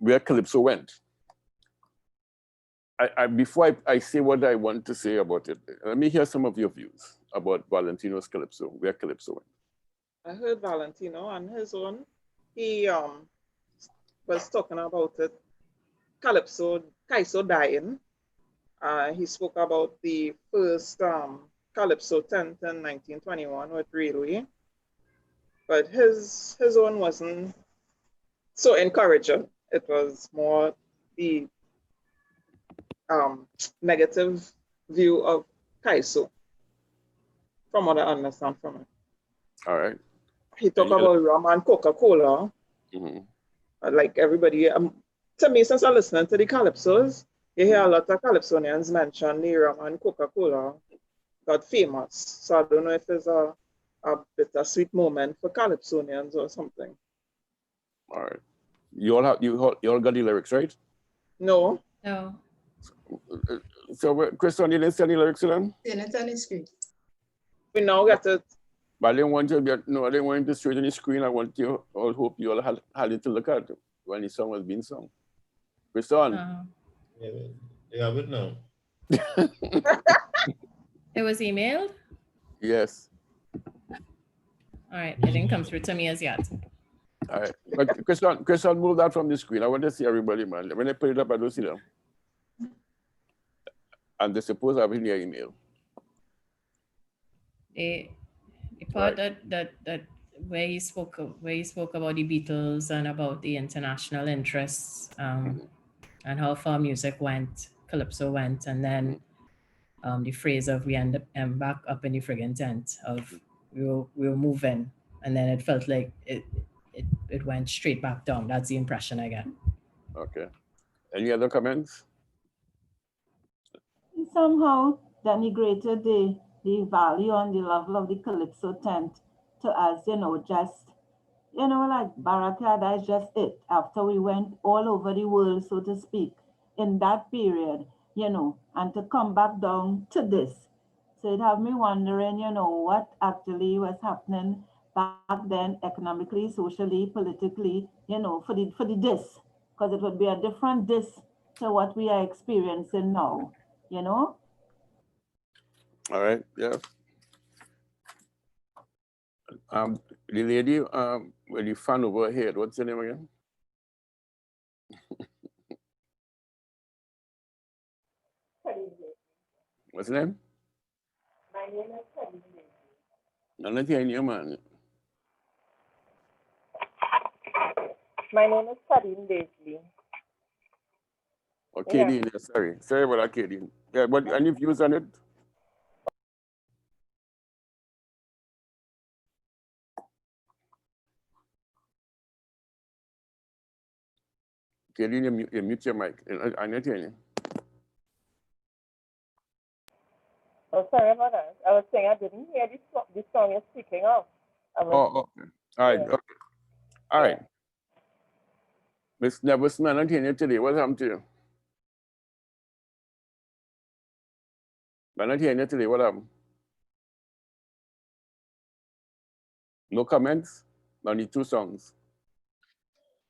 where Calypso went. Before I say what I want to say about it, let me hear some of your views about Valentino's Calypso, where Calypso went. I heard Valentino on his own. He was talking about it. Calypso dying. He spoke about the first Calypso tent in 1921 with Railway. But his own wasn't so encouraging. It was more the negative view of Calypso, from what I understand from it. All right. He talked about rum and Coca-Cola. Like everybody, to me, since I listen to the Calypsos, you hear a lot of Calypsonians mention the rum and Coca-Cola got famous. So I don't know if it's a bittersweet moment for Calypsonians or something. All right. You all got the lyrics, right? No. No. So, Christian, you didn't see any lyrics to them? It's on the screen. We now get it. But I didn't want to I didn't want to straight on the screen. I want you all, hope you all had it to look at when the song was being sung. Christian. Yeah, but no. It was emailed? Yes. All right, it didn't come through to me as yet. All right, but Christian, move that from the screen. I want to see everybody, man. When I put it up, I don't see them. And they suppose I have in your email. The part that where he spoke about the Beatles and about the international interests and how far music went, Calypso went, and then the phrase of we end up back up in the friggin' tent of we were moving, and then it felt like it went straight back down. That's the impression I get. Okay. Any other comments? He somehow denigrated the value and the level of the Calypso tent to us, just, like Barricada is just it. After we went all over the world, so to speak, in that period, and to come back down to this. So it have me wondering, what actually was happening back then, economically, socially, politically, for the this, because it would be a different this to what we are experiencing now, All right, yeah. The lady with the fan over here, what's her name again? What's her name? My name is Kadim. I'm not hearing you, man. My name is Kadim Daisley. Okay, yeah. Sorry about that, Katie. Yeah, but any views on it? Katie, you mute your mic. I'm not hearing you. Oh, sorry about that. I was saying I didn't hear this song you're speaking of. Okay. All right. Yeah. Okay. All right. Miss Nevison, I'm not hearing you today. What happened to you? I'm not hearing you today. What happened? No comments on the two songs?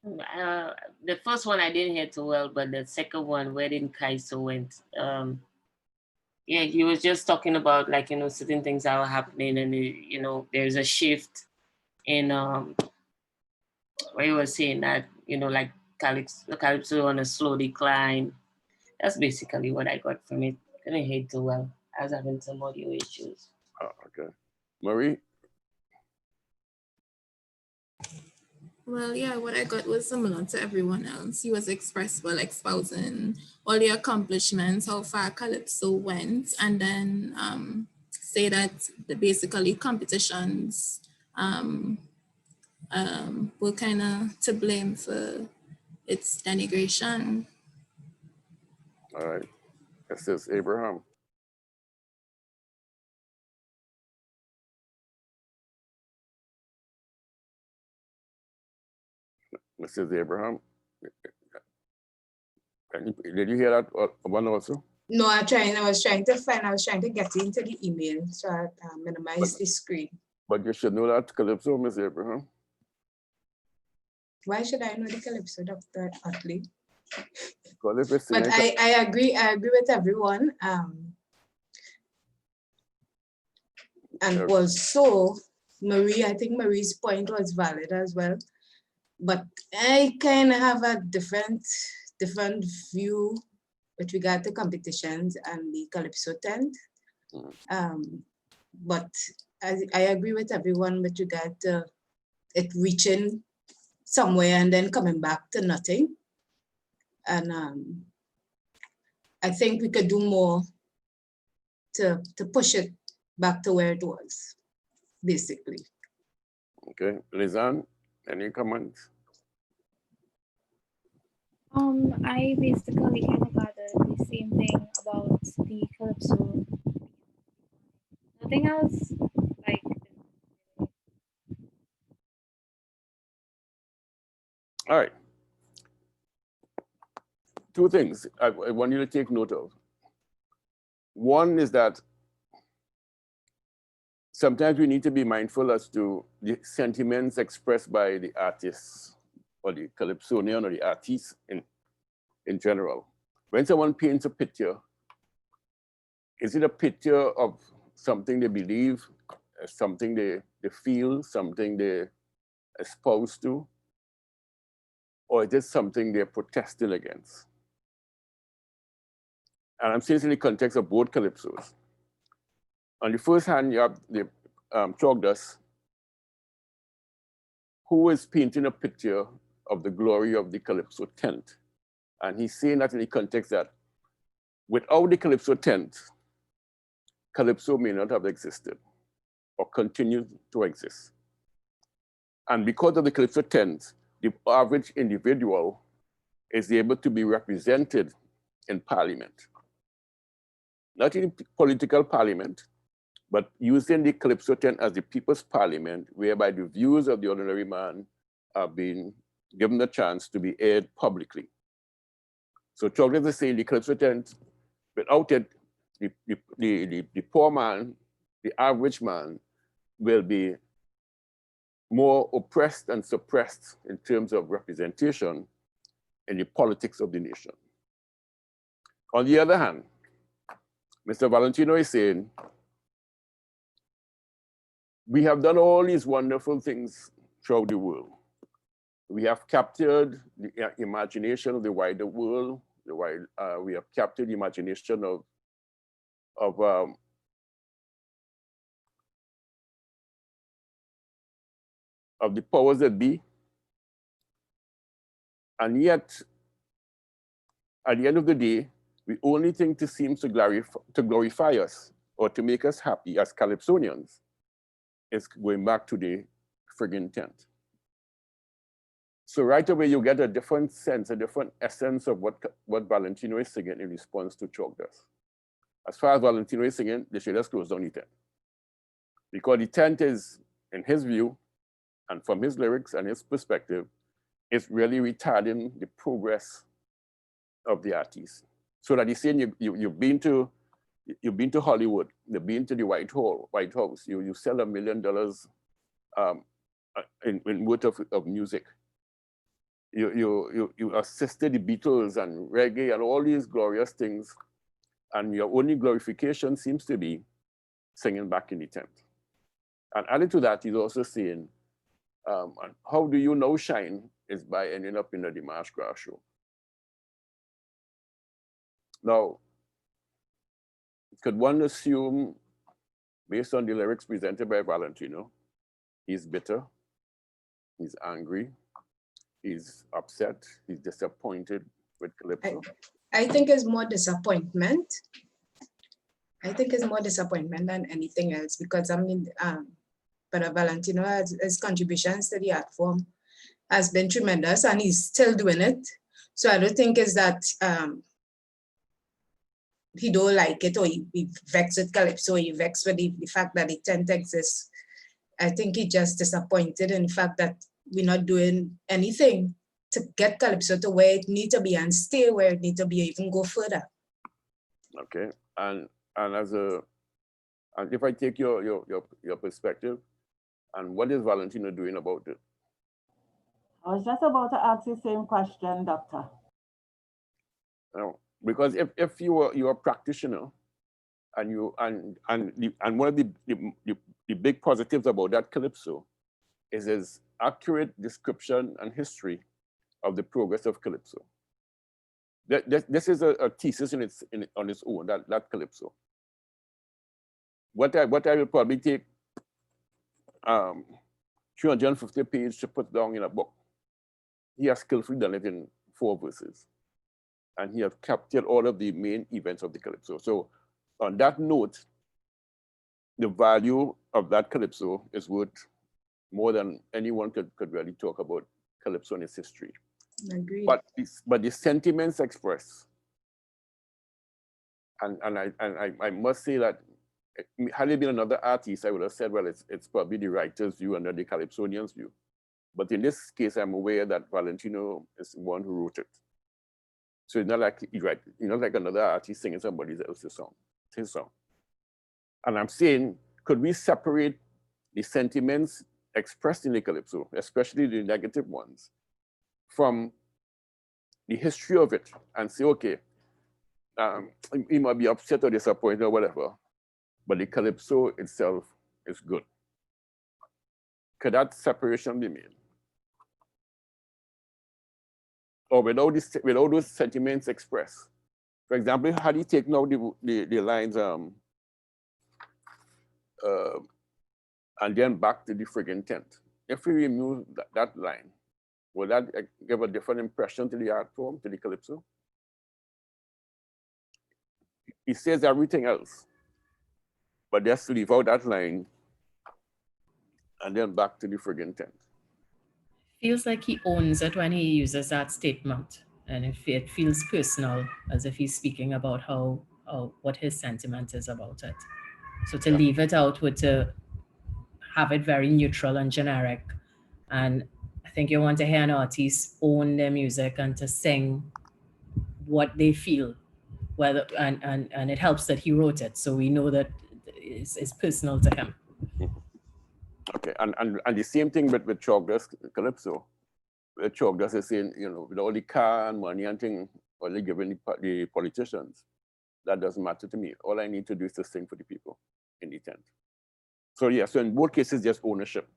The first one I didn't hear too well, but the second one, where did Calypso went? Yeah, he was just talking about certain things that were happening, and there's a shift in where he was saying that like Calypso on a slow decline. That's basically what I got from it. Didn't hear it too well. I was having some audio issues. Oh, okay. Marie? Well, yeah, what I got was similar to everyone else. He was espousing all the accomplishments, how far Calypso went, and then say that basically competitions were kind of to blame for its denigration. All right. This is Abraham. Mrs. Abraham, did you hear that one also? No, I was trying to get into the email, so I minimized the screen. But you should know that, Calypso, Miss Abraham. Why should I know the Calypso, Dr. Utley? Because if it's But singing, I agree with everyone. And Okay. also Marie, I think Marie's point was valid as well. But I kind of have a different view with regard to competitions and the Calypso tent. But I agree with everyone with regard to it reaching somewhere and then coming back to nothing. And I think we could do more to push it back to where it was, basically. Okay, Lizanne, any comments? I basically kind of gathered the same thing about the Calypso. Nothing else like. All right. Two things I want you to take note of. One is that sometimes we need to be mindful as to the sentiments expressed by the artists or the Calypsonian or the artists in general. When someone paints a picture, is it a picture of something they believe, something they feel, something they're espoused to, or is it something they're protesting against? And I'm saying this in the context of both Calypsos. On the first hand, you have the chalk dust, who is painting a picture of the glory of the Calypso tent. And he's saying that in the context that without the Calypso tent, Calypso may not have existed or continued to exist. And because of the Calypso tent, the average individual is able to be represented in parliament. Not in political parliament, but using the Calypso tent as the people's parliament, whereby the views of the ordinary man are being given a chance to be aired publicly. So Chocolate is saying the Calypso tent, without it, the poor man, the average man, will be more oppressed and suppressed in terms of representation in the politics of the nation. On the other hand, Mr. Valentino is saying, we have done all these wonderful things throughout the world. We have captured the imagination of the wider world. We have captured the imagination of the powers that be. And yet, at the end of the day, the only thing that seems to glorify us or to make us happy as Calypsonians is going back to the friggin' tent. So right away, you get a different sense, a different essence of what Valentino is singing in response to Chalk Dust. As far as Valentino is singing, they should just close down the tent. Because the tent is, in his view, and from his lyrics and his perspective, is really retarding the progress of the artist. So that he's saying you've been to Hollywood, you've been to the White House, you sell $1 million in worth of music. You assisted the Beatles and reggae and all these glorious things, and your only glorification seems to be singing back in the tent. And added to that, he's also saying, how do you now shine is by ending up in the Marsh Grass show. Now, could one assume, based on the lyrics presented by Valentino, he's bitter, he's angry, he's upset, he's disappointed with Calypso? I think it's more disappointment. I think it's more disappointment than anything else, because I mean, but Valentino, his contributions to the art form has been tremendous, and he's still doing it. So I don't think it's that he don't like it, or he vexed with Calypso, he vexed with the fact that the tent exists. I think he's just disappointed in the fact that we're not doing anything to get Calypso to where it needs to be and stay where it needs to be, even go further. Okay, and if I take your perspective, and what is Valentino doing about it? I was just about to ask the same question, Doctor. No, because if you're a practitioner and one of the big positives about that Calypso is his accurate description and history of the progress of Calypso. This is a thesis on its own, that Calypso. What I will probably take 350 pages to put down in a book. He has skillfully done it in 4 verses. And he has captured all of the main events of the Calypso. So on that note, the value of that Calypso is worth more than anyone could really talk about Calypso and its history. Agreed. But the sentiments expressed, and I must say that had it been another artist, I would have said, well, it's probably the writer's view and not the Calypsonian's view. But in this case, I'm aware that Valentino is the one who wrote it. So it's not like another artist singing somebody else's song. It's his song. And I'm saying, could we separate the sentiments expressed in the Calypso, especially the negative ones, from the history of it, and say, okay, he might be upset or disappointed or whatever, but the Calypso itself is good. Could that separation be made? Or without those sentiments expressed? For example, had he taken out the lines and then back to the friggin' tent, if we remove that line, would that give a different impression to the art form, to the Calypso? He says everything else, but just leave out that line and then back to the friggin' tent. Feels like he owns it when he uses that statement, and if it feels personal, as if he's speaking about what his sentiment is about it. So to leave it out would to have it very neutral and generic. And I think you want to hear an artist own their music and to sing what they feel, whether and it helps that he wrote it, so we know that it's personal to him. Okay, and the same thing with Chogda's Calypso. Where Chogdas is saying, with all the car and money and thing, all they giving the politicians, that doesn't matter to me. All I need to do is to sing for the people in the tent. So yeah, so in both cases, there's ownership.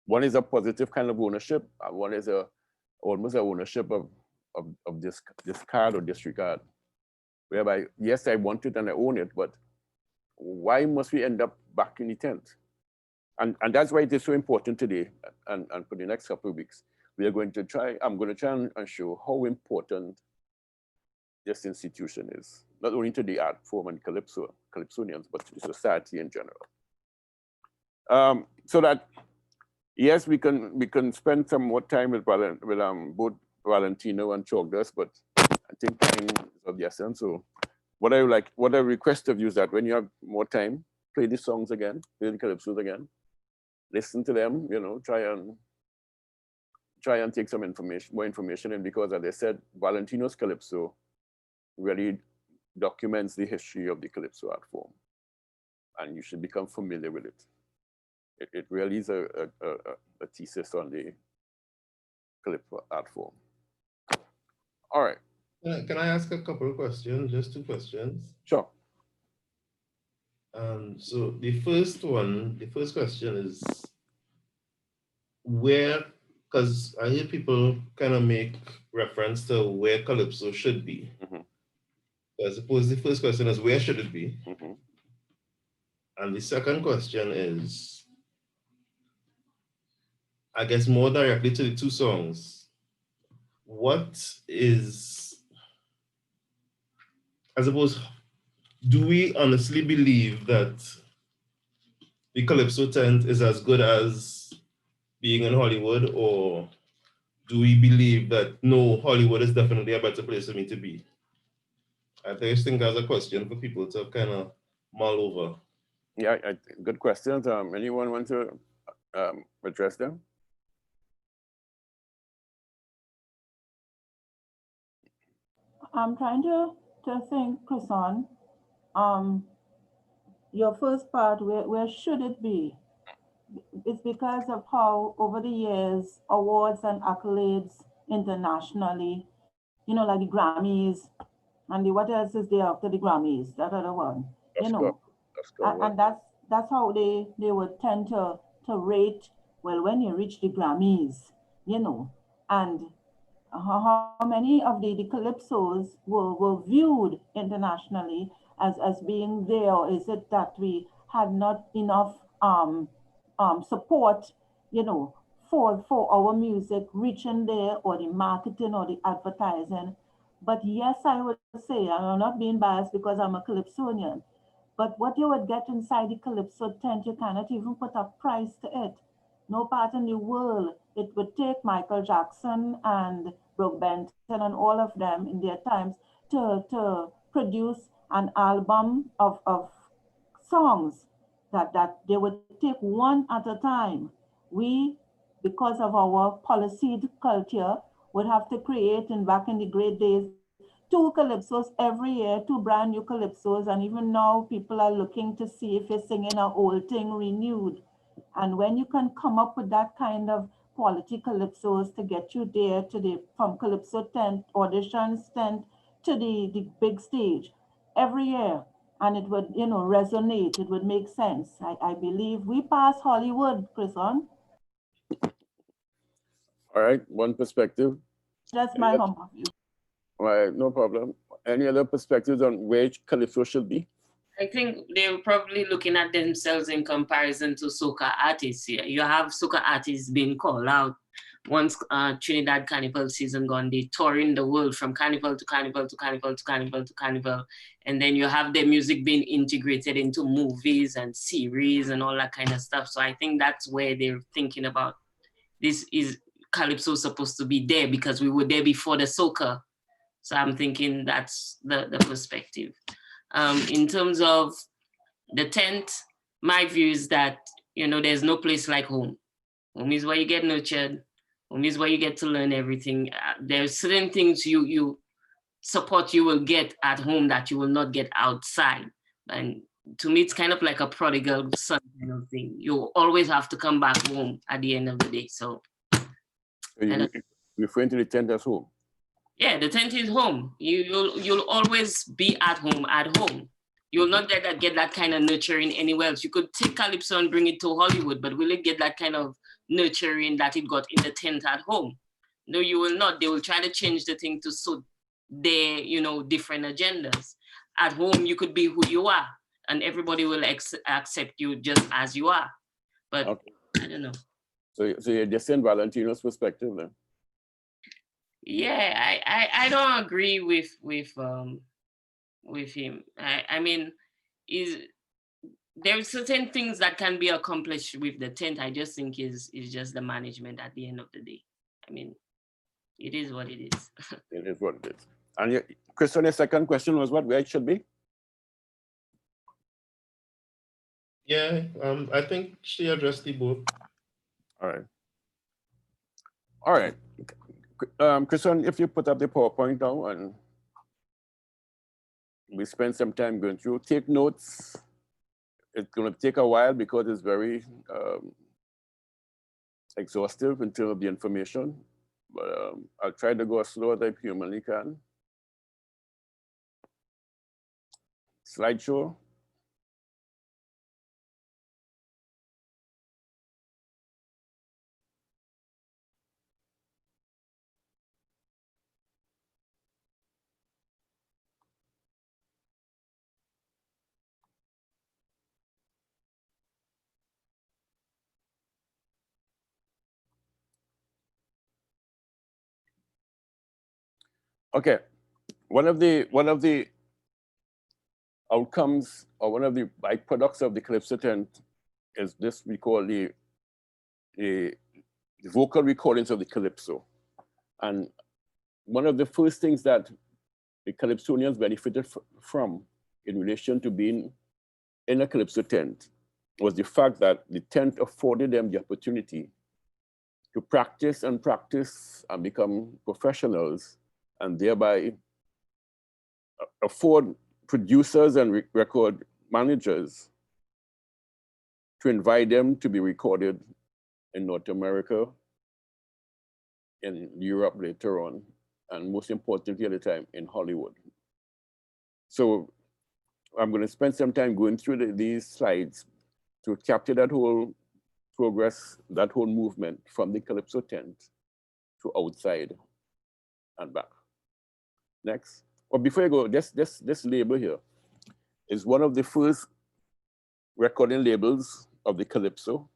One is a positive kind of ownership, and one is almost a ownership of this card or disregard. Whereby, yes, I want it and I own it, but why must we end up back in the tent? And that's why it is so important today, and for the next couple of weeks, I'm going to try and show how important this institution is, not only to the art form and Calypsonians, but to the society in general. So that, yes, we can spend some more time with both Valentino and Chogdas, but I think time is of the essence. So what I request of you is that when you have more time, play the songs again, play the Calypsos again, listen to them, try and take some more information in, because as I said, Valentino's Calypso really documents the history of the Calypso art form, and you should become familiar with it. It really is a thesis on the Calypso art form. All right. Can I ask a couple of questions, just 2 questions? Sure. So the first question is where, because I hear people kind of make reference to where Calypso should be. So I suppose the first question is, where should it be? And the second question is, I guess more directly to the 2 songs, I suppose, do we honestly believe that the Calypso tent is as good as being in Hollywood, or do we believe that no, Hollywood is definitely a better place for me to be? I just think that's a question for people to kind of mull over. Yeah, good questions. Anyone want to address them? I'm trying to think, Chrison. Your first part, where should it be? it's because of how over the years, awards and accolades internationally, you know, like the Grammys and the what else is there after the Grammys, that other one, you know. And that's how they would tend to rate, well, when you reach the Grammys, you know, and how many of the calypsos were viewed internationally as being there, or is it that we had not enough support, you know, for our music reaching there, or the marketing or the advertising? But yes, I would say, I'm not being biased because I'm a Calypsonian, but what you would get inside the Calypso tent, you cannot even put a price to it. No part in the world. It would take Michael Jackson and Brooke Benton and all of them in their times to produce an album of songs that they would take one at a time. We, because of our policy culture, would have to create, and back in the great days, two calypsos every year, two brand new calypsos, and even now people are looking to see if you're singing an old thing renewed. And when you can come up with that kind of quality calypsos to get you there to the from calypso tent, auditions tent to the big stage every year, and it would, you know, resonate, it would make sense. I believe we pass Hollywood, Chris on. All right, one perspective. That's my humble view. All right, no problem. Any other perspectives on where Calypso should be? I think they're probably looking at themselves in comparison to soca artists here. You have soca artists being called out. Once Trinidad Carnival season gone, they touring the world from carnival to carnival to carnival to carnival to carnival. And then you have their music being integrated into movies and series and all that kind of stuff. So I think that's where they're thinking about, this is Calypso supposed to be there because we were there before the soca. So I'm thinking that's the perspective. In terms of the tent, my view is that, you know, there's no place like home. Home is where you get nurtured. Home is where you get to learn everything. There's certain things you support you will get at home that you will not get outside. And to me, it's kind of like a prodigal son kind of thing. You always have to come back home at the end of the day. So you're referring to the tent as home? Yeah, the tent is home. You'll always be at home. You'll not get that kind of nurturing anywhere else. You could take Calypso and bring it to Hollywood, but will it get that kind of nurturing that it got in the tent at home? No, you will not. They will try to change the thing to suit their, you know, different agendas. At home, you could be who you are, and everybody will accept you just as you are. But okay. I don't know. So you're just in Valentino's perspective then? Yeah, I don't agree with him. I mean, there are certain things that can be accomplished with the tent. I just think is just the management at the end of the day. I mean, it is what it is. It is what it is. And Christian, your second question was what, where it should be? Yeah, I think she addressed the both. All right. All right. Christian, if you put up the PowerPoint now and we spend some time going through, take notes. It's going to take a while because it's very exhaustive in terms of the information, but I'll try to go as slow as I humanly can. Slideshow. Okay, one of the outcomes or one of the byproducts of the Calypso tent is this we call the vocal recordings of the Calypso. And one of the first things that the Calypsonians benefited from in relation to being in a Calypso tent was the fact that the tent afforded them the opportunity to practice and become professionals, and thereby afford producers and record managers to invite them to be recorded in North America, in Europe later on, and most importantly at the time, in Hollywood. So I'm going to spend some time going through these slides to capture that whole progress, that whole movement from the Calypso tent to outside and back. Next. Well, before I go, this label here is one of the first recording labels of the Calypso.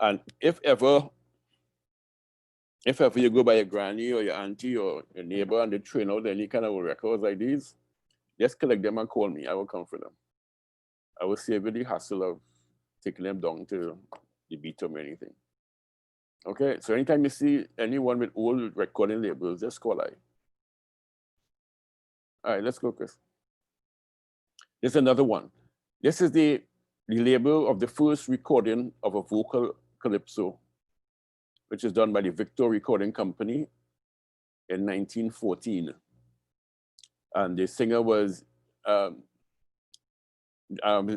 And if ever you go by your granny or your auntie or your neighbor and they train out any kind of records like these, just collect them and call me. I will come for them. I will save you the hassle of taking them down to the beat or anything. Okay, so anytime you see anyone with old recording labels, just call I. All right, let's go, Chris. There's another one. This is the label of the first recording of a vocal calypso, which is done by the Victor Recording Company in 1914. And the singer was,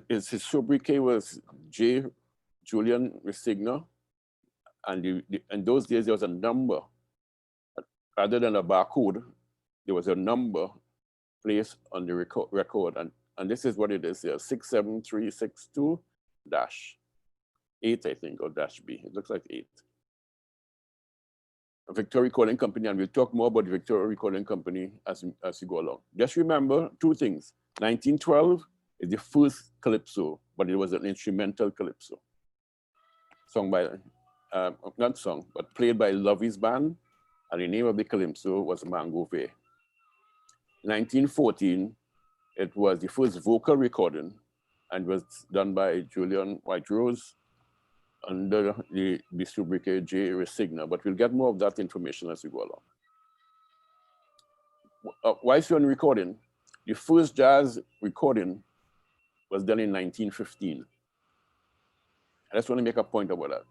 his sobriquet was J. Julian Resigna. And in those days, there was a number, rather than a barcode, there was a number placed on the record. And this is what it is here, 67362-8, I think, or -B. It looks like 8. A Victoria Recording Company, and we'll talk more about the Victoria Recording Company as we go along. Just remember two things. 1912 is the first calypso, but it was an instrumental calypso. Sung by, not sung, but played by Lovey's band, and the name of the calypso was Mango Bay. 1914, it was the first vocal recording and was done by Julian White-Rose under the sobriquet J. Resigna, but we'll get more of that information as we go along. Whilst you're on recording, the first jazz recording was done in 1915. I just want to make a point about that.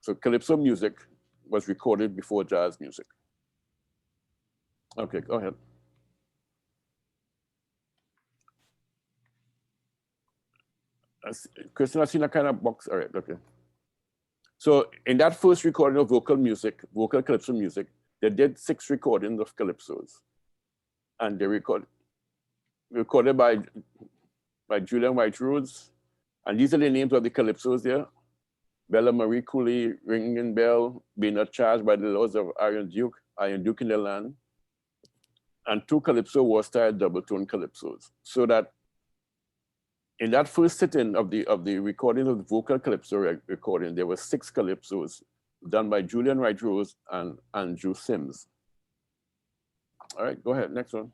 So Calypso music was recorded before jazz music. Okay, go ahead. Kristen, I've seen a kind of box. All right, okay. So in that first recording of vocal Calypso music, they did 6 recordings of Calypsos. And they recorded by Julian White-Rose. And these are the names of the Calypsos there. Bella Marie Cooley, Ringing Bell, Be Not Charged by the Laws of Iron Duke in the Land. And 2 Calypso war-style double-tone Calypsos. So that in that first sitting of the recording of the vocal Calypso recording, there were 6 Calypsos done by Julian White-Rose and Andrew Sims. All right, go ahead, next one.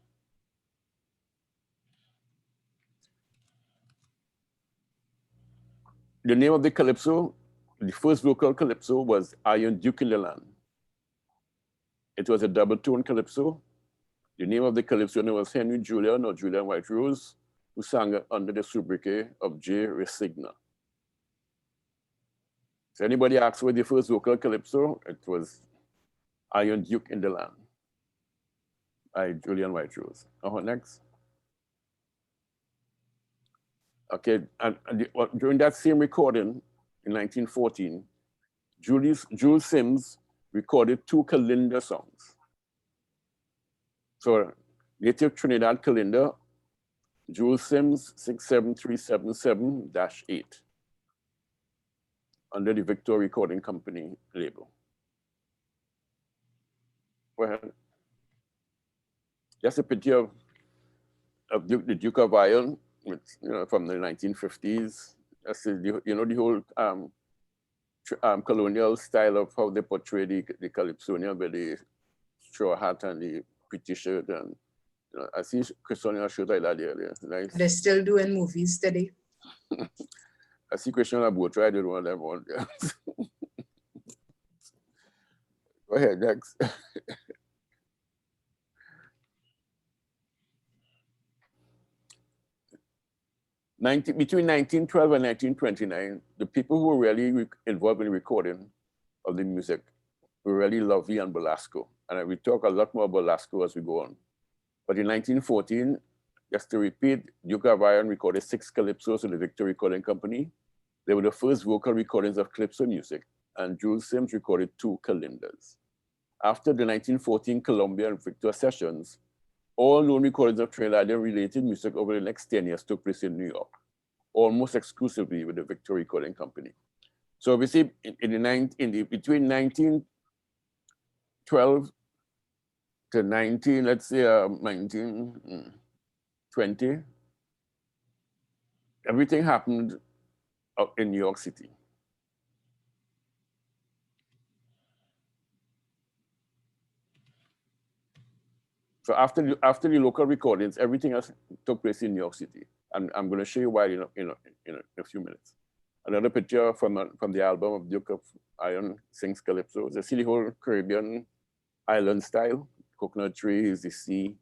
The name of the Calypso, the first vocal Calypso was Iron Duke in the Land. It was a double-tone Calypso. The name of the Calypso was Henry Julian or Julian White-Rose, who sang under the sobriquet of J. Resigna. So anybody asks for the first vocal Calypso, it was Iron Duke in the Land by Julian White-Rose. Next. Okay, and during that same recording in 1914, Jules Sims recorded 2 Kalinda songs. So native Trinidad Kalinda, Jules Sims 67377-8 under the Victor Recording Company label. Go ahead. Just a picture of the Duke of Iron, from the 1950s. That's the whole colonial style of how they portray the Calypsonian with the straw hat and the pretty shirt. And I see Christian in a shirt like that earlier. Nice. They're still doing movies today. I see Christian on a boat ride with one of them on. Go ahead, next. Between 1912 and 1929, the people who were really involved in the recording of the music were really Lovey and Belasco. And we talk a lot more about Belasco as we go on. But in 1914, just to repeat, Duke of Iron recorded 6 calypsos with the Victor Recording Company. They were the first vocal recordings of calypso music, and Jules Sims recorded 2 calendars. After the 1914 Columbia and Victor sessions, all known recordings of Trinidadian related music over the next 10 years took place in New York, almost exclusively with the Victor Recording Company. So we see between 1912 to 1920, everything happened up in New York City. So after the local recordings, everything else took place in New York City. And I'm going to show you why in a few minutes. Another picture from the album of Duke of Iron sings Calypso. You see the whole Caribbean island style. Coconut trees, the sea,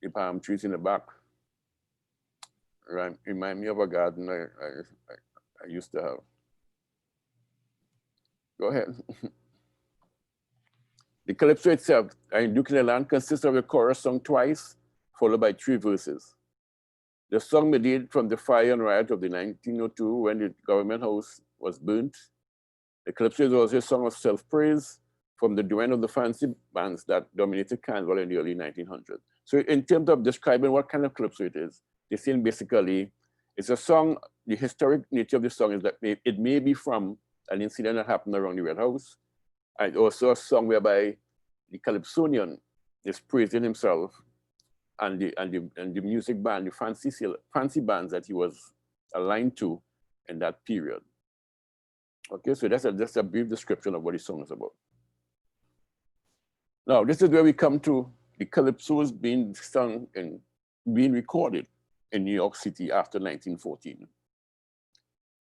the palm trees in the back. Right, remind me of a garden I used to have. Go ahead. The Calypso itself, in Duke in the Land, consists of a chorus sung twice, followed by 3 verses. The song dated from the fire and riot of the 1902 when the government house was burnt. The Calypso is also a song of self-praise from the domain of the fancy bands that dominated Carnival in the early 1900s. So in terms of describing what kind of Calypso it is, they're saying basically, it's a song, the historic nature of the song is that it may be from an incident that happened around the Red House, and also a song whereby the Calypsonian is praising himself and the music band, the fancy bands that he was aligned to in that period. Okay, so that's just a brief description of what the song is about. Now, this is where we come to the Calypsos being sung and being recorded in New York City after 1914.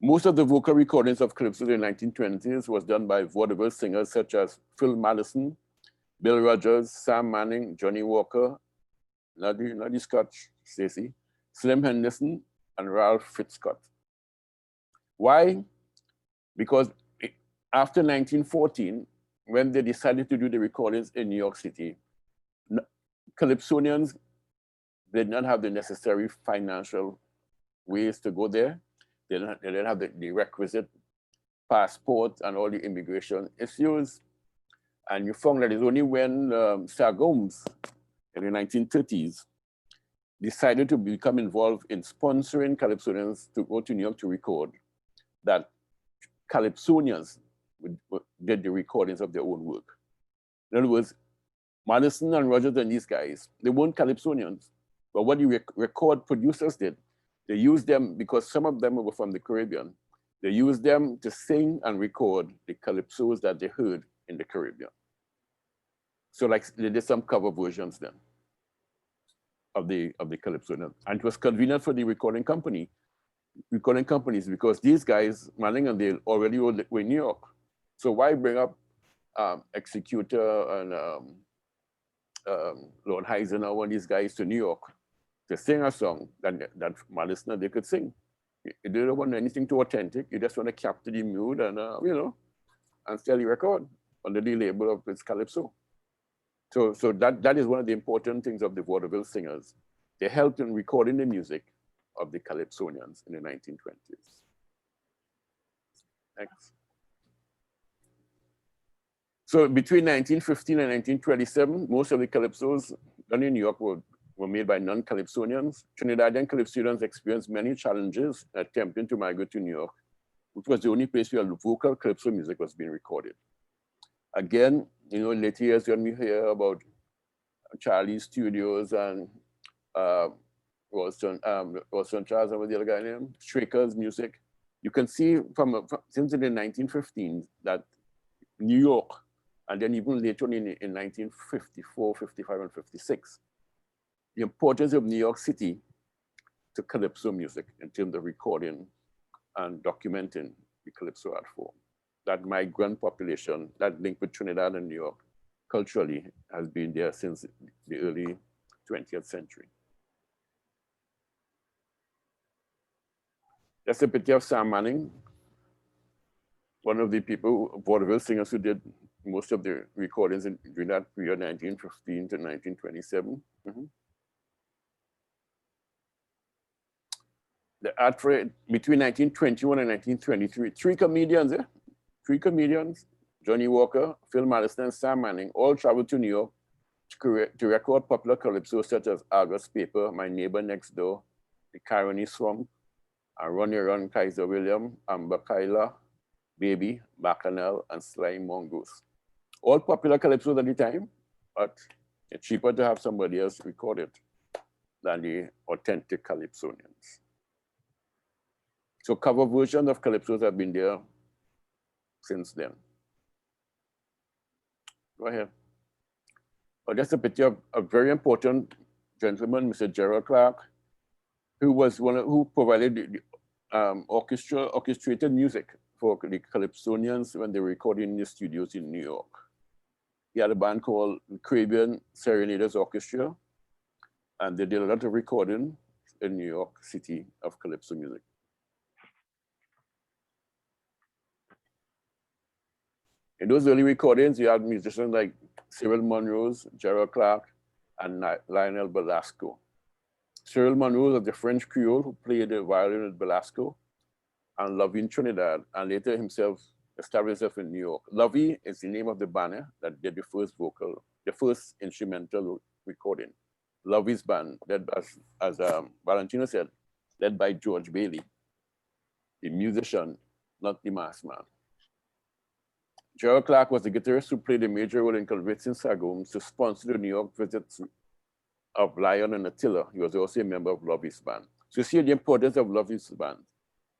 Most of the vocal recordings of Calypso in the 1920s was done by vaudeville singers such as Phil Madison, Bill Rogers, Sam Manning, Johnny Walker, Noddy Scott, Stacey, Slim Henderson, and Ralph Fitzcott. Why? Because after 1914, when they decided to do the recordings in New York City, Calypsonians did not have the necessary financial ways to go there. They didn't have the requisite passport and all the immigration issues. And you found that it's only when Gomes in the 1930s decided to become involved in sponsoring Calypsonians to go to New York to record, that Calypsonians did the recordings of their own work. In other words, Madison and Rogers and these guys, they weren't Calypsonians, but what the record producers did, they used them, because some of them were from the Caribbean, they used them to sing and record the Calypsos that they heard in the Caribbean. So like they did some cover versions then of the Calypso. And it was convenient for the recording companies, because these guys, Manning and Dale, already were in New York. So why bring up Executor and Lord Heisenhower and these guys to New York to sing a song that Madison they could sing? You don't want anything too authentic. You just want to capture the mood and and sell the record under the label of its Calypso. So that is one of the important things of the vaudeville singers. They helped in recording the music of the Calypsonians in the 1920s. Next. So between 1915 and 1927, most of the Calypsos done in New York were made by non-Calypsonians. Trinidadian Calypsonians experienced many challenges attempting to migrate to New York, which was the only place where vocal Calypso music was being recorded. Again, later years when we hear about Charlie's Studios and Ralston Charles, and what the other guy named, Straker's music, you can see since in the 1915s that New York, and then even later on in 1954, 55, and 56, the importance of New York City to Calypso music in terms of recording and documenting the Calypso art form. That migrant population, that link with Trinidad and New York, culturally has been there since the early 20th century. That's a picture of Sam Manning, one of the people, vaudeville singers who did most of the recordings during that period, 1915 to 1927. the art for it between 1921 and 1923. Three comedians, Johnny Walker, Phil Madison, and Sam Manning, all traveled to New York to record popular calypso such as Argus Paper, My Neighbor Next Door, The Carony Swamp, and Ronnie Run, Kaiser William, Amber Kyla, Baby, Bacchanal, and Sly Mongoose. All popular calypsos at the time, but it's cheaper to have somebody else record it than the authentic calypsonians. So cover versions of calypsos have been there since then. Go ahead. Oh, that's a picture of a very important gentleman, Mr. Gerald Clark, who was who provided the orchestrated music for the calypsonians when they were recording in the studios in New York. He had a band called Caribbean Serenaders Orchestra, and they did a lot of recording in New York City of calypso music. In those early recordings, you had musicians like Cyril Monroe, Gerald Clark, and Lionel Belasco. Cyril Monroe was the French Creole who played the violin with Belasco, and Lovey in Trinidad, and later himself established himself in New York. Lovey is the name of the band that did the first instrumental recording. Lovey's band, led as Valentino said, led by George Bailey, the musician, not the mass man. Gerald Clark was the guitarist who played a major role in convincing Sagomes to sponsor the New York visits of Lion and Attila. He was also a member of Lovey's band. So you see the importance of Lovey's band.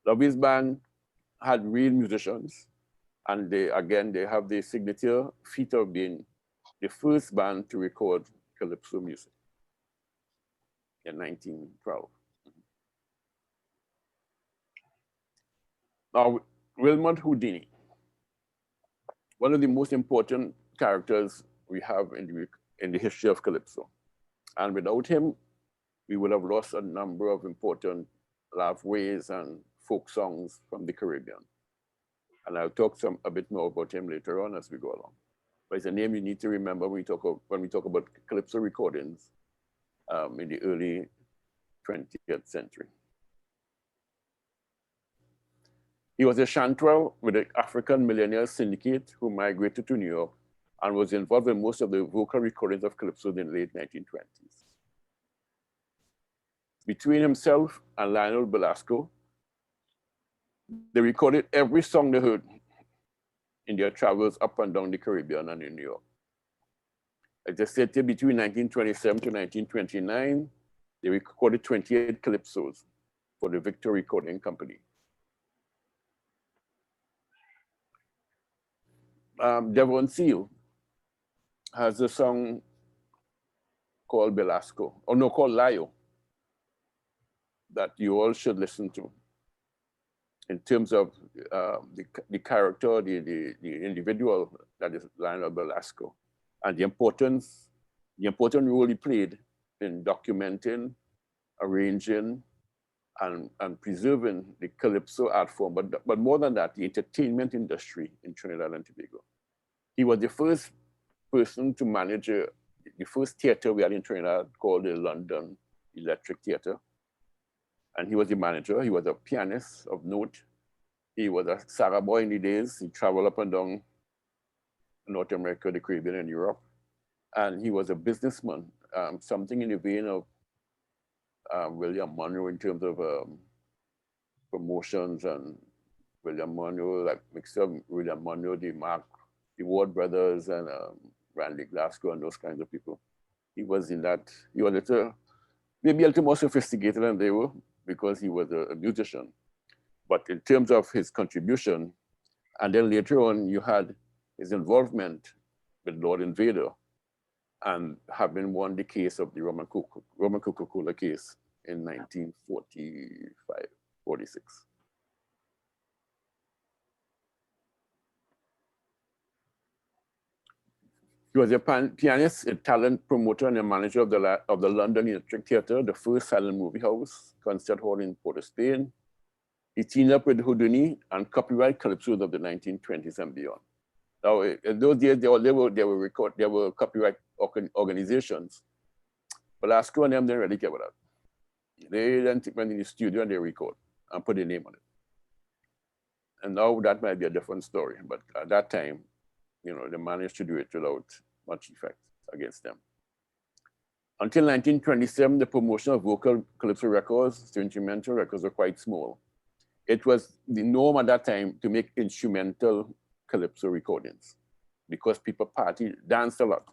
Lovey's band had real musicians, and they have the signature feat of being the first band to record calypso music in 1912. Now, Wilmot Houdini, one of the most important characters we have in the history of calypso. And without him, we would have lost a number of important laveways and folk songs from the Caribbean. And I'll talk a bit more about him later on as we go along. But it's a name you need to remember when we talk about calypso recordings in the early 20th century. He was a chanteur with the African Millionaire Syndicate who migrated to New York and was involved in most of the vocal recordings of calypso in the late 1920s. Between himself and Lionel Belasco, they recorded every song they heard in their travels up and down the Caribbean and in New York. As I said, between 1927 to 1929, they recorded 28 calypsos for the Victor Recording Company. Devon Seal has a song called Belasco, or no, called Layo, that you all should listen to in terms of the character, the individual that is Lionel Belasco, and the important role he played in documenting, arranging, and preserving the calypso art form, but more than that, the entertainment industry in Trinidad and Tobago. He was the first person to manage the first theater we had in Trinidad called the London Electric Theater. And he was the manager. He was a pianist of note. He was a Sarah boy in the days. He traveled up and down North America, the Caribbean, and Europe. And he was a businessman, something in the vein of William Monroe in terms of promotions, and William Monroe, like mixed up William Monroe, the Ward brothers, and Randy Glasgow, and those kinds of people. He was in that, he was maybe a little more sophisticated than they were because he was a musician. But in terms of his contribution, and then later on, you had his involvement with Lord Invader, and having won the case of the Roman Coca-Cola case in 1945, 46. He was a pianist, a talent promoter, and a manager of the London Electric Theatre, the first silent movie house, concert hall in Port of Spain. He teamed up with Houdini and copyright calypsos of the 1920s and beyond. Now, in those days, there were copyright organizations. Belasco and them didn't really care about that. They then went in the studio and they record and put their name on it. And now that might be a different story, but at that time, you know, they managed to do it without much effect against them. Until 1927, the promotion of vocal Calypso records to instrumental records were quite small. It was the norm at that time to make instrumental Calypso recordings because people party, danced a lot.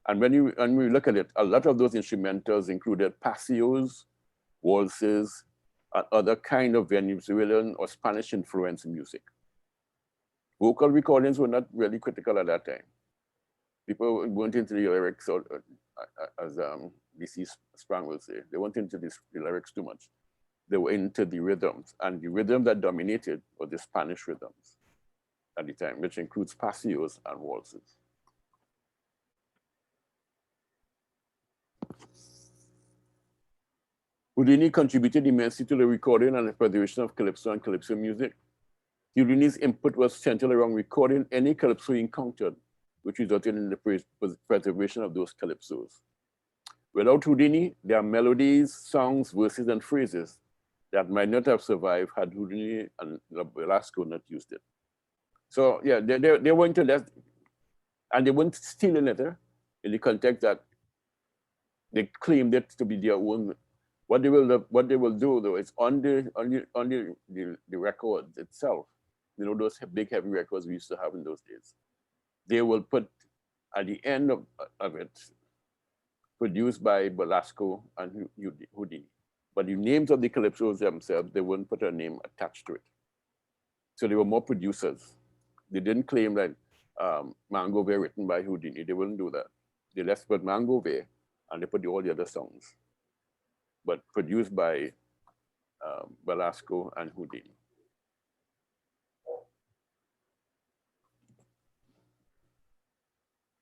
And when we look at it, a lot of those instrumentals included paseos, waltzes, and other kind of Venezuelan or Spanish influenced music. Vocal recordings were not really critical at that time. People weren't into the lyrics, or, as DC Sprang will say, they weren't into the lyrics too much. They were into the rhythms, and the rhythm that dominated were the Spanish rhythms at the time, which includes paseos and waltzes. Houdini contributed immensely to the recording and the preservation of Calypso and Calypso music. Houdini's input was centered around recording any Calypso he encountered, which resulted in the preservation of those Calypsos. Without Houdini, there are melodies, songs, verses, and phrases that might not have survived had Houdini and Velasco not used it. So yeah, they were into that, and they weren't stealing it in the context that they claimed it to be their own. What they will do though is on the record itself, you know, those big heavy records we used to have in those days, they will put at the end of it, produced by Velasco and Houdini. But the names of the Calypsos themselves, they wouldn't put a name attached to it. So they were more producers. They didn't claim that Mango were written by Houdini. They wouldn't do that. They left put Mango Way and they put all the other songs, but produced by Velasco and Houdini.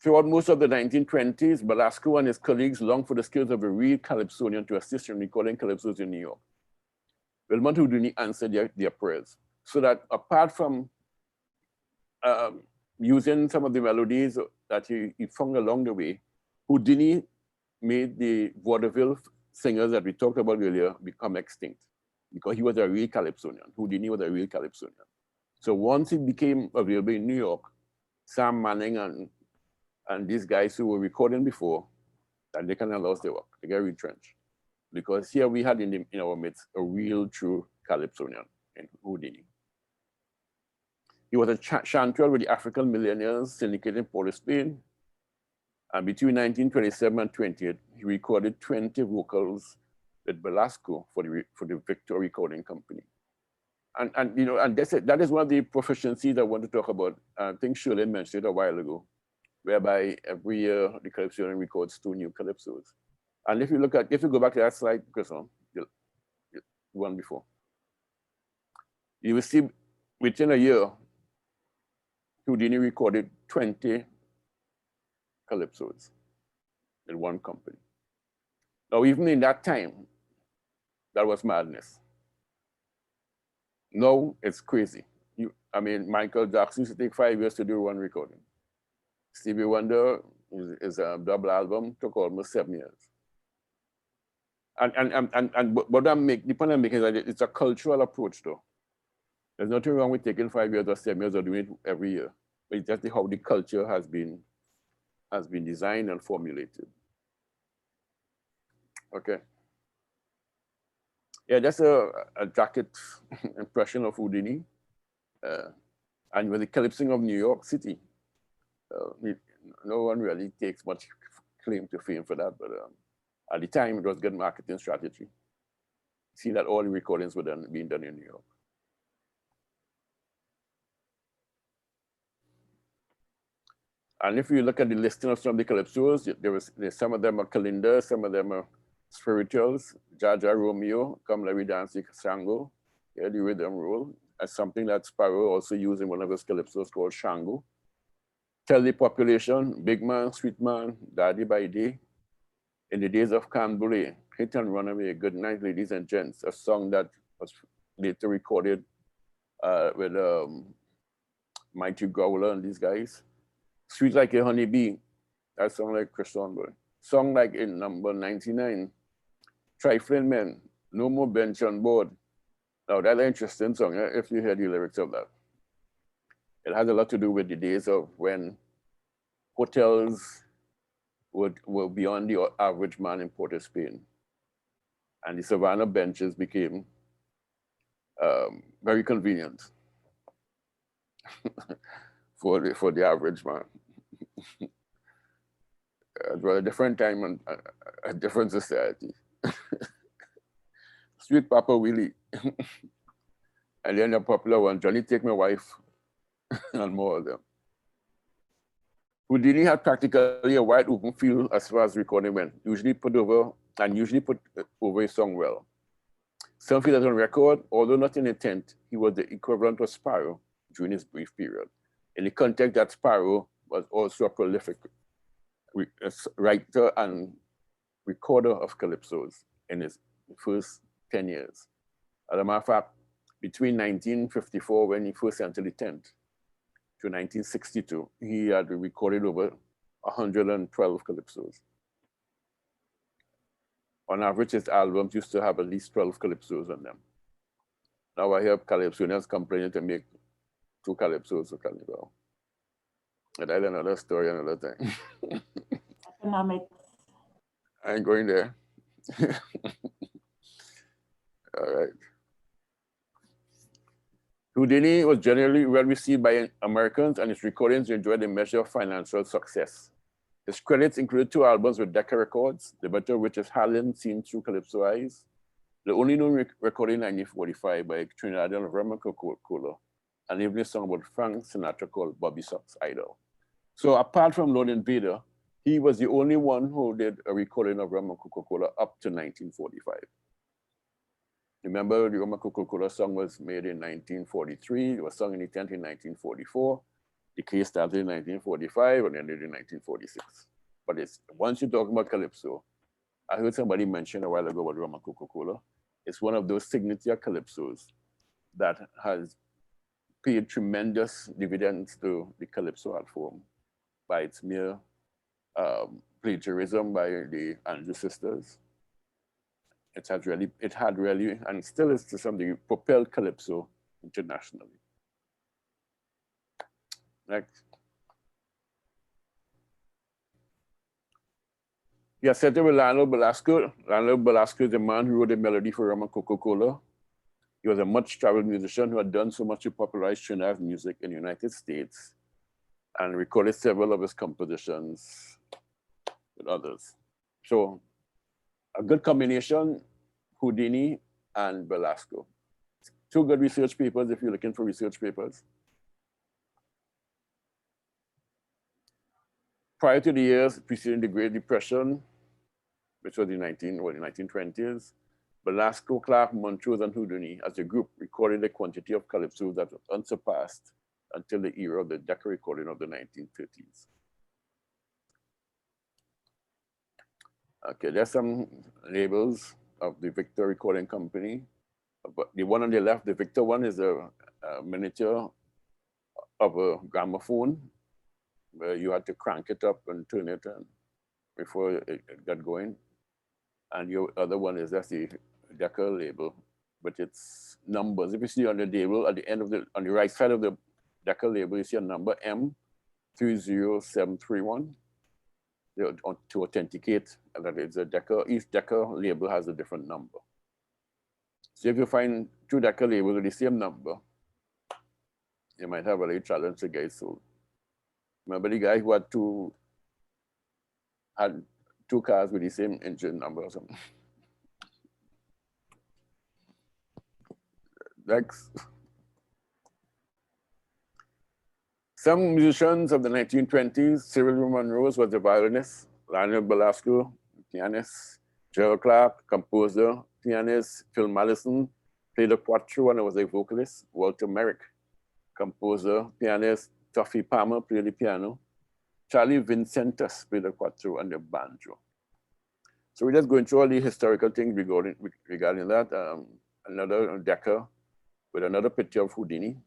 Throughout most of the 1920s, Velasco and his colleagues longed for the skills of a real Calypsonian to assist in recording Calypsos in New York. Wilmot Houdini answered their prayers, so that apart from using some of the melodies that he found along the way, Houdini made the vaudeville singers that we talked about earlier become extinct because he was a real Calypsonian. Houdini was a real Calypsonian. So once it became available in New York, Sam Manning and these guys who were recording before, and they kind of lost their work. They got retrenched. Because here we had in our midst a real true Calypsonian in Houdini. He was a chanteur with the African Millionaires syndicated in Port of Spain. And between 1927 and 28, he recorded 20 vocals with Velasco for the Victor Recording Company. And you know, and that is one of the proficiencies I want to talk about. I think Shirley mentioned it a while ago, whereby every year the Calypsonian records 2 new Calypsos. And if you go back to that slide, Chris, the one before, you will see within a year, Houdini recorded 20 Calypsos in one company. Now, even in that time, that was madness. Now it's crazy. I mean, Michael Jackson used to take 5 years to do one recording. Stevie Wonder, his double album took almost 7 years. And what the point I'm making is that it's a cultural approach, though. There's nothing wrong with taking 5 years or 7 years or doing it every year. But it's just how the culture has been designed and formulated. Okay. Yeah, that's a jacket impression of Houdini. And with the Calypso of New York City. No one really takes much claim to fame for that, but at the time it was good marketing strategy. See that all the recordings were being done in New York. And if you look at the listing of some of the Calypsos, there's some of them are calendars, some of them are spirituals. Jaja Romeo, Come Let Me Dance the Shango, yeah, the rhythm roll, as something that Sparrow also used in one of his Calypsos called Shango. Tell the Population, Big Man, Sweet Man, Daddy by Day. In the Days of Canboulet, Hit and Run Away, Good Night, Ladies and Gents, a song that was later recorded with Mighty Growler and these guys. Sweet Like a Honeybee, that song like Chris Thornburn. Song like in number 99, Trifling Men, No more bench on board. Now that's an interesting song, if you hear the lyrics of that. It has a lot to do with the days of when hotels were beyond the average man in Port of Spain. And the Savannah benches became very convenient for the average man. It was a different time and a different society. Sweet Papa Willie. And then the popular one, Johnny Take My Wife, and more of them. Houdini had practically a wide open field as far as recording went, usually put over a song well. Some feel that on record, although not in intent, he was the equivalent of Sparrow during his brief period. In the context that Sparrow was also a prolific writer and recorder of calypsos in his first 10 years. As a matter of fact, between 1954, when he first entered the tent, to 1962, he had recorded over 112 calypsos. On average, his albums used to have at least 12 calypsos on them. Now I hear calypsonians complaining to make 2 calypsos for Carnival. But that's another story, another time. Economics. I ain't going there. All right. Houdini was generally well received by Americans, and his recordings enjoyed a measure of financial success. His credits included 2 albums with Decca Records, the better of which is Harlan Seen Through Calypso Eyes, the only known recording in 1945 by Trinidadian Rum and Coca-Cola, and even a song about Frank Sinatra called Bobby Sox Idol. So apart from Lord Invader, he was the only one who did a recording of Rum and Coca-Cola up to 1945. Remember, the Rum and Coca-Cola song was made in 1943. It was sung in the tent in 1944. The case started in 1945 and ended in 1946. But once you talk about Calypso, I heard somebody mention a while ago about Rum and Coca-Cola. It's one of those signature Calypsos that has paid tremendous dividends to the Calypso art form by its mere plagiarism by the Andrews sisters. It had really, and still is to some degree, propelled Calypso internationally. Next. He accepted with Lionel Belasco. Lionel Belasco is the man who wrote the melody for Rum and Coca-Cola. He was a much-traveled musician who had done so much to popularize Trinidad music in the United States and recorded several of his compositions with others. So a good combination, Houdini and Belasco. 2 good research papers if you're looking for research papers. Prior to the years preceding the Great Depression, which was the 1920s, Belasco, Clark, Montrose, and Houdini as a group recorded a quantity of calypso that was unsurpassed until the era of the Decca recording of the 1930s. Okay, there's some labels of the Victor Recording Company. But the one on the left, the Victor one, is a miniature of a gramophone where you had to crank it up and turn it on before it got going. And your other one is that's the Decca label, but it's numbers. If you see on the label at the end of on the right side of the Decca label, you see a number M30731 to authenticate that it's a Decca. Each Decca label has a different number. So if you find 2 Decca labels with the same number, you might have a little challenge to get it sold. Remember the guy who had 2 cars with the same engine number or something. Next. Some musicians of the 1920s, Cyril Monroe was a violinist, Lionel Belasco, pianist, Gerald Clark, composer, pianist, Phil Mallison, played the quattro and was a vocalist, Walter Merrick, composer, pianist, Tuffy Palmer played the piano, Charlie Vincentus played the quattro and the banjo. So we're just going through all the historical things regarding that. Another Decca with another picture of Houdini.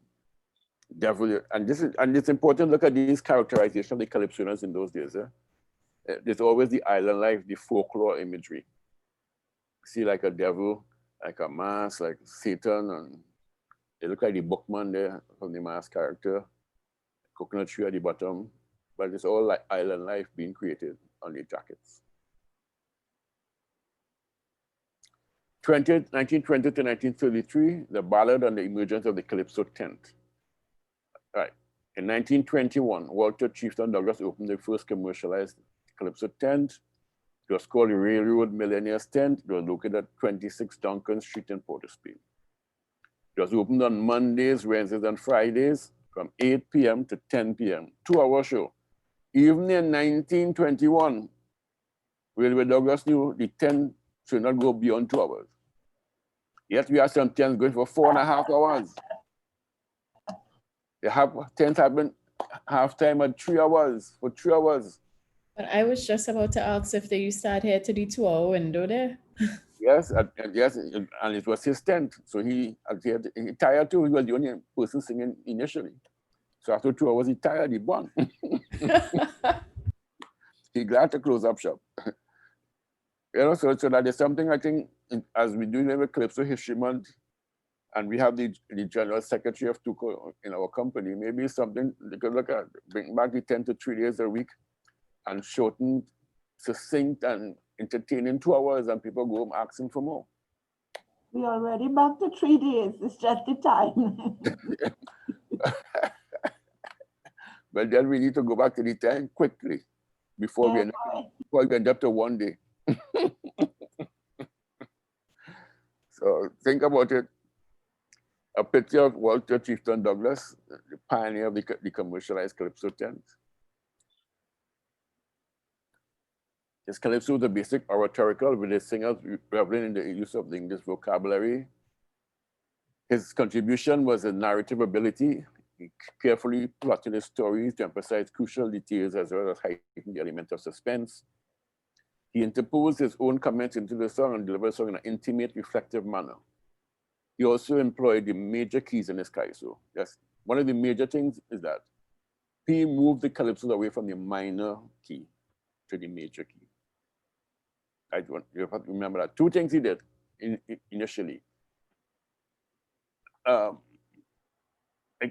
Devil, and it's important to look at these characterizations of the Calypsonians in those days. There's always the island life, the folklore imagery. See like a devil like a mask, like Satan, and they look like the bookman there from the mask character, coconut tree at the bottom, but it's all like island life being created on the jackets. 1920 to 1933, the ballad on the emergence of the Calypso tent. Right. In 1921, Walter Chieftain Douglas opened the first commercialized Calypso tent. It was called the Railroad Millionaire's Tent. It was located at 26 Duncan Street in Port of Spain. It was opened on Mondays, Wednesdays, and Fridays from 8 p.m. to 10 p.m. 2-hour show. Even in 1921, Railway Douglas knew the tent should not go beyond 2 hours. Yet we have some tents going for 4.5 hours. They have tents happen half time at 3 hours, for 3 hours. But I was just about to ask if they used to adhere to the 2-hour window there. Yes, yes, and it was his tent. So he tired too. He was the only person singing initially. So after 2 hours, he tired, he won. He glad to close up shop. You know, so that is something I think, as we do with Calypso History Month, and we have the General Secretary of TUCO in our company, maybe something they could look at, bring back the 10 to 3 days a week and shorten, succinct and entertaining 2 hours, and people go home asking for more. We already back to 3 days. It's just the time. But then we need to go back to the 10 quickly before we end up to 1 day. So think about it. A picture of Walter Chieftain Douglas, the pioneer of the commercialized Calypso tent. His Calypso was a basic oratorical with his singers reveling in the use of the English vocabulary. His contribution was a narrative ability. He carefully plotted his stories to emphasize crucial details as well as heighten the element of suspense. He interposed his own comments into the song and delivered the song in an intimate, reflective manner. He also employed the major keys in his calypso. Yes, one of the major things is that he moved the calypso away from the minor key to the major key. You have to remember that. Two things he did initially.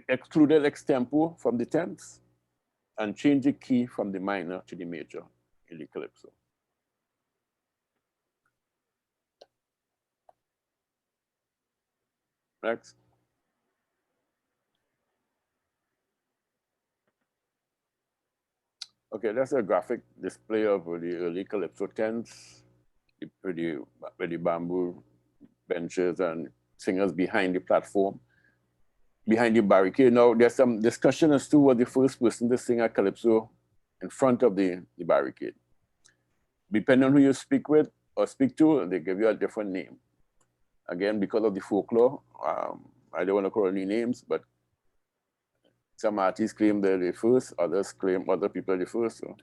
Excluded extempo from the tenths and changed the key from the minor to the major in the calypso. Next. Okay, that's a graphic display of the early Calypso tents with the bamboo benches and singers behind the platform, behind the barricade. Now, there's some discussion as to what the first person to sing a Calypso in front of the barricade. Depending on who you speak with or speak to, they give you a different name. Again, because of the folklore, I don't want to call any names, but some artists claim they're the first, others claim other people are the first. So.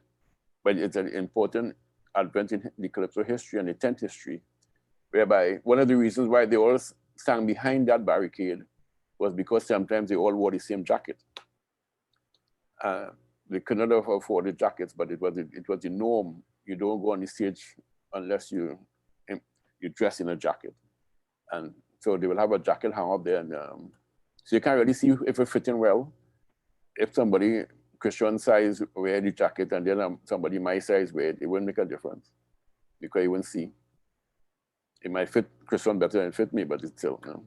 But it's an important advent in the Calypso history and the tent history, whereby one of the reasons why they all sang behind that barricade was because sometimes they all wore the same jacket. They could not have afforded jackets, but it was the norm. You don't go on the stage unless you dress in a jacket. And so they will have a jacket hung up there. And so you can't really see if it's fitting well. If somebody Christian size wear the jacket and then somebody my size wear it wouldn't make a difference because you wouldn't see. It might fit Christian better than it fit me, but it's still, you know.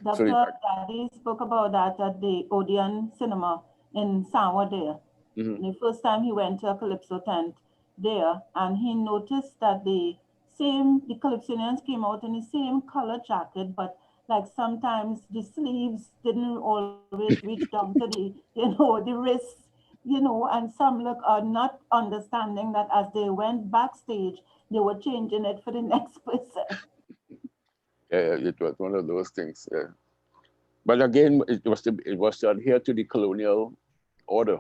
Dr. Daddy spoke about that at the Odeon Cinema in Sawa there. Mm-hmm. The first time he went to a Calypso tent there, and he noticed that the Calypsonians came out in the same color jacket, but like sometimes the sleeves didn't always reach down to the, the wrists, and some are not understanding that as they went backstage, they were changing it for the next person. Yeah, it was one of those things. Yeah. But again, it was to adhere to the colonial order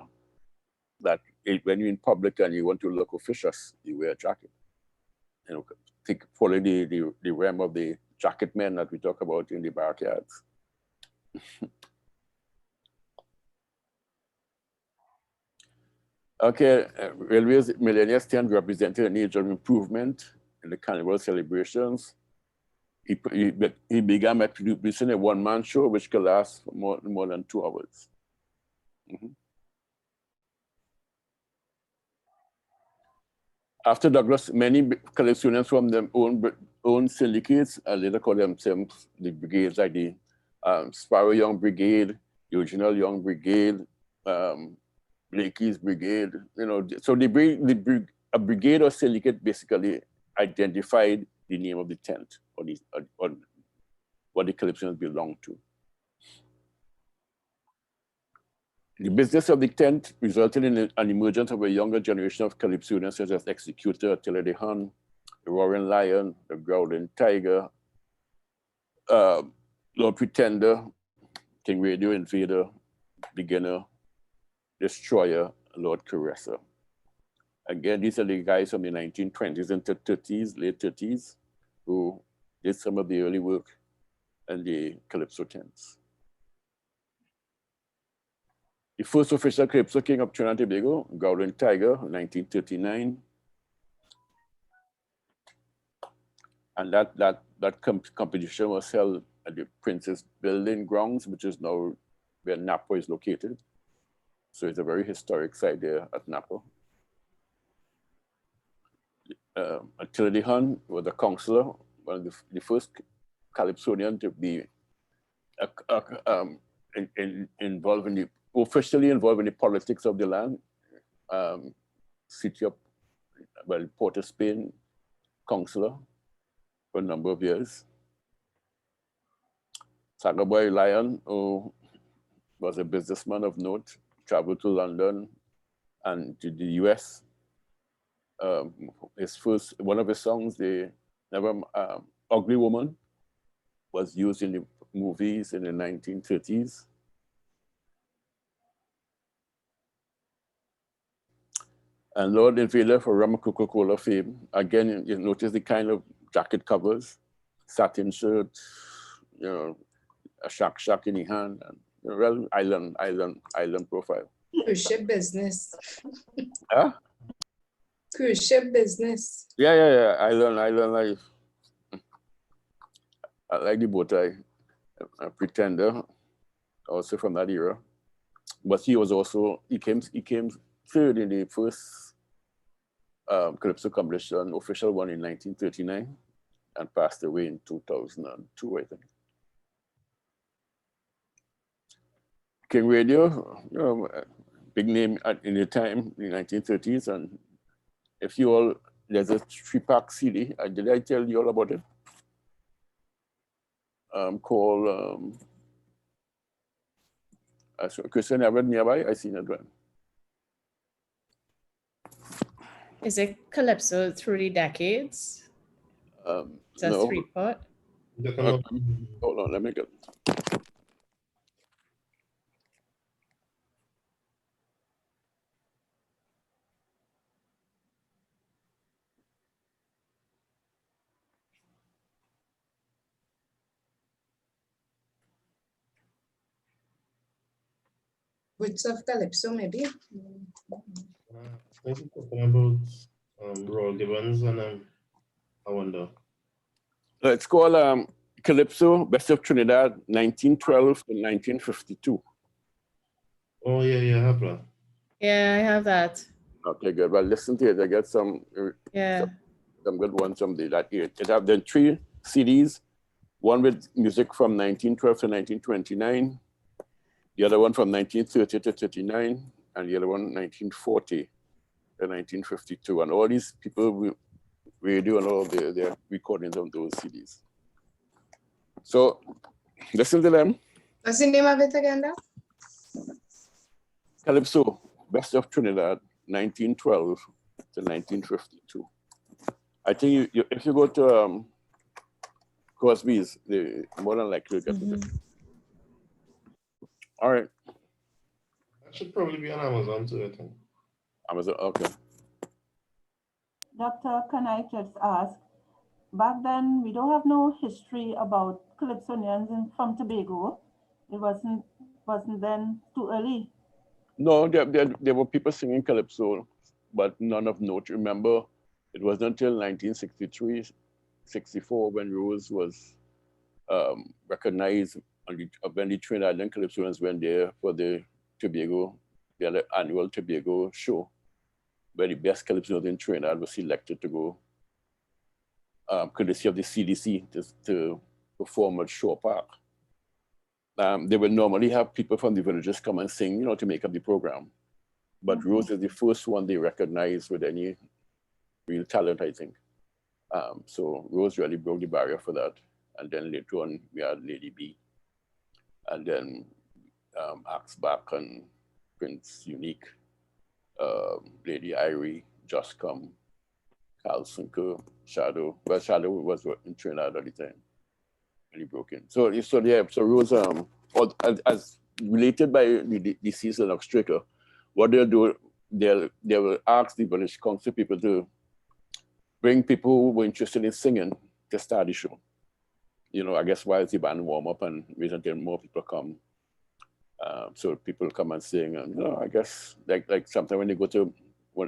that when you're in public and you want to look officious, you wear a jacket. Follow the realm of the jacket men that we talk about in the backyards. Okay, Railway's Millionaire's tent represented an age of improvement in the carnival celebrations. He began by producing a one-man show which could last for more than 2 hours. After Douglas, many Calypsonians from their own syndicates, later called themselves the brigades, like the Sparrow Young Brigade, Eugenal Young Brigade, Blakey's Brigade. So a brigade or syndicate basically identified the name of the tent or what the Calypsonians belonged to. The business of the tent resulted in an emergence of a younger generation of Calypsonians such as Executor, Attila the Hun, the Roaring Lion, the Growling Tiger, Lord Pretender, King Radio Invader, Beginner, Destroyer, Lord Caresser. Again, these are the guys from the 1920s and 30s, late 30s, who did some of the early work in the Calypso tents. The first official Calypso king of Trinidad and Tobago, Growling Tiger, 1939. And that competition was held at the Princess Building grounds, which is now where Napa is located. So it's a very historic site there at Napa. Attila the Hun was a counselor, one of the first Calypsonian to be officially involved in the politics of the land. City of, Port of Spain counselor for a number of years. Sagaboy Lion, who was a businessman of note, traveled to London and to the US. One of his songs, Ugly Woman, was used in the movies in the 1930s. And Lord Invader for Rum Coca-Cola fame. Again, you notice the kind of jacket covers, satin shirt, a shack in the hand, and real island profile. Cruise ship business. Huh? Cruise ship business. Yeah. Island life. I like the bow tie. A Pretender, also from that era. But he came third in the first Calypso competition, official one in 1939, and passed away in 2002, I think. King Radio, big name in the time, in the 1930s, and there's a 3-pack CD. Did I tell you all about it? Called Christian Everett nearby. I seen it one. Is it Calypso through the decades? It's a No. 3-part. Hold on, let me get. Roots of Calypso, maybe. I think you're talking about Royal Gibbons, and I wonder. It's called Calypso, Best of Trinidad, 1912 to 1952. Oh, yeah, I have that. Yeah, I have that. Okay, good. Well, listen to it. I get some good ones from that year. It have then 3 CDs, one with music from 1912 to 1929, the other one from 1930 to 39, and the other one 1940 to 1952. And all these people radio and all their recordings of those CDs. So listen to them. What's the name of it again, though? Calypso, Best of Trinidad, 1912 to 1952. I think if you go to Crosby's, they more than likely get it. All right. That should probably be on Amazon too, I think. Amazon, okay. Doctor, can I just ask, back then we don't have no history about Calypsonians from Tobago. It wasn't then too early. No, there were people singing Calypso, but none of note. Remember, It wasn't until 1963, 64 when Rose was recognized when the Trinidad and Calypsoans went there for the Tobago, the annual Tobago show, where the best Calypsoans in Trinidad was selected to go, courtesy of the CDC, to perform at Shore Park. They would normally have people from the villages come and sing, you know, to make up the program. But Rose is the first one they recognized with any real talent, I think. So Rose really broke the barrier for that. And then later on, we had Lady B. And then Axe Back and Prince Unique, Lady Irie, Just Come, Carl Sunker, Shadow. Well, Shadow was in Trinidad at the time. And he broke in. So Rose, as related by the season of Stricker, what they'll do, they will ask the village council people to bring people who were interested in singing to start the show. You know, I guess while the band warm up and wait until more people come. So people come and sing, and you know, I guess like sometimes when they go to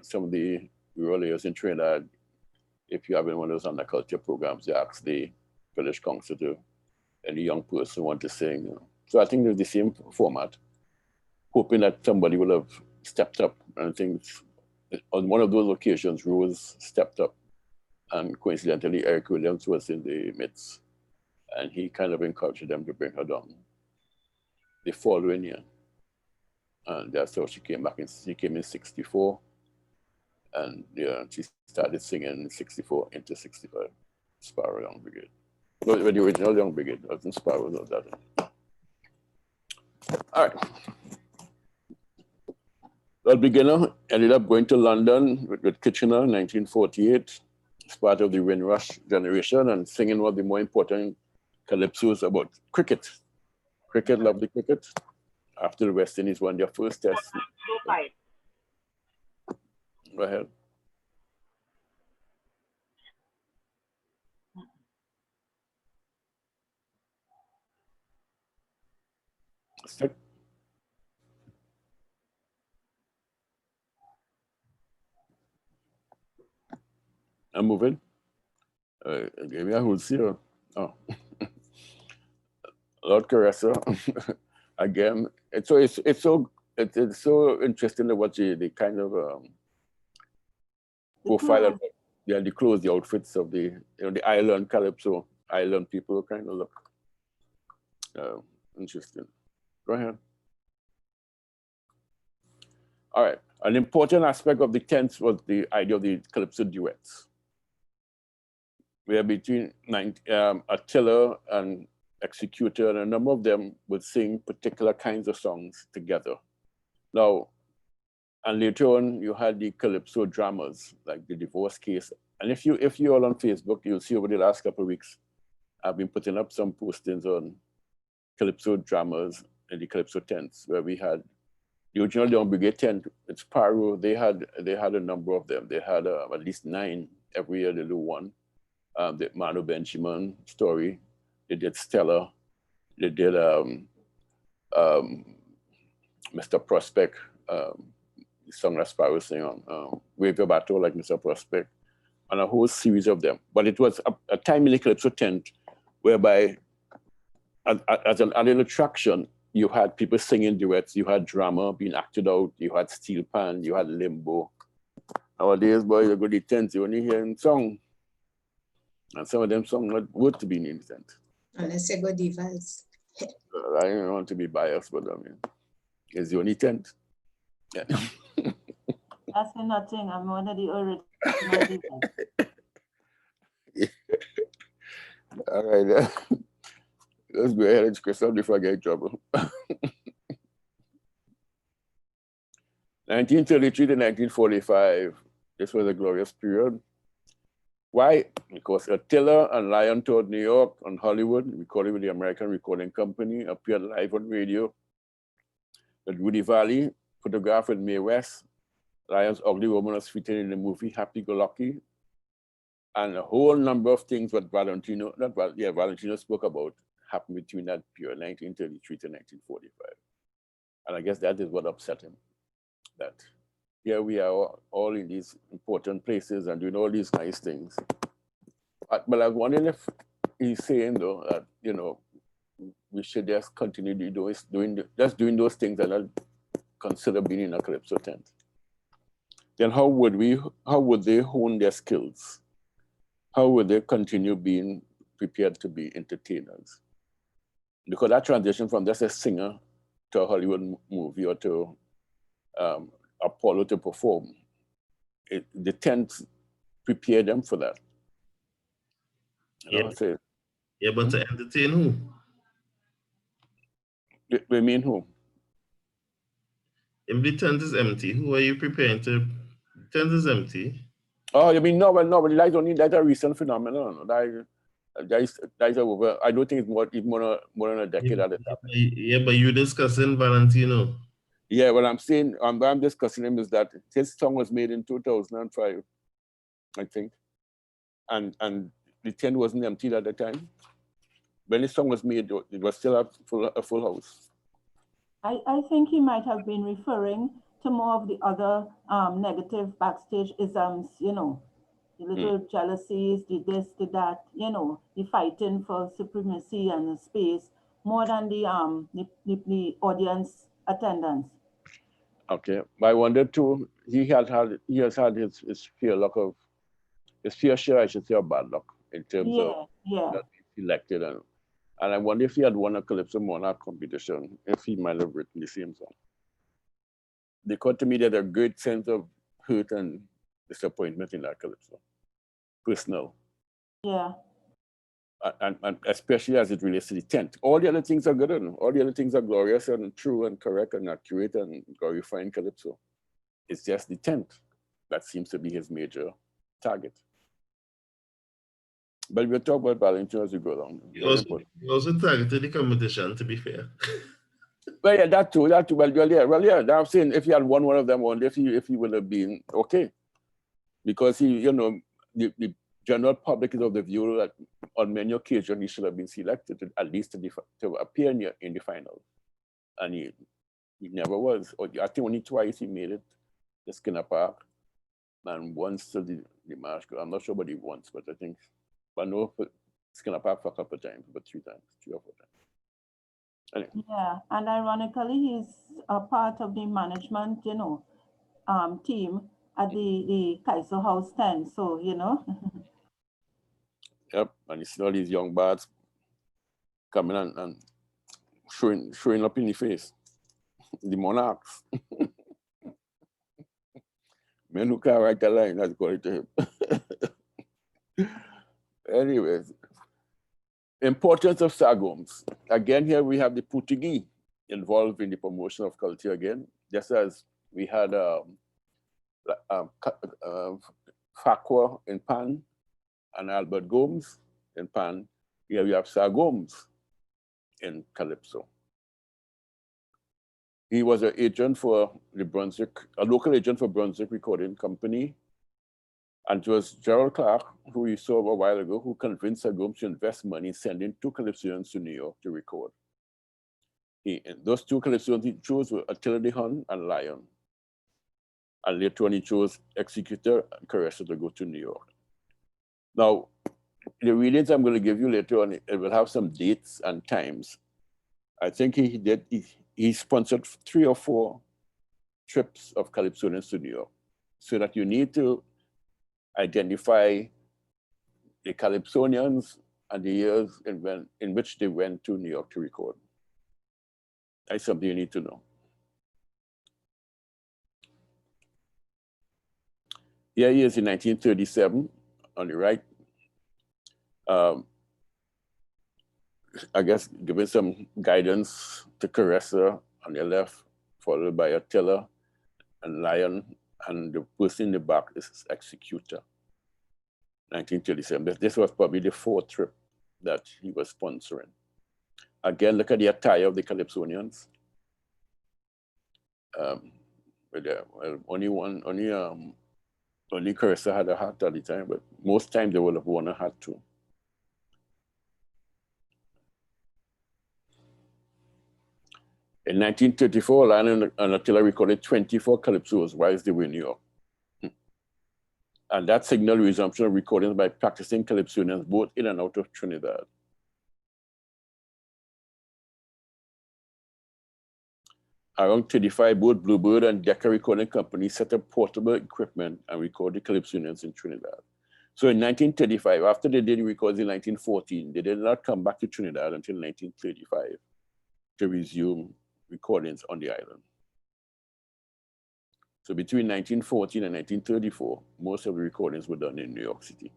some of the rural areas in Trinidad, if you have one of those underculture programs, they ask the village council to any young person want to sing. You know. So I think there's the same format, hoping that somebody will have stepped up. And I think on one of those occasions, Rose stepped up, and coincidentally, Eric Williams was in the midst. And he kind of encouraged them to bring her down the following year. And that's how she came back. She came in 64. And yeah, she started singing in 64 into 65, Sparrow Young Brigade. No, the original Young Brigade, I think Sparrow was that. All right. That beginner ended up going to London with Kitchener in 1948 as part of the Windrush generation, and singing one of the more important calypsos about cricket. Cricket, lovely cricket. After the West Indies won their first test. Go ahead. Stick. I'm moving. Maybe I will see her. Oh. Lord Caressa, again, it's so interesting to watch the kind of profile of the clothes, the outfits of the island Calypso, island people kind of look interesting. Go ahead. All right, an important aspect of the tent was the idea of the Calypso duets, where between Attila and Executor, and a number of them would sing particular kinds of songs together. Now, and later on, you had the Calypso dramas, like the divorce case. And if you're all on Facebook, you'll see over the last couple of weeks, I've been putting up some postings on Calypso dramas in the Calypso tents, where we had the original Young Brigade tent. It's Paro. They had a number of them. They had at least 9 every year. They do one. The Manu Benjamin story. They did Stella. They did Mr. Prospect, the song that Sparrow sang on, Wave Your Battle like Mr. Prospect, and a whole series of them. But it was a time in the Calypso tent whereby, as an added attraction, you had people singing duets, you had drama being acted out, you had steel pan, you had limbo. Nowadays, boy, you go to the tent, you only hear song. And some of them songs not worth to be in the tent. Unless you go divas. I don't want to be biased, but I mean, it's the only tent. Yeah. That's nothing. I'm one of the original divas. Yeah. All right. Let's go ahead and Chris before I get in trouble. 1933 to 1945. This was a glorious period. Why? Because Attila and Lion toured New York and Hollywood, recording with the American Recording Company, appeared live on radio. With Rudy Valley, photographed with Mae West. Lion's ugly woman was featured in the movie Happy Go Lucky. And a whole number of things that Valentino spoke about happened between that period, 1933 to 1945. And I guess that is what upset him, that here we are all in these important places and doing all these nice things. But I was wondering if he's saying though that, you know, we should just continue doing those things and not consider being in a Calypso tent. Then how would they hone their skills? How would they continue being prepared to be entertainers? Because that transition from just a singer to a Hollywood movie or to Apollo to perform, the tent prepare them for that. Yeah, but to entertain who? We mean who? If the tent is empty, who are you preparing to? The tent is empty. Oh, you mean no, but that's a recent phenomenon. That is over. I don't think it's more than a decade at a time. Yeah, but you're discussing Valentino. Yeah, what I'm saying, I'm discussing him is that his song was made in 2005, I think, and the tent wasn't empty at the time. When the song was made, it was still a full house. I think he might have been referring to more of the other negative backstage isms, you know, the little jealousies, the this, the that, you know, the fighting for supremacy and space, more than the audience attendance. Okay, but I wonder too. He has had his fair share, I should say, of bad luck in terms of that he's elected, and I wonder if he had won a Calypso Monarch competition, if he might have written the same song. Because to me, there's a great sense of hurt and disappointment in that Calypso, personal. Yeah. And especially as it relates to the tent. All the other things are good, all the other things are glorious and true and correct and accurate and glorifying Calypso. It's just the tent that seems to be his major target. But we'll talk about Valentino as we go along. He also targeted the competition, to be fair. Well, yeah, that too. Well, yeah. I'm saying if he had won one of them, if he would have been okay, because he, you know, the general public is of the view that on many occasions he should have been selected at least to appear in the final, and he never was. Or I think only twice he made it, the Skinner Park, and once to the Marsh. I'm not sure about it once, but I think, but no, Skinner Park for a couple of times, but 3 or 4 times. Anyway. Yeah, and ironically, he's a part of the management, you know, team at the Calypso House 10. So, you know. Yep, and you see all these young bats coming and showing up in the face. The monarchs. Men who can't write a line, that's according to him. Anyways, importance of Sagoms. Again, here we have the Portuguese involved in the promotion of culture again, just as we had Facua in Pan and Albert Gomes in Pan. Here we have Sagoms in Calypso. He was an agent for a local agent for Brunswick Recording Company. And it was Gerald Clark, who we saw a while ago, who convinced Sagoms to invest money sending 2 Calypsonians to New York to record. Those 2 Calypsonians he chose were Attila the Hun and Lion. And later on he chose Executor and Caressa to go to New York. Now, the readings I'm going to give you later on, it will have some dates and times. I think he sponsored 3 or 4 trips of Calypsonians to New York, so that you need to identify the Calypsonians and the years in which they went to New York to record. That's something you need to know. Here he is in 1937 on the right. I guess giving some guidance to Caressa on the left, followed by Attila and Lion, and the person in the back is Executor. 1937. This was probably the 4th trip that he was sponsoring. Again, look at the attire of the Calypsonians. Only Caressa had a hat at the time, but most times they would have worn a hat too. In 1934, Lion and Attila recorded 24 calypsos whilst they were in New York. And that signaled resumption of recordings by practicing calypsonians both in and out of Trinidad. Around 35, both Bluebird and Decca Recording Company set up portable equipment and recorded calypsonians in Trinidad. So in 1935, after they did records in 1914, they did not come back to Trinidad until 1935 to resume recordings on the island. So between 1914 and 1934, most of the recordings were done in New York City.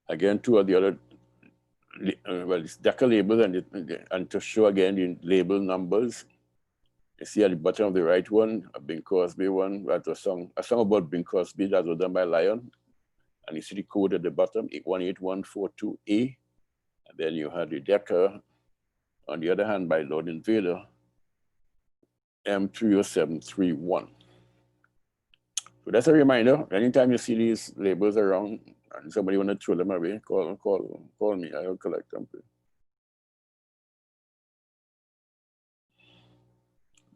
Again, two of the other, well, it's Decca labels, and to show again the label numbers, you see at the bottom of the right one, a Bing Crosby one, that's a song about Bing Crosby that was done by Lion. And you see the code at the bottom, 18142A. And then you had the Decca, on the other hand, by Lord Invader, M30731. So that's a reminder. Anytime you see these labels around and somebody want to throw them away, call me. I'll collect them.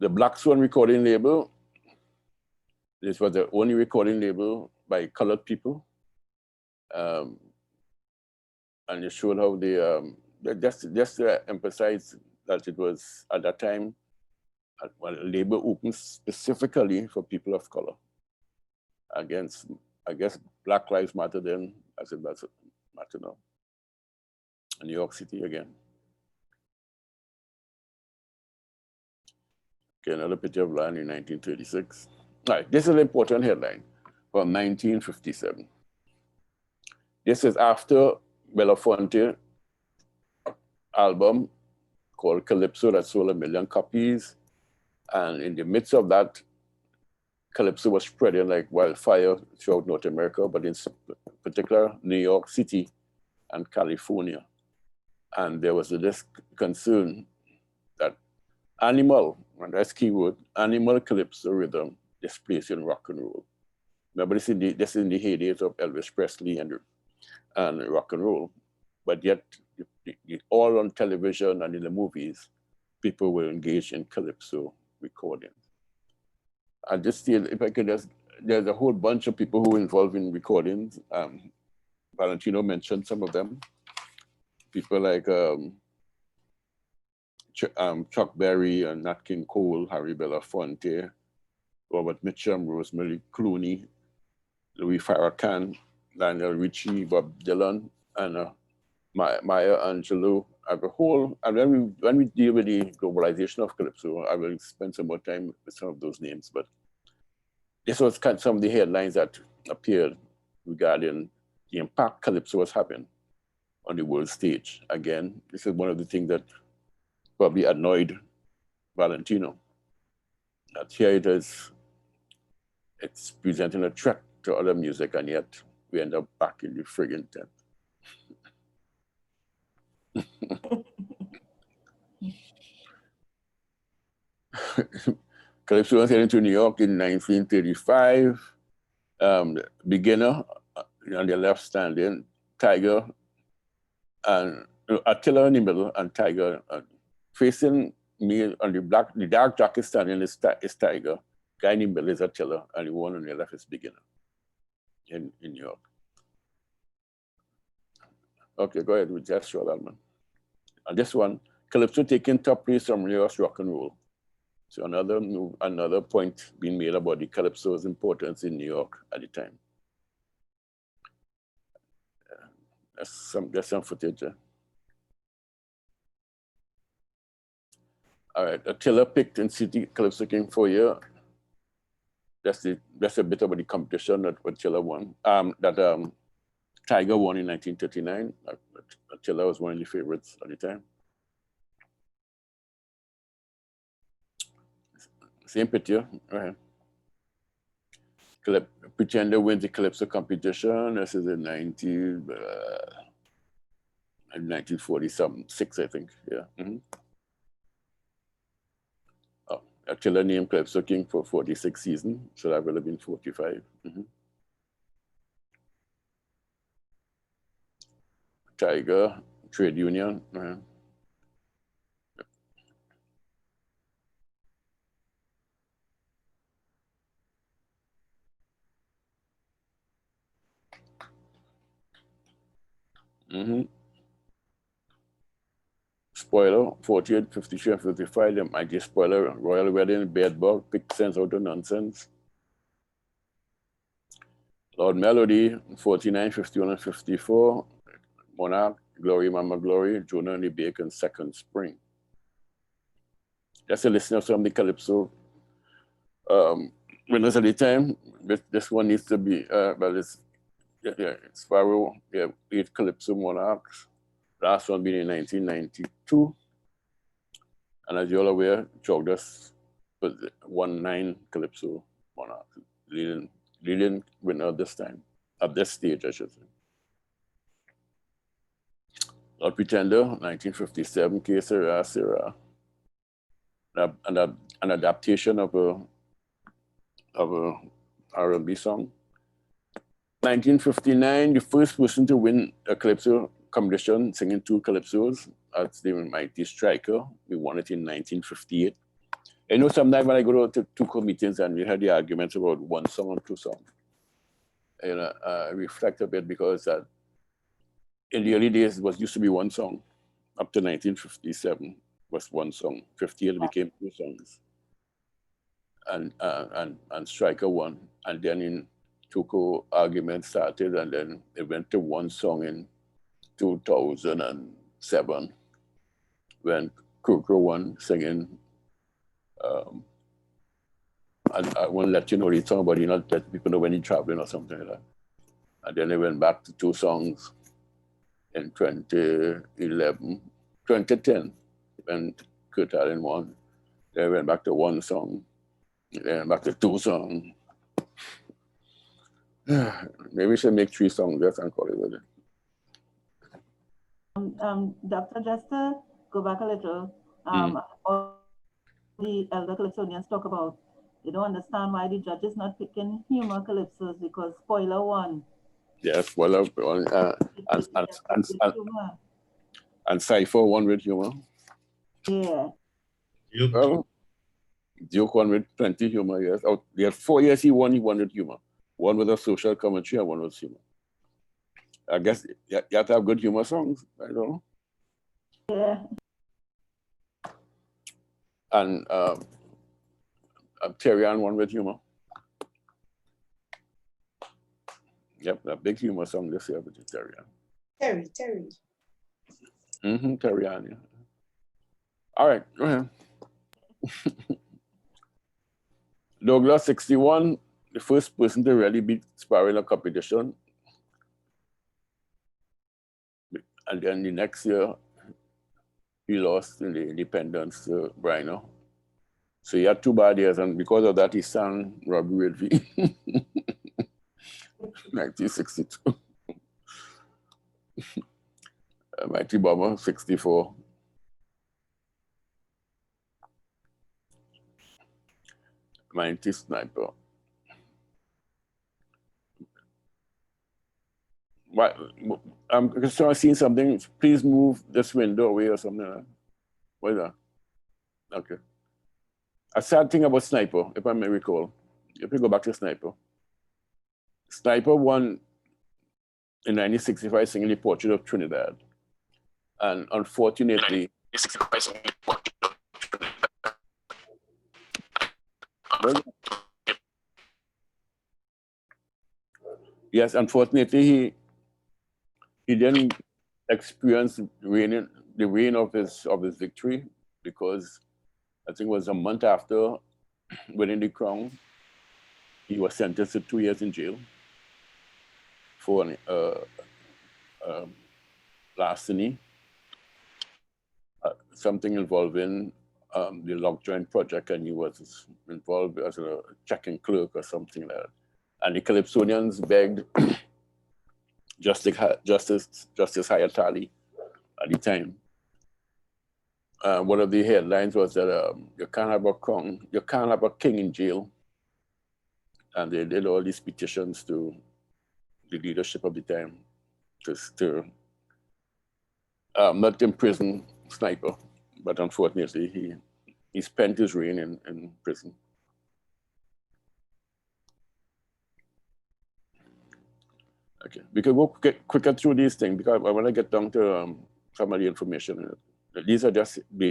The Black Swan recording label. This was the only recording label by colored people. And it showed how they, just to emphasize that it was at that time, well, a label open specifically for people of color. Against, I guess, Black Lives Matter then, as it does matter now. In New York City again. Okay, another picture of Lion in 1936. All right, this is an important headline from 1957. This is after Belafonte album called Calypso that sold 1 million copies. And in the midst of that, Calypso was spreading like wildfire throughout North America, but in particular, New York City and California. And there was this concern that animal, and that's keyword, animal Calypso rhythm displacing rock and roll. Remember, this is in the heydays of Elvis Presley and rock and roll, but yet all on television and in the movies, people were engaged in Calypso recordings. I just feel, if I could just, there's a whole bunch of people who were involved in recordings. Valentino mentioned some of them. People like Chuck Berry and Nat King Cole, Harry Belafonte, Robert Mitchum, Rosemary Clooney, Louis Farrakhan, Lionel Richie, Bob Dylan, and Maya Angelou. I have a whole, and when we deal with the globalization of Calypso, I will spend some more time with some of those names, but this was kind of some of the headlines that appeared regarding the impact Calypso was having on the world stage. Again, this is one of the things that probably annoyed Valentino. That here it is, it's presenting a threat to other music, and yet we end up back in the friggin' tent. Calypso was heading to New York in 1935. Beginner on the left standing, Tiger, and Attila in the middle, and Tiger facing me on the dark jacket standing is Tiger. Guy in the middle is Attila, and the one on the left is Beginner in New York. Okay, go ahead with just show that one. And this one, Calypso taking top place from New York's rock and roll. So another point being made about the Calypso's importance in New York at the time. There's some footage there. All right, Attila picked in City Calypso King for a year. That's a bit about the competition that Attila won. Tiger won in 1939. Attila was one of the favorites at the time. Same picture, go ahead. Pretender wins the Calypso competition. This is in 1946, I think, yeah. Oh, Attila named Calypso King for 46 season, so that would have been 45. Tiger, trade union. Spoiler, 48, 53, and 55, the mighty spoiler, royal wedding, bedbug, pick sense out of nonsense. Lord Melody, 49, 51, and 54, Monarch, Glory, Mama Glory, Jonah and the Bacon, Second Spring. Just a listener of some of the Calypso winners at the time. This one needs to be, well, it's Sparrow, 8 Calypso Monarchs. Last one being in 1992. And as you're aware, Chogdas was 1-9 Calypso Monarch, leading winner this time, at this stage, I should say. Lord Pretender, 1957, Que Sera, Sera. An adaptation of a R&B song. 1959, the first person to win a Calypso competition, singing 2 Calypsos. That's the mighty Striker. We won it in 1958. You know, sometimes when I go to 2 meetings and we had the arguments about 1 song or 2 songs, you know, I reflect a bit because in the early days, it used to be 1 song. Up to 1957 was 1 song. 58 became 2 songs. And Striker won. And then in Tuco, argument started, and then it went to 1 song in 2007 when Kukro won singing. I won't let you know the song, but you not let people know when you're traveling or something like that. And then they went back to 2 songs in 2010, when Kurt Allen won. They went back to 1 song, then back to 2 songs. Maybe we should make 3 songs just and call it with it. Doctor, just to go back a little, all the elder Calypsonians talk about, they don't understand why the judge is not picking humor Calypsos because spoiler won. Yes, spoiler won, and Cypher won with humor. Yeah. Well, Duke won with plenty humor, yes. Oh, there 4 years he won with humor. 1 with a social commentary and 1 with humor. I guess you have to have good humor songs, I don't know. Yeah. And Terry Ann won with humor. Yep, a big humor song this year with Terry Ann. Terry. Terry Ann, yeah. All right, go ahead. Douglas, 61, the first person to really beat Sparrow in a competition. And then the next year, he lost in the independence to Brino. So he had 2 bad years, and because of that, he sang Robbie Redby, 1962. Mighty Bomber, 64. Mighty Sniper. What? I'm seeing something. Please move this window away or something like that. What is that? Okay. A sad thing about Sniper, if I may recall, if we go back to Sniper. Sniper won in 1965 singing the Portrait of Trinidad. And unfortunately, yes, unfortunately, he didn't experience the reign of his victory, because I think it was a month after winning the crown, he was sentenced to 2 years in jail for larceny, something involving the Lock Joint Project, and he was involved as a checking clerk or something like that. And the Calypsonians begged Justice Hayatali at the time. One of the headlines was that you can't have a king in jail. And they did all these petitions to the leadership of the time to not in prison sniper, but unfortunately he spent his reign in prison. Okay, we can go quicker through these things because I want to get down to some of the information. These are just the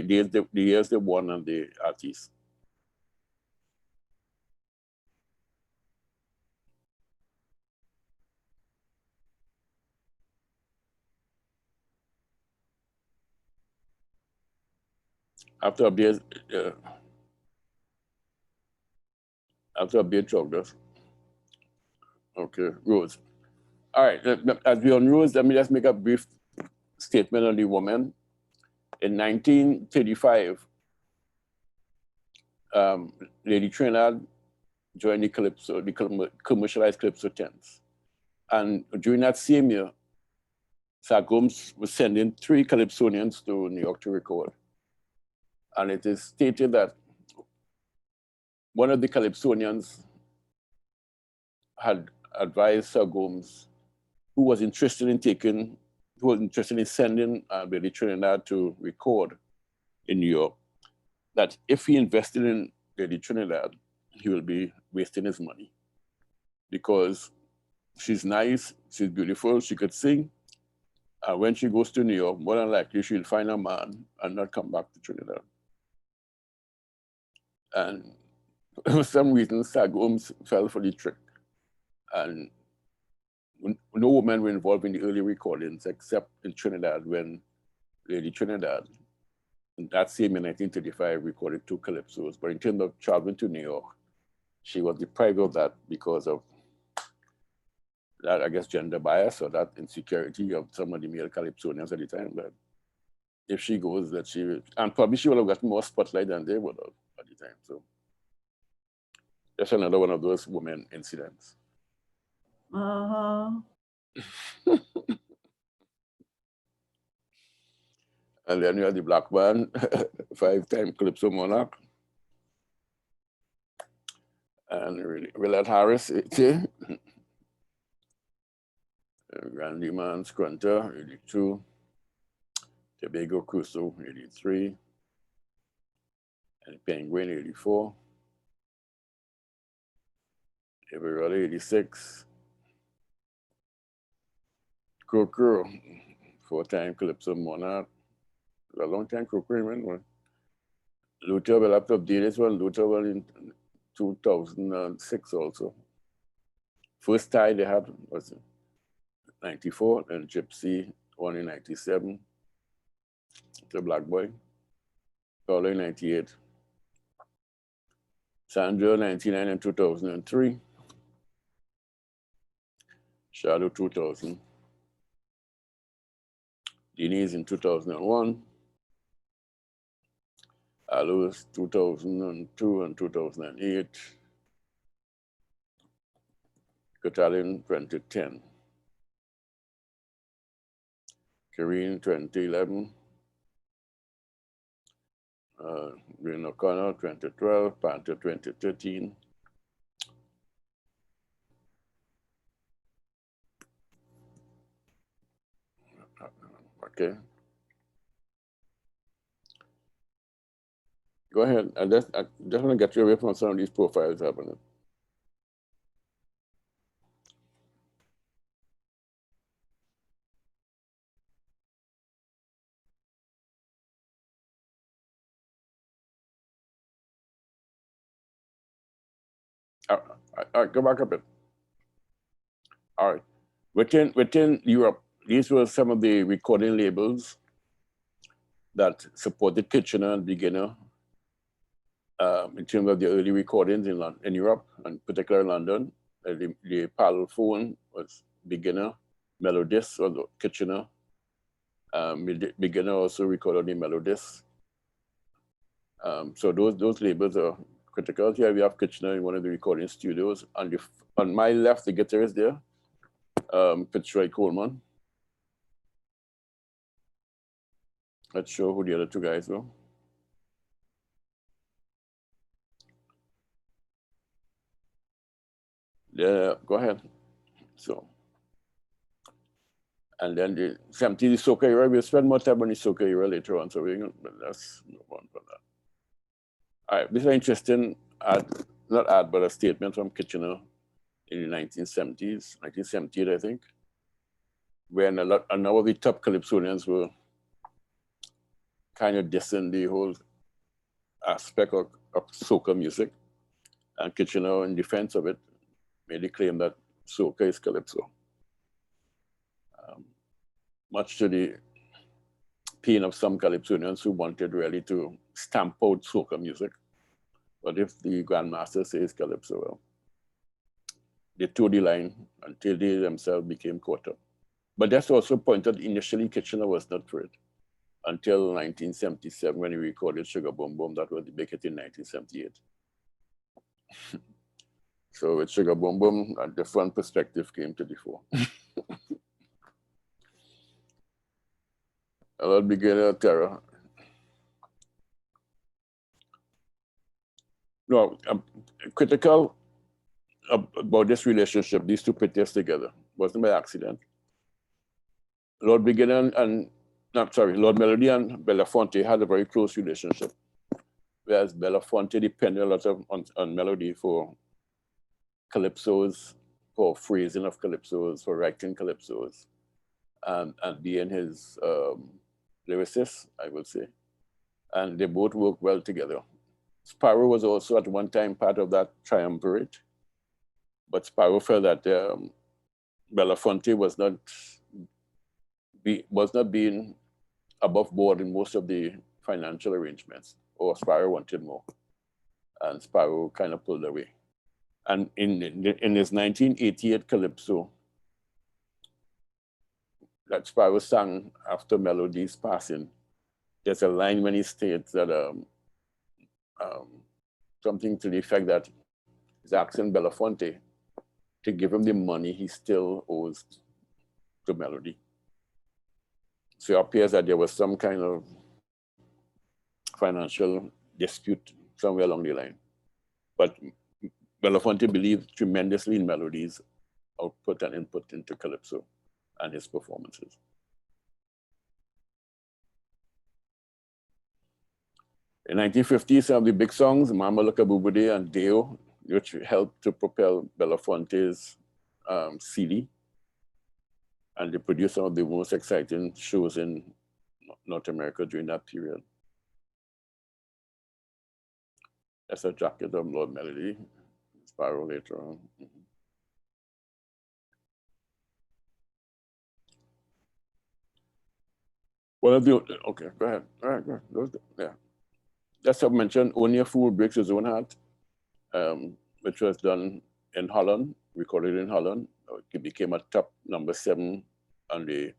years they won and the artists. After a beer joggers. Okay, Rose. All right, as we on Rose, let me just make a brief statement on the woman. In 1935, Lady Trinidad joined the Calypso, the commercialized Calypso tents. And during that same year, Sir Gomes was sending 3 Calypsonians to New York to record. And it is stated that one of the Calypsonians had advised Sir Gomes, who was interested in sending Lady Trinidad to record in New York, that if he invested in Lady Trinidad, he will be wasting his money because she's nice, she's beautiful, she could sing. When she goes to New York, more than likely she'll find a man and not come back to Trinidad. And for some reason, Sir Gomes fell for the trick. And no women were involved in the early recordings except in Trinidad when Lady Trinidad, in that same in 1935, recorded 2 Calypsos. But in terms of traveling to New York, she was deprived of that because of that, I guess, gender bias or that insecurity of some of the male Calypsonians at the time. But if she goes, that she will, and probably she would have got more spotlight than they would have at the time. So that's another one of those women incidents. And then you have the black man, 5-time Calypso monarch. And Willard Harris, 80. Randy Man Scrunter, 82. Tobago Crusoe, 83. And Penguin, 84. Everybody, 86. Croker, 4-time Calypso monarch. A long time Croker, man. Luther will have to update this one. Luther was in 2006 also. First tie they had was 94, and Gypsy won in 97. The Black Boy. Carlo in 98. Sandra 99 and 2003. Shadow 2000. Denise in 2001. Alois 2002 and 2008. Catalin 2010. Karine 2011. Green O'Connor 2012. Panther 2013. Okay. Go ahead. I just want to get you away from some of these profiles happening. All right, go back a bit. All right. Within Europe, these were some of the recording labels that supported Kitchener and Beginner in terms of the early recordings in Europe, and particularly London. The Parlophone was Beginner, Melodist was Kitchener. Beginner also recorded the Melodist. So those labels are critical. Here we have Kitchener in one of the recording studios. On my left, the guitarist there, Fitzroy Coleman. Let's show who the other 2 guys were. Yeah, go ahead. So, And then the 70s, the soca era, we'll spend more time on the soca era later on, so let's move on from that. All right, this is an interesting but a statement from Kitchener in the 1970s, 1978, I think, when a number of the top Calypsonians were kind of dissing the whole aspect of soca music. And Kitchener, in defense of it, made the claim that soca is Calypso. Much to the pain of some Calypsonians who wanted really to stamp out soca music. But if the Grandmaster says Calypso, well, they towed the line until they themselves became caught up. But that's also pointed initially Kitchener was not for it until 1977 when he recorded Sugar Boom Boom. That was the big hit in 1978. So with Sugar Boom Boom, a different perspective came to the fore. A lot beginner terror. No, I'm critical about this relationship, these two pictures together. Wasn't by accident. Lord Beginner Lord Melody and Belafonte had a very close relationship, whereas Belafonte depended a lot on Melody for calypsos, for phrasing of calypsos, for writing calypsos, and being his lyricist, I would say. And they both worked well together. Sparrow was also at one time part of that triumvirate, but Sparrow felt that Belafonte was not being above board in most of the financial arrangements, or Sparrow wanted more, and Sparrow kind of pulled away. And in his 1988 Calypso, that Sparrow sang after Melody's passing, there's a line when he states that something to the effect that he's asking Belafonte to give him the money he still owes to Melody. So it appears that there was some kind of financial dispute somewhere along the line. But Belafonte believed tremendously in Melody's output and input into Calypso and his performances. In 1950, some of the big songs, Mama Look a Boo Boo Day and Deo, which helped to propel Belafonte's CD. And they produced some of the most exciting shows in North America during that period. That's a jacket of Lord Melody, Sparrow later on. One of the, okay, go ahead. All right, go ahead. Yeah. Just to mention, Only a Fool Breaks His Own Heart, which was done in Holland, recorded in Holland. It became a top #7 on the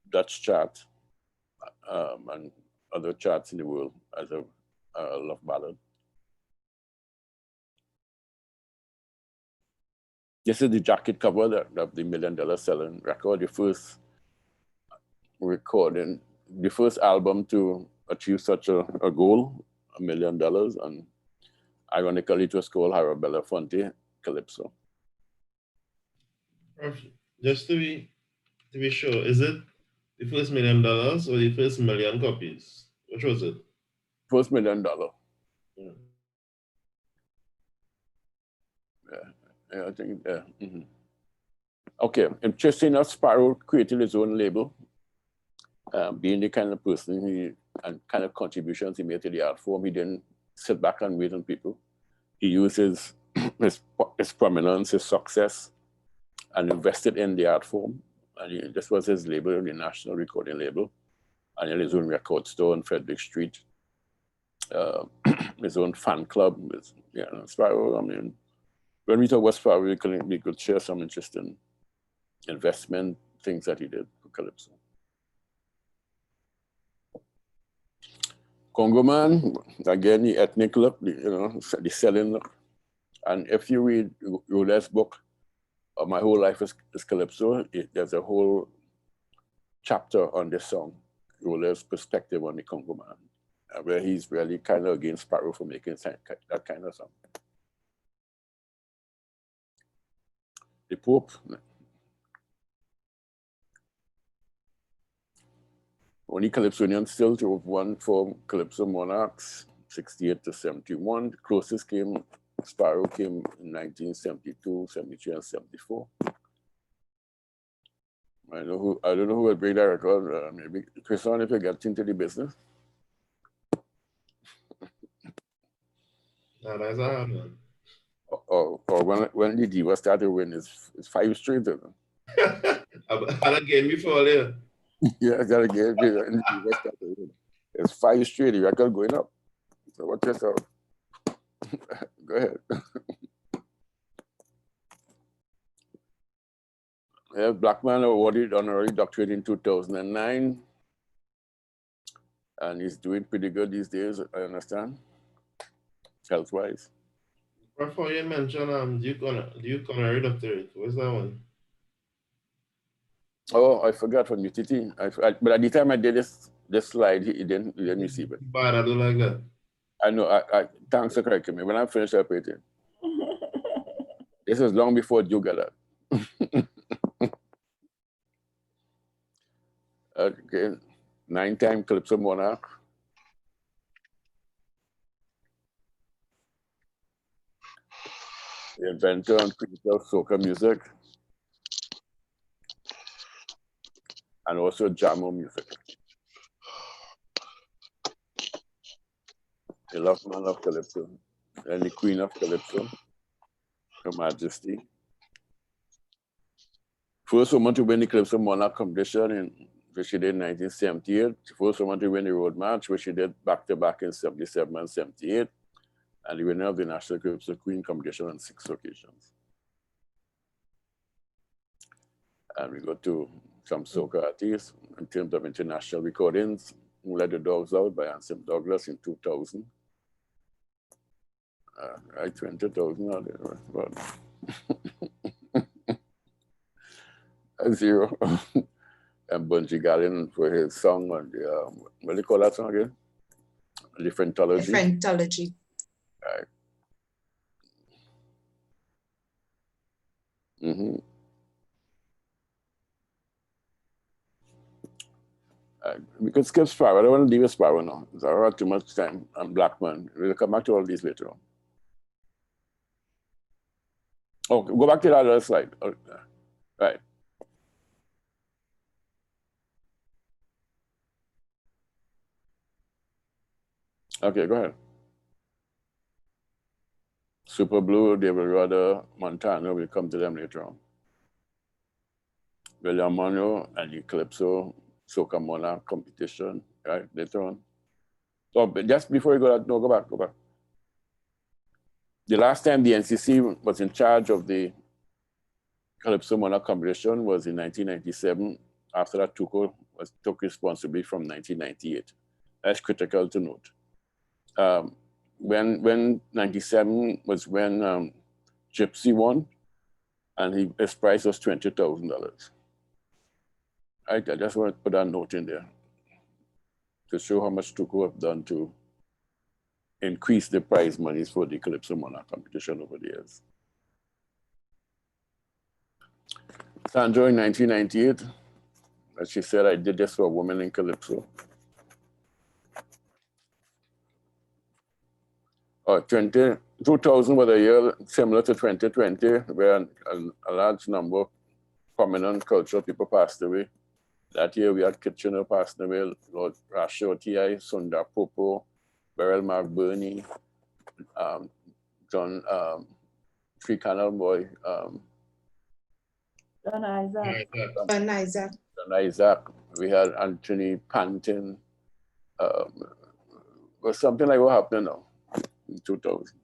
Dutch chart and other charts in the world as a love ballad. This is the jacket cover of the $1 Million Selling record, the first recording, the first album to achieve such a goal, $1 million. And ironically, it was called Harold Belafonte Calypso. Just to be sure, is it the first $1 million or the first million copies? Which was it? First $1 million. Yeah. Yeah, I think, yeah. Okay, interesting enough, Sparrow created his own label, being the kind of person and kind of contributions he made to the art form. He didn't sit back and wait on people. He used his prominence, his success, and invested in the art form. And this was his label, the National Recording Label, and he had his own record store on Frederick Street, his own fan club. Sparrow, I mean, when we talk about Sparrow, we could share some interesting investment things that he did for Calypso. Congo Man, again, the ethnic look, the selling look. And if you read Roulet's book, My Whole Life is Calypso, there's a whole chapter on this song, Roulet's perspective on the Congo Man, where he's really kind of against Sparrow for making that kind of song. The Pope. Only Calypsonians still drove one for Calypso Monarchs, 68 to 71. The closest came, Sparrow came in 1972, 73, and 74. I don't know who will break that record. Maybe Chris on if you get into the business. Nah, that's hard, man. Or when the Diva started winning, it's 5 straight. And again before there. Yeah, that again. It's 5 straight. The record going up. So watch yourself. Go ahead. Yeah, Blackman awarded honorary doctorate in 2009. And he's doing pretty good these days, I understand, health-wise. Before you mention Duke honorary doctorate, what's that one? Oh, I forgot from UTT. But at the time I did this slide, he didn't receive it. But I don't like that. I know. Thanks for correcting me. When I finished operating, this was long before you got that. Okay, 9-time Calypso Monarch. The inventor and creator of soca music, and also Jamo music. The love man of Calypso, and the queen of Calypso, Her Majesty. First woman to win the Calypso Monarch competition, which she did in 1978. First woman to win the road march, which she did back-to-back in 77 and 78. And the winner of the National Calypso Queen competition on 6 occasions. And we go to some soca artists in terms of international recordings. Who Let the Dogs Out by Anselm Douglas in 2000. Right, 20,000 out there. But 0. And Bunji Garlin for his song on the, what do you call that song again? Differentology. Differentology. Right. Mm-hmm. We could skip Sparrow. I don't want to leave a Sparrow now. It's already too much time. I'm Blackman. We'll come back to all these later on. Oh, go back to that other slide. Oh, right. Okay, go ahead. Super Blue, David Rudder, Montana, we'll come to them later on. William Monroe and the Calypso Soca Monarch competition, right, later on. So but just before you go, no, go back. The last time the NCC was in charge of the Calypso Monarch competition was in 1997. After that, Tuco took responsibility from 1998. That's critical to note. When 97 was when Gypsy won, and his price was $20,000. I just want to put that note in there to show how much Tuco have done to increase the prize monies for the Calypso Monarch competition over the years. Sandra in 1998, as she said, I did this for a woman in Calypso. 2000 was a year similar to 2020, where a large number of prominent cultural people passed away. That year we had Kitchener passing away, Lord Rasho T.I., Sundar Popo, Beryl Mark Burney, John Three Canal Boy, John Isaac. John Isaac. John Isaac. We had Anthony Panton. Was something like what happened now in 2000.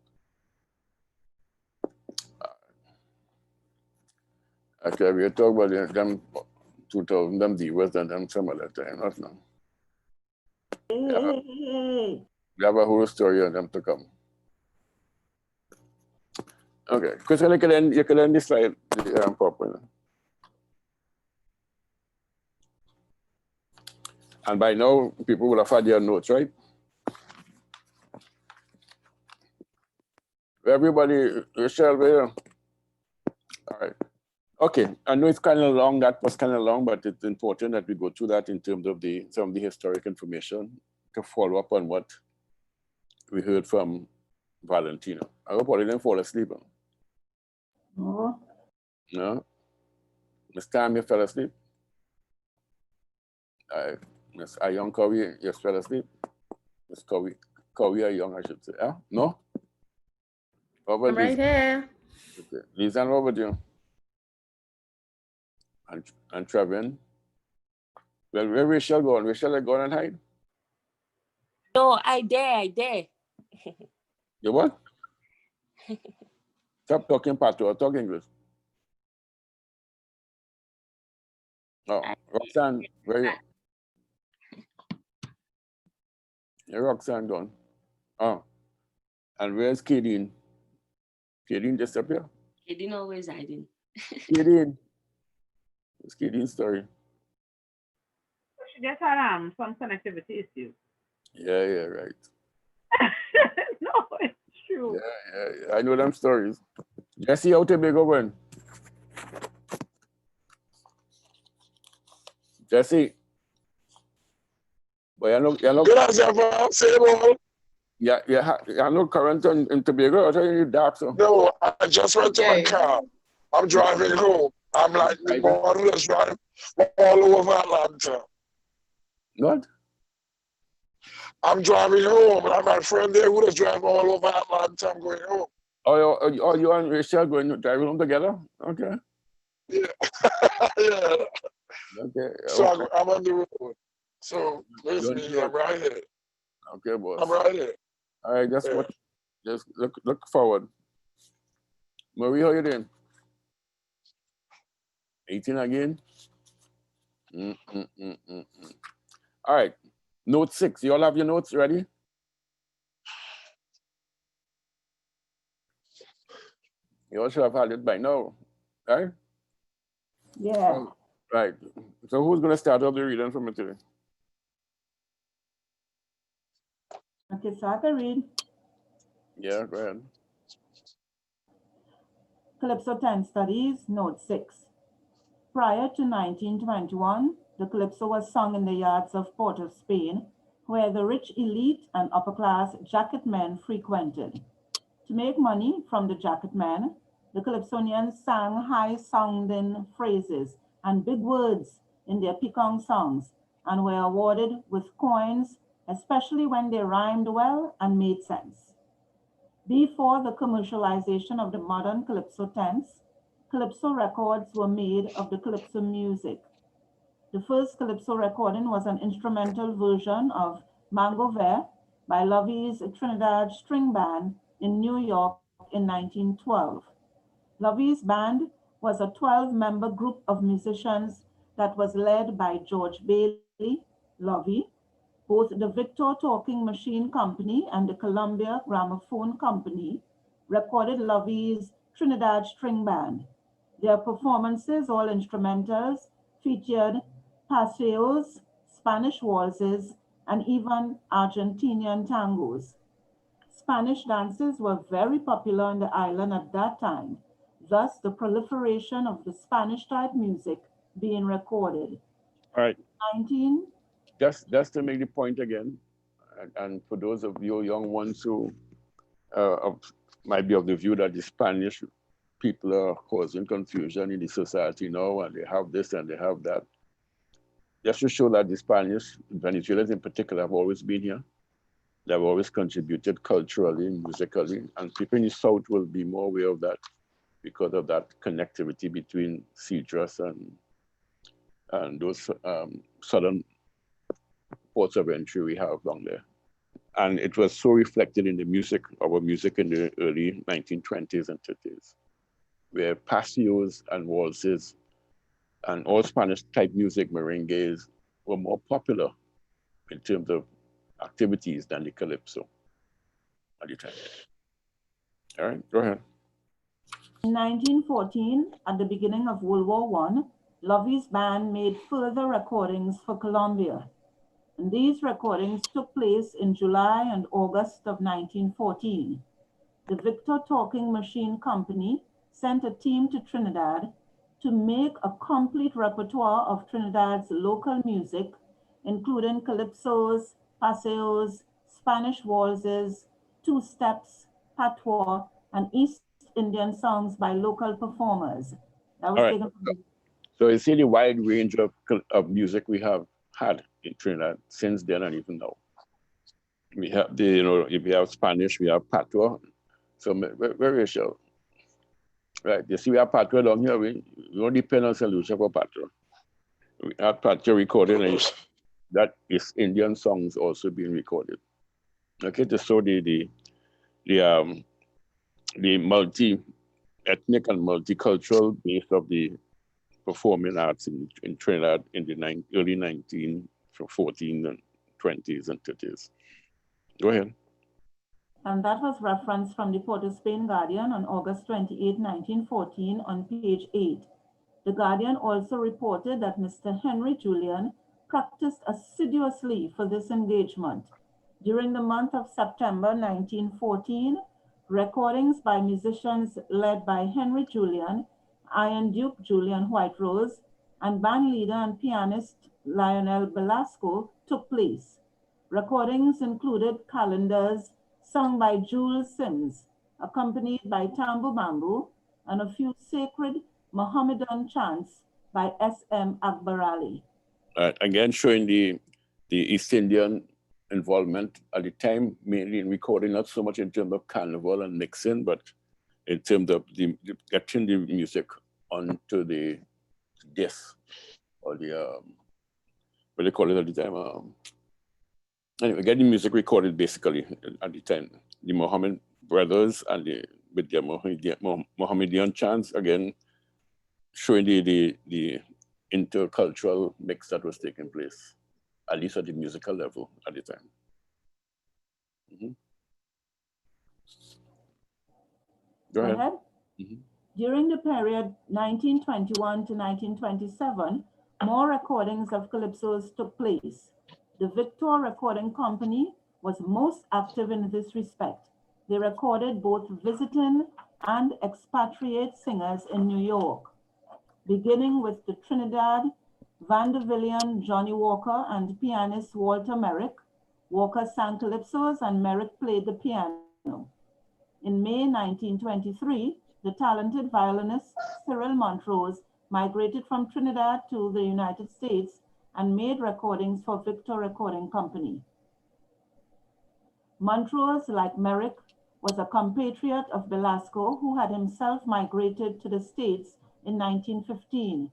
Okay, we talk about them 2000, them divas and them some other time, not now. Hey. We have a whole story on them to come. Okay, Chris, you can end this slide properly. And by now, people will have had their notes, right? Everybody, Rochelle, all right. Okay, I know it's kind of long, that was kind of long, but it's important that we go through that in terms of some of the historic information to follow up on what we heard from Valentino. I hope all of them fall asleep. Huh? No. No? Miss Tam, you fell asleep? Miss Young Cowie, you fell asleep? Miss Cowie Young, I should say. Huh? No? I'm right here. Okay. Lisa, what about you? And Trevin? Well, where Rachel going? Rachel, I going and hide? No, I dare. You what? Stop talking Patois, talk English. Oh, Roxanne, where you? Yeah, Roxanne gone. Oh, and where's Kadeen? Kadeen disappeared? Kadeen always hiding. Kadeen. It's Kadeen's story. She just had some connectivity issue. Yeah, right. No, it's true. Yeah. I know them stories. Jesse, how to big when? Jesse. But you know. Good as ever, same old. Yeah, you know current in Tobago, or you dark so? No, I just went to my car. I'm driving home. I'm like the one who is driving all over Atlanta. What? I'm driving home, and I have my friend there who is driving all over Atlanta. I'm going home. Oh, you and Rachel going to drive home together? Okay. Yeah. Yeah. Okay. So I'm on the road. So listen, I'm right here. Okay, boss. I'm right here. All right, just look forward. Marie, how you doing? 18 again? All right. Note 6. You all have your notes ready? You all should have had it by now, right? Yeah. Right. So who's going to start off the reading from it today? Okay, so I can read. Yeah, go ahead. Calypso 10 Studies, Note 6. Prior to 1921, the Calypso was sung in the yards of Port of Spain, where the rich elite and upper-class jacket men frequented. To make money from the jacket men, the Calypsonians sang high-sounding phrases and big words in their picong songs and were awarded with coins, especially when they rhymed well and made sense. Before the commercialization of the modern Calypso tents, Calypso records were made of the Calypso music. The first Calypso recording was an instrumental version of Mango Vert by Lovey's Trinidad String Band in New York in 1912. Lovey's band was a 12-member group of musicians that was led by George Bailey, Lovey. Both the Victor Talking Machine Company and the Columbia Gramophone Company recorded Lovey's Trinidad String Band. Their performances, all instrumentals, featured paseos, Spanish waltzes, and even Argentinian tangos. Spanish dances were very popular on the island at that time, thus the proliferation of the Spanish-type music being recorded. All right. 19. Just to make the point again, and for those of you young ones who might be of the view that the Spanish people are causing confusion in the society now, and they have this and they have that, just to show that the Spanish, Venezuelans in particular, have always been here. They've always contributed culturally, musically, and people in the South will be more aware of that because of that connectivity between Cedros and those southern ports of entry we have down there. And it was so reflected in the music, our music in the early 1920s and 30s, where paseos and waltzes and all Spanish type music, merengues, were more popular in terms of activities than the Calypso at the time. All right, go ahead. In 1914, at the beginning of World War I, Lovey's band made further recordings for Colombia. And these recordings took place in July and August of 1914. The Victor Talking Machine Company sent a team to Trinidad to make a complete repertoire of Trinidad's local music, including calypsos, paseos, Spanish waltzes, two-steps, patois, and East Indian songs by local performers. That was taken from the So you see the wide range of music we have had in Trinidad since then and even now. We have the, you know, if we have Spanish, we have patois. So very sure. Right. You see, we have patois down here. We don't depend on St. Lucia for patois. We have patois recorded, and that is Indian songs also being recorded. Okay, to show the multi-ethnic and multicultural base of the performing arts in Trinidad in the early 1914 and 20s and 30s. Go ahead. And that was referenced from the Port of Spain Guardian on August 28, 1914 on page 8. The Guardian also reported that Mr. Henry Julian practiced assiduously for this engagement. During the month of September 1914, recordings by musicians led by Henry Julian, Iron Duke Julian Whiterose, and band leader and pianist Lionel Belasco took place. Recordings included calendars sung by Jules Sims, accompanied by Tambu Bambu, and a few sacred Mohammedan chants by S.M. Akbar Ali. Again, showing the East Indian involvement at the time, mainly in recording, not so much in terms of carnival and mixing, but in terms of getting the music onto the disc or the, what do they call it at the time? Anyway, getting music recorded basically at the time. The Mohammed brothers and with their Mohammedan chants, again, showing the intercultural mix that was taking place, at least at the musical level at the time. Mm-hmm. Go ahead. Mm-hmm. During the period 1921 to 1927, more recordings of calypsos took place. The Victor Recording Company was most active in this respect. They recorded both visiting and expatriate singers in New York, beginning with the Trinidad Vandervillian Johnny Walker and pianist Walter Merrick. Walker sang calypsos and Merrick played the piano. In May 1923, the talented violinist Cyril Montrose migrated from Trinidad to the United States and made recordings for Victor Recording Company. Montrose, like Merrick, was a compatriot of Belasco who had himself migrated to the States in 1915.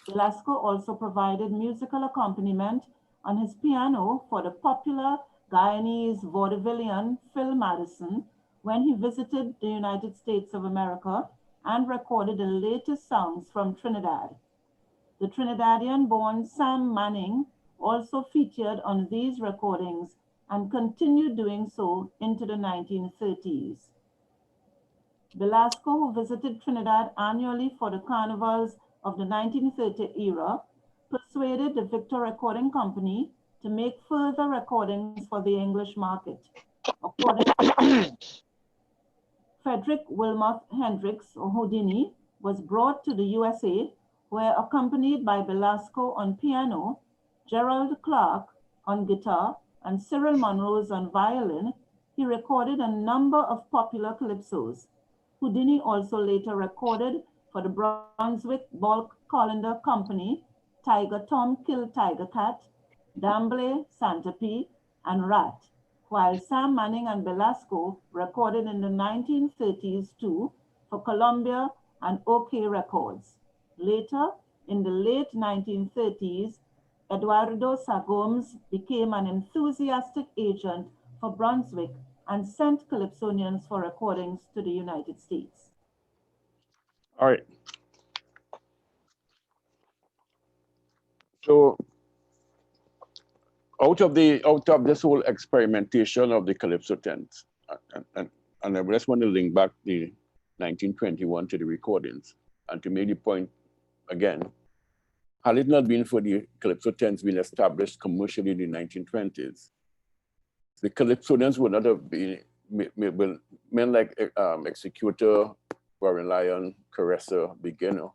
Belasco also provided musical accompaniment on his piano for the popular Guyanese vaudevillian Phil Madison when he visited the United States of America and recorded the latest sounds from Trinidad. The Trinidadian-born Sam Manning also featured on these recordings and continued doing so into the 1930s. Belasco, who visited Trinidad annually for the carnivals of the 1930 era, persuaded the Victor Recording Company to make further recordings for the English market. According to Frederick Wilmoth Hendricks, or Houdini, was brought to the USA, where accompanied by Belasco on piano, Gerald Clark on guitar, and Cyril Monrose on violin, he recorded a number of popular calypsos. Houdini also later recorded for the Brunswick Bulk Colander Company, Tiger Tom Kill Tiger Cat, Damble, Santa P, and Rat, while Sam Manning and Belasco recorded in the 1930s too for Columbia and OK Records. Later, in the late 1930s, Eduardo Sagomes became an enthusiastic agent for Brunswick and sent Calypsonians for recordings to the United States. All right. So out of this whole experimentation of the Calypso tent, and I just want to link back the 1921 to the recordings and to make the point again, had it not been for the Calypso tents being established commercially in the 1920s, the Calypsonians would not have been men like Executor, Warren Lyon, Caressa, Beginner,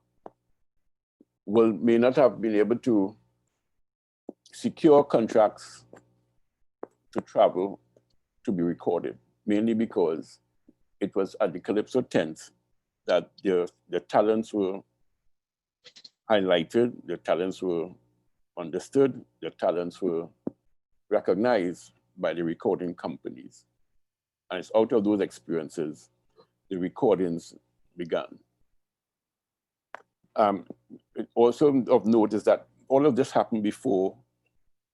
may not have been able to secure contracts to travel to be recorded, mainly because it was at the Calypso tent that the talents were highlighted, the talents were understood, the talents were recognized by the recording companies. And it's out of those experiences, the recordings began. Also of note is that all of this happened before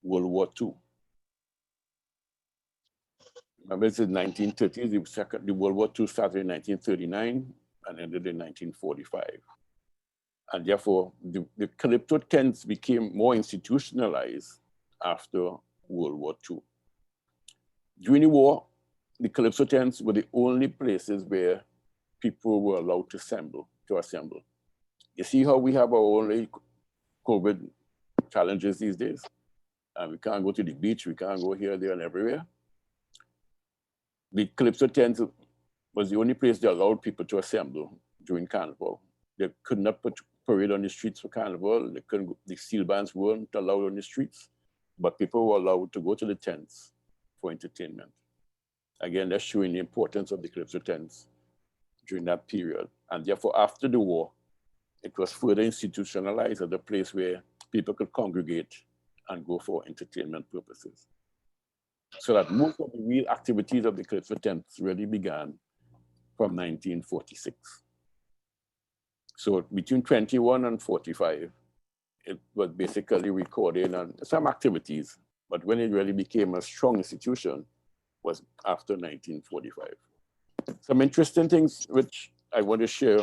World War II. Remember, it's the 1930s, the World War II started in 1939 and ended in 1945. And therefore, the Calypso tents became more institutionalized after World War II. During the war, the Calypso tents were the only places where people were allowed to assemble. You see how we have our only COVID challenges these days? We can't go to the beach, we can't go here, there, and everywhere. The Calypso tent was the only place they allowed people to assemble during Carnival. They could not put parade on the streets for Carnival. They couldn't, the steel bands weren't allowed on the streets, but people were allowed to go to the tents for entertainment. Again, that's showing the importance of the Calypso tents during that period. And therefore, after the war, it was further institutionalized as a place where people could congregate and go for entertainment purposes. So that most of the real activities of the Calypso tents really began from 1946. So between 21 and 45, it was basically recording and some activities, but when it really became a strong institution was after 1945. Some interesting things which I want to share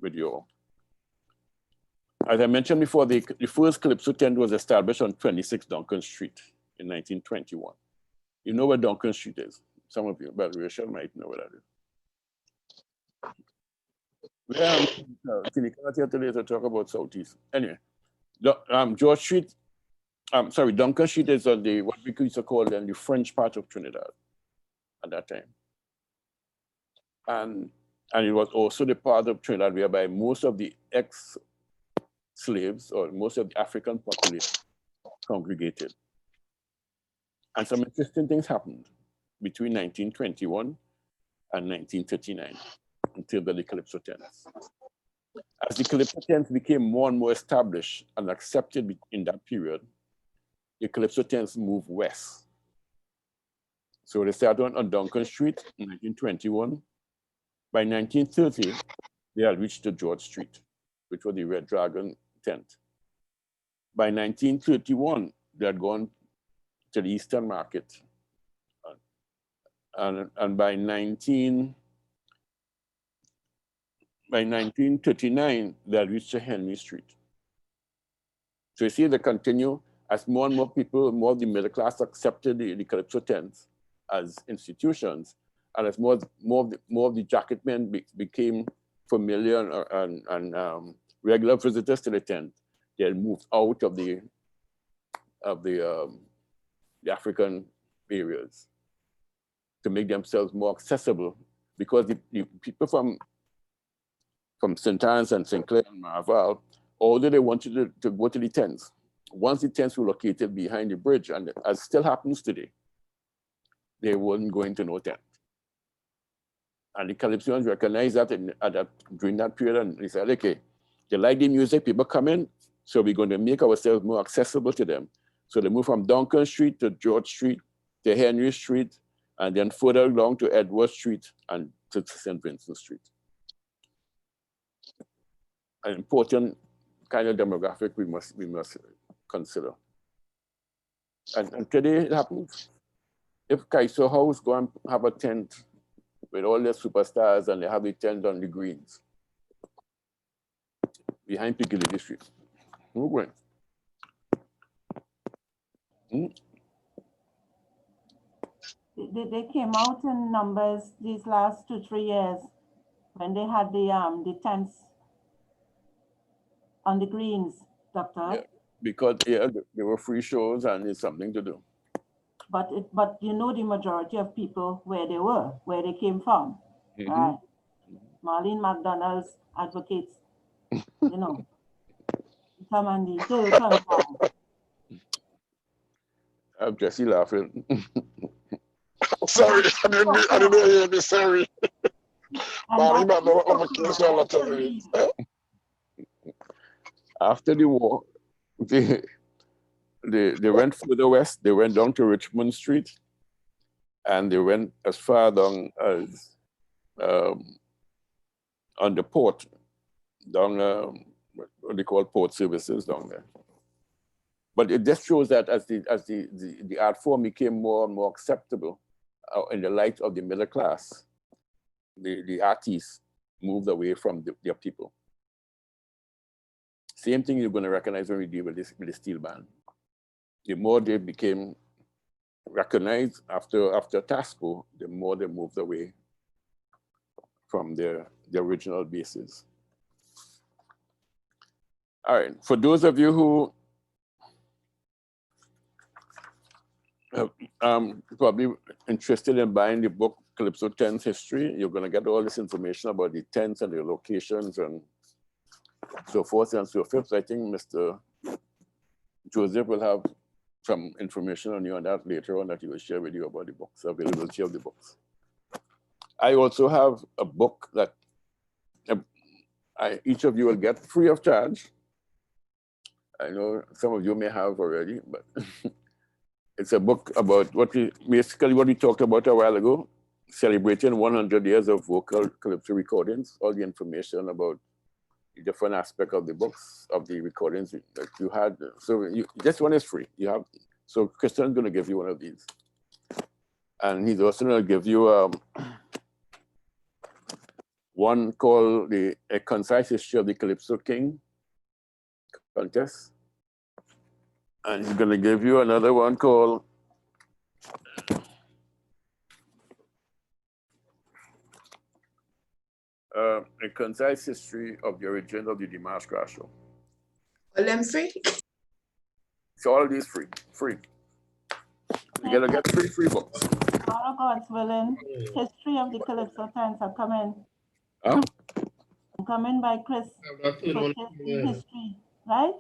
with you all. As I mentioned before, the first Calypso tent was established on 26 Duncan Street in 1921. You know where Duncan Street is? Some of you, but Rachel might know where that is. Can you come out here today to talk about Southeast? Anyway, George Street, Duncan Street is on the, what we used to call then the French part of Trinidad at that time. And it was also the part of Trinidad whereby most of the ex-slaves or most of the African population congregated. And some interesting things happened between 1921 and 1939 until the Calypso tents. As the Calypso tents became more and more established and accepted in that period, the Calypso tents moved west. So they started on Duncan Street in 1921. By 1930, they had reached to George Street, which was the Red Dragon tent. By 1931, they had gone to the Eastern Market. And by 1939, they had reached to Henry Street. So you see, they continue as more and more people, more of the middle class accepted the Calypso tents as institutions, and as more of the jacket men became familiar and regular visitors to the tent, they had moved out of the African areas to make themselves more accessible, because the people from St. Anne's and St. Clair and Marval, although they wanted to go to the tents, once the tents were located behind the bridge, and as still happens today, they weren't going to no tent. And the Calypsonians recognized that during that period, and they said, okay, they like the music, people come in, so we're going to make ourselves more accessible to them. So they moved from Duncan Street to George Street, to Henry Street, and then further along to Edward Street and to St. Vincent Street. An important kind of demographic we must consider. And today it happens. If Calypso House go and have a tent with all their superstars and they have the tent on the greens behind Piccadilly Street, who's going? They came out in numbers these last 2-3 years when they had the tents on the greens, Doctor. Yeah, because there were free shows and it's something to do. But you know the majority of people where they came from, right? Marlene McDonald's advocates, you know. Tamandi, till confirm. I'm Jesse laughing. Sorry, I didn't hear me, sorry. And that's After the war, they went further west. They went down to Richmond Street, and they went as far down as on the port, down what they call port services down there. But it just shows that as the art form became more and more acceptable in the light of the middle class, the artists moved away from their people. Same thing you're going to recognize when we deal with the steel band. The more they became recognized after TASCO, the more they moved away from the original bases. All right, for those of you who probably interested in buying the book Calypso 10's History, you're going to get all this information about the tents and the locations and so forth and so forth. I think Mr. Joseph will have some information on you on that later on that he will share with you about the books, availability of the books. I also have a book that each of you will get free of charge. I know some of you may have already, but it's a book about basically what we talked about a while ago, celebrating 100 years of vocal Calypso recordings, all the information about the different aspects of the books, of the recordings that you had. So this one is free. So Christian's going to give you one of these. And he's also going to give you one called A Concise History of the Calypso King Contest. And he's going to give you another one called A Concise History of the Origin of the Dimash Crash Show. All them free? So all of these free. You're going to get free books. Tomorrow, God's willing, History of the Calypso 10s are coming. Huh? Coming by Chris. History, right?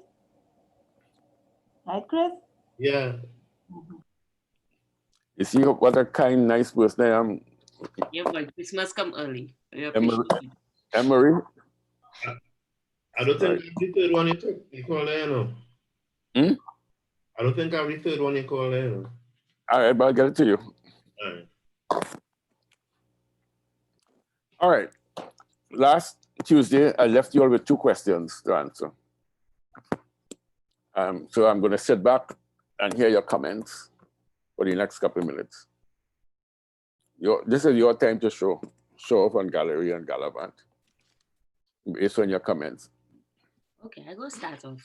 Right, Chris? Yeah. You see what a kind, nice person I am. Yeah, but Christmas come early. Emery? I don't think the third one you call there, no. I don't think I'm the third one you call there, no. All right, but I'll get it to you. All right. All right. Last Tuesday, I left you all with 2 questions to answer. So I'm going to sit back and hear your comments for the next couple of minutes. This is your time to show off on Gallery and Galavant based on your comments. Okay, I go start off.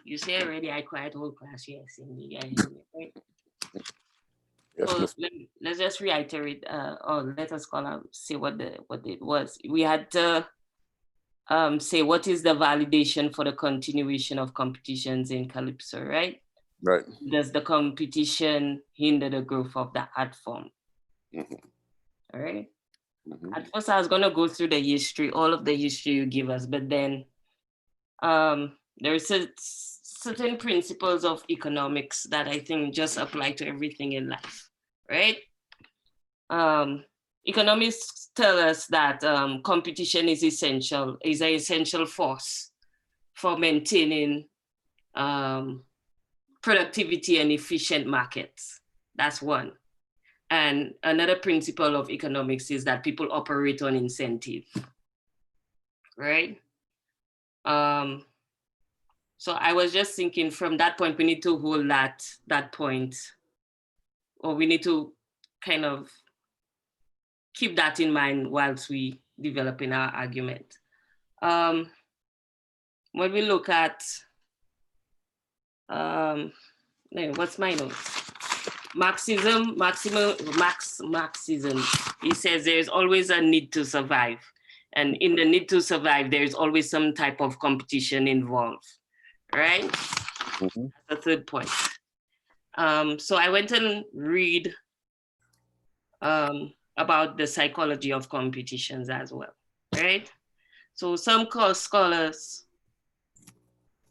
You say already I quiet whole class, yes, indeed. Right? Yes, so let's just reiterate, or let us call out, say what it was. We had to say what is the validation for the continuation of competitions in Calypso, right? Right. Does the competition hinder the growth of the art form? All right. At first, I was going to go through the history, all of the history you give us, but then there's certain principles of economics that I think just apply to everything in life, right? Economists tell us that competition is an essential force for maintaining productivity and efficient markets. That's one. And another principle of economics is that people operate on incentive, right? So I was just thinking from that point, we need to hold that point, or we need to kind of keep that in mind whilst we develop in our argument. When we look at, what's my note? Marxism, he says there's always a need to survive. And in the need to survive, there's always some type of competition involved, right? That's the third point. So I went and read about the psychology of competitions as well, right? So some scholars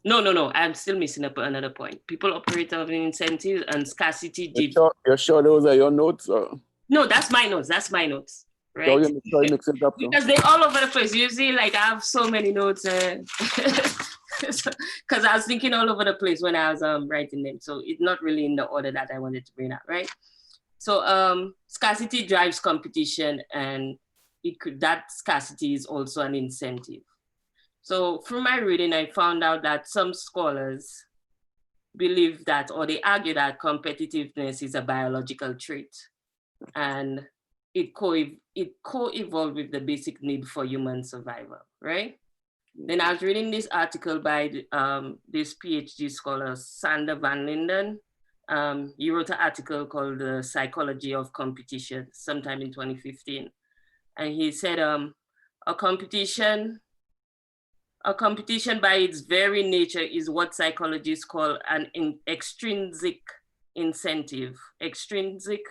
No. I'm still missing another point. People operate on incentives and scarcity. You're sure those are your notes? Or? No, that's my notes. That's my notes. Right? So you mix it up. Because they're all over the place. You see, like I have so many notes. Because I was thinking all over the place when I was writing them. So it's not really in the order that I wanted to bring up, right? So scarcity drives competition, and that scarcity is also an incentive. So through my reading, I found out that some scholars believe that, or they argue that competitiveness is a biological trait, and it co-evolved with the basic need for human survival, right? Then I was reading this article by this PhD scholar, Sander van Linden. He wrote an article called The Psychology of Competition sometime in 2015. And he said, a competition by its very nature is what psychologists call an extrinsic incentive. Extrinsic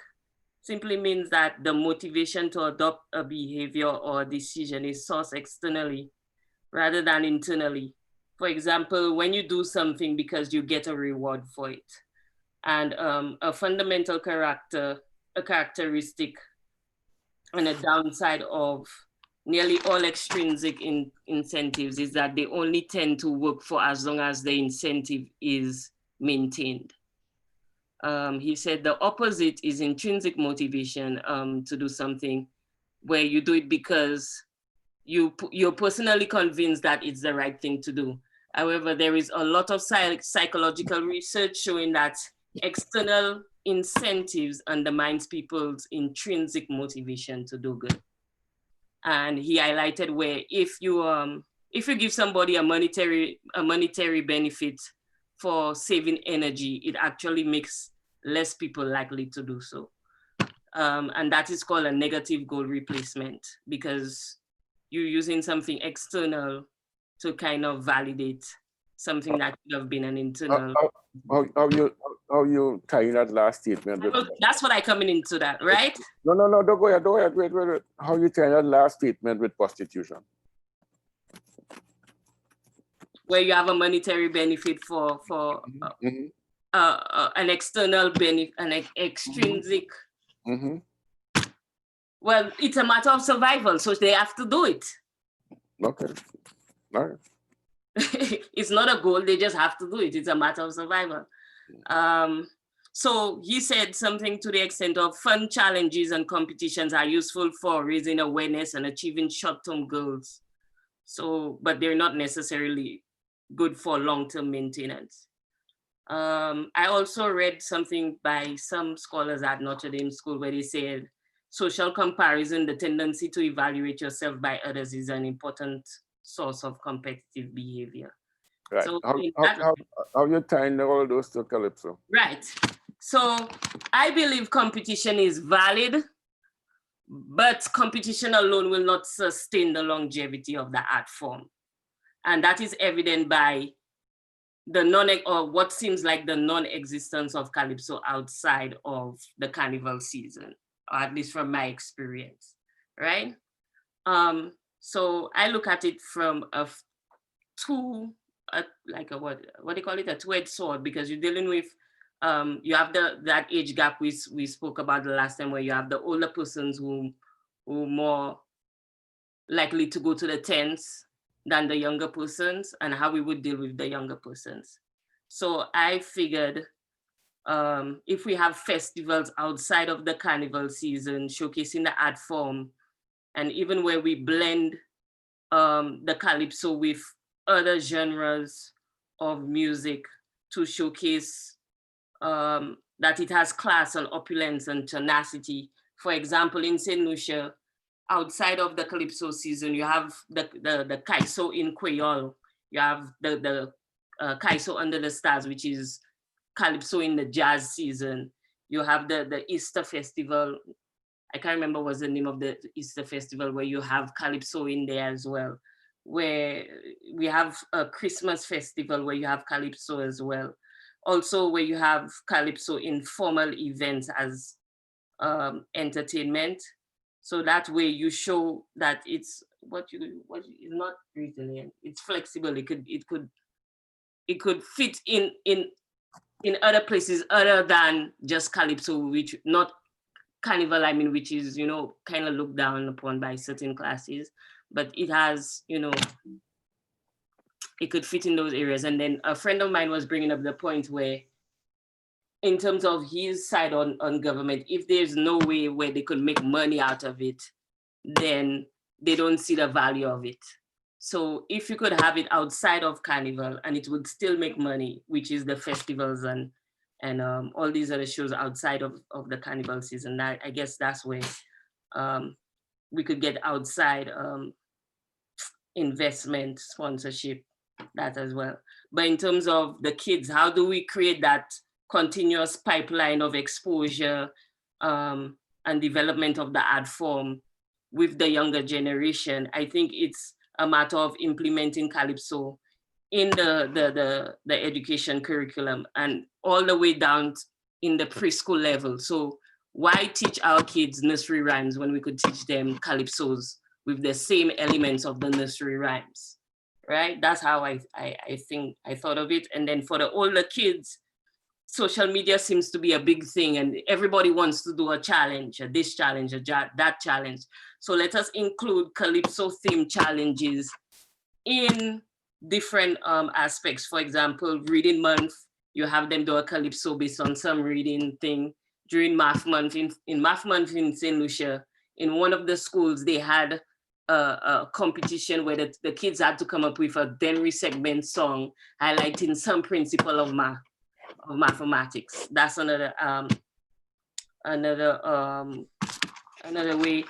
simply means that the motivation to adopt a behavior or a decision is sourced externally rather than internally. For example, when you do something because you get a reward for it. And a fundamental characteristic and a downside of nearly all extrinsic incentives is that they only tend to work for as long as the incentive is maintained. He said the opposite is intrinsic motivation to do something, where you do it because you're personally convinced that it's the right thing to do. However, there is a lot of psychological research showing that external incentives undermines people's intrinsic motivation to do good. And he highlighted where if you give somebody a monetary benefit for saving energy, it actually makes less people likely to do so. And that is called a negative goal replacement, because you're using something external to kind of validate something that should have been an internal. How you tying that last statement? That's what I coming into that, right? No, don't go ahead, wait. How you tying that last statement with prostitution? Where you have a monetary benefit for an external benefit, an extrinsic. Mm-hmm. Well, it's a matter of survival, so they have to do it. Okay, all right. It's not a goal, they just have to do it. It's a matter of survival. So he said something to the extent of fun challenges and competitions are useful for raising awareness and achieving short-term goals. So, but they're not necessarily good for long-term maintenance. I also read something by some scholars at Notre Dame School where they said social comparison, the tendency to evaluate yourself by others, is an important source of competitive behavior. Right. So how you tying all those to Calypso? Right. So I believe competition is valid, but competition alone will not sustain the longevity of the art form. And that is evident by what seems like the non-existence of Calypso outside of the carnival season, or at least from my experience, right? So I look at it from what do you call it? A two-edged sword, because you're dealing with, you have that age gap we spoke about the last time, where you have the older persons who more likely to go to the tents than the younger persons, and how we would deal with the younger persons. So I figured if we have festivals outside of the carnival season, showcasing the art form, and even where we blend the Calypso with other genres of music to showcase that it has class and opulence and tenacity. For example, in St. Lucia, outside of the Calypso season, you have the Calypso in Creole. You have the Calypso Under the Stars, which is Calypso in the jazz season. You have the Easter Festival. I can't remember what's the name of the Easter Festival, where you have Calypso in there as well. Where we have a Christmas festival where you have Calypso as well. Also where you have Calypso in formal events as entertainment. So that way you show that it's what is not resilient, it's flexible. It could it could fit in other places other than just Calypso, which not Carnival, I mean, which is, you know, kind of looked down upon by certain classes, but it has, you know, it could fit in those areas. And then a friend of mine was bringing up the point where, in terms of his side on government, if there's no way where they could make money out of it, then they don't see the value of it. So if you could have it outside of Carnival and it would still make money, which is the festivals and all these other shows outside of the Carnival season, I guess that's where we could get outside investment, sponsorship, that as well. But in terms of the kids, how do we create that continuous pipeline of exposure and development of the art form with the younger generation? I think it's a matter of implementing Calypso in the education curriculum and all the way down in the preschool level. So why teach our kids nursery rhymes when we could teach them Calypsos with the same elements of the nursery rhymes, right? That's how I think I thought of it. And then for the older kids, social media seems to be a big thing and everybody wants to do a challenge, this challenge, that challenge. So let us include Calypso themed challenges in different aspects. For example, reading month, you have them do a Calypso based on some reading thing. During math month, in math month in St. Lucia, in one of the schools, they had a competition where the kids had to come up with a Denry segment song highlighting some principle of mathematics. That's another way.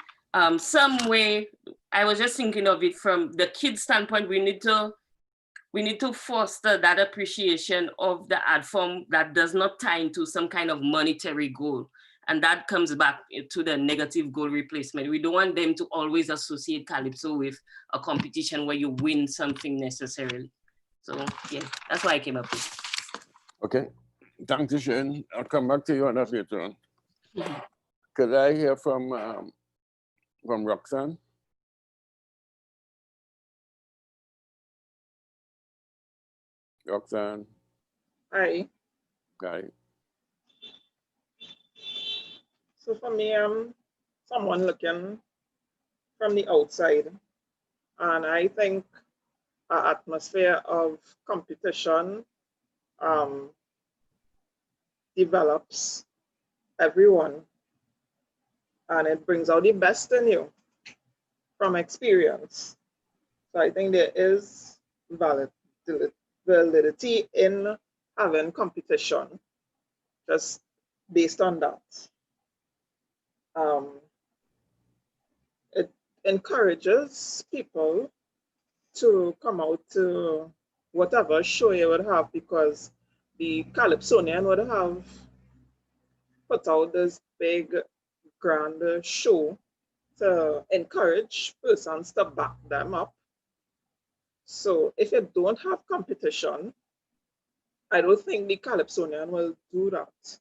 Some way, I was just thinking of it from the kids' standpoint. We need to foster that appreciation of the art form that does not tie into some kind of monetary goal. And that comes back to the negative goal replacement. We don't want them to always associate Calypso with a competition where you win something necessarily. So yeah, that's why I came up with. Okay, thank you, Shane. I'll come back to you on that later on. Could I hear from Roxanne? Roxanne. Hi. Hi. So for me, I'm someone looking from the outside, and I think an atmosphere of competition develops everyone, and it brings out the best in you from experience. So I think there is validity in having competition just based on that. It encourages people to come out to whatever show you would have, because the Calypsonian would have put out this big grand show to encourage persons to back them up. So if you don't have competition, I don't think the Calypsonian will do that.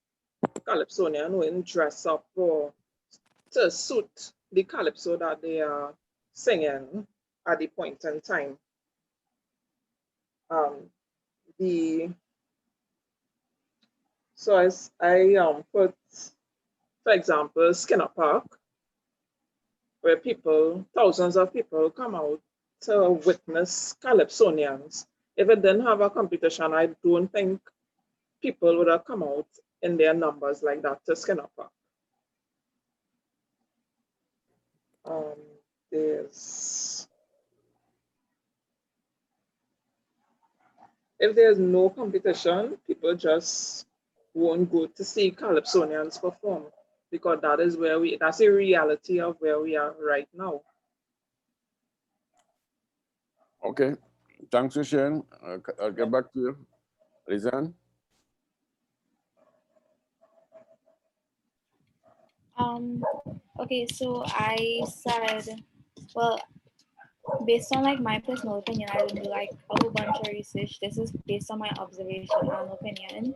Calypsonian will dress up to suit the Calypso that they are singing at the point in time. So as I put, for example, Skinner Park, where thousands of people come out to witness Calypsonians. If it didn't have a competition, I don't think people would have come out in their numbers like that to Skinner Park. If there's no competition, people just won't go to see Calypsonians perform, because that's a reality of where we are right now. Okay, thanks, Shane. I'll get back to you. Lizanne? Okay, so I said, well, based on like my personal opinion, I didn't do like a whole bunch of research. This is based on my observation and opinion.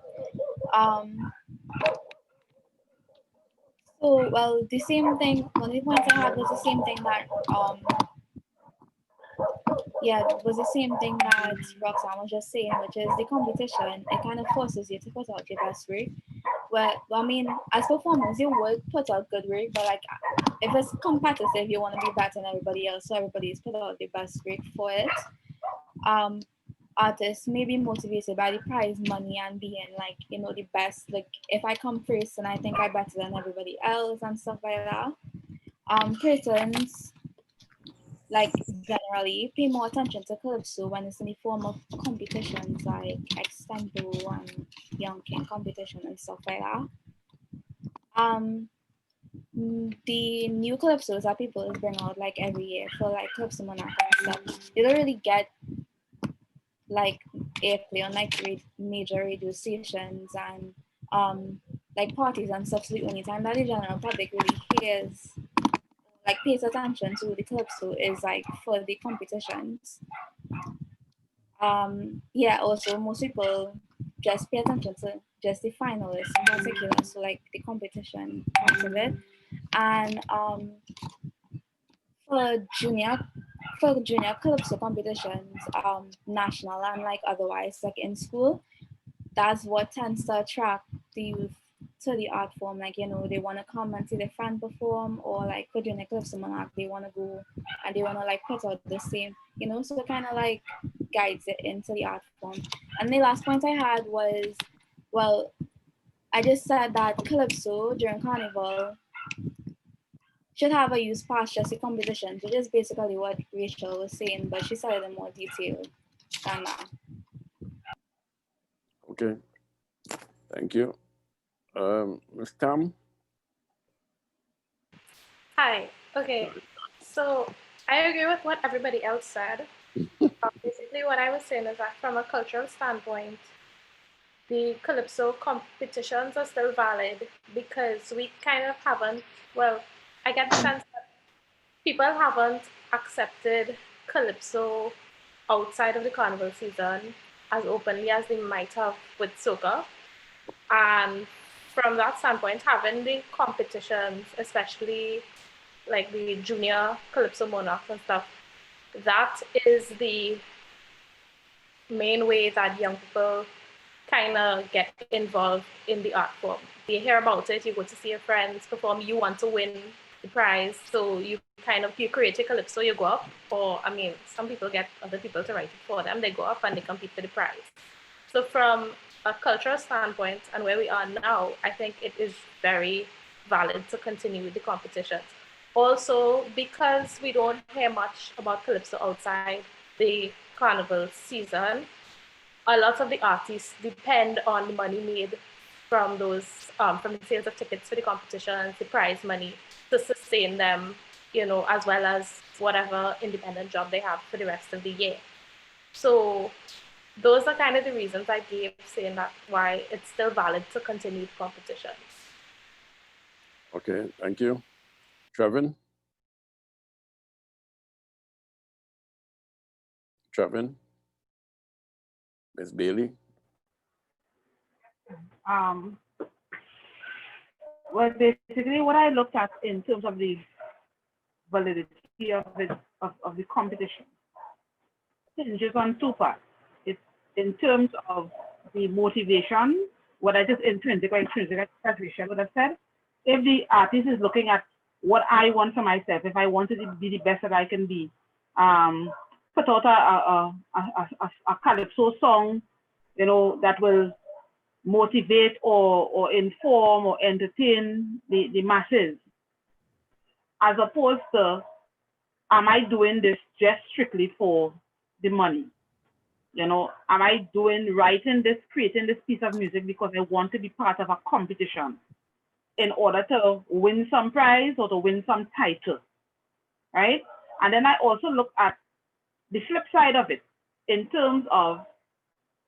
So well, the same thing. One of the points I had was the same thing that yeah, it was the same thing that Roxanne was just saying, which is the competition. It kind of forces you to put out your best work. Well, I mean, as performers, you will put out good work, but like if it's competitive, you want to be better than everybody else, so everybody's put out their best work for it. Um, Artists may be motivated by the prize money and being like, you know, the best. Like if I come first and I think I'm better than everybody else and stuff like that. Persons like generally pay more attention to Calypso when it's in the form of competitions like extempo and young king competition and stuff like that. The new Calypsos that people bring out like every year for like Calypso Monarch and stuff, they don't really get like airplay on like major radio stations and like parties and stuff. So the only time that the general public really hears, like pays attention to the Calypso is like for the competitions. Yeah, also most people just pay attention to just the finalists in particular, so like the competition part of it. And for junior Calypso competitions, national and like otherwise, like in school, that's what tends to attract the youth to the art form. Like, you know, they want to come and see their friend perform, or like for junior Calypso Monarch, they want to go and they want to like put out the same, you know, so it kind of like guides it into the art form. And the last point I had was, well, I just said that Calypso during Carnival should have a use past just the competitions, which is basically what Rachel was saying, but she said it in more detail than that. Okay, thank you. Ms. Tam? Hi. Okay. So I agree with what everybody else said. Basically, what I was saying is that from a cultural standpoint, the Calypso competitions are still valid because we kind of haven't, well, I get the sense that people haven't accepted Calypso outside of the carnival season as openly as they might have with soca. And from that standpoint, having the competitions, especially like the junior Calypso Monarchs and stuff, that is the main way that young people kind of get involved in the art form. They hear about it, you go to see your friends perform, you want to win the prize, so you create a Calypso, you go up, or I mean, some people get other people to write it for them, they go up and they compete for the prize. So from a cultural standpoint and where we are now, I think it is very valid to continue with the competitions. Also, because we don't hear much about Calypso outside the carnival season, a lot of the artists depend on the money made from those, from the sales of tickets for the competitions, the prize money to sustain them, you know, as well as whatever independent job they have for the rest of the year. So those are kind of the reasons I gave saying that why it's still valid to continue the competitions. Okay, thank you. Trevin? Trevin? Ms. Bailey? Well, basically, what I looked at in terms of the validity of the competition hinges on two parts. It's in terms of the motivation, what I just intrinsic or extrinsic, as Rachel would have said. If the artist is looking at what I want for myself, if I want to be the best that I can be, put out a Calypso song, you know, that will motivate or inform or entertain the masses, as opposed to, am I doing this just strictly for the money? You know, am I writing this, creating this piece of music because I want to be part of a competition in order to win some prize or to win some title, right? And then I also look at the flip side of it in terms of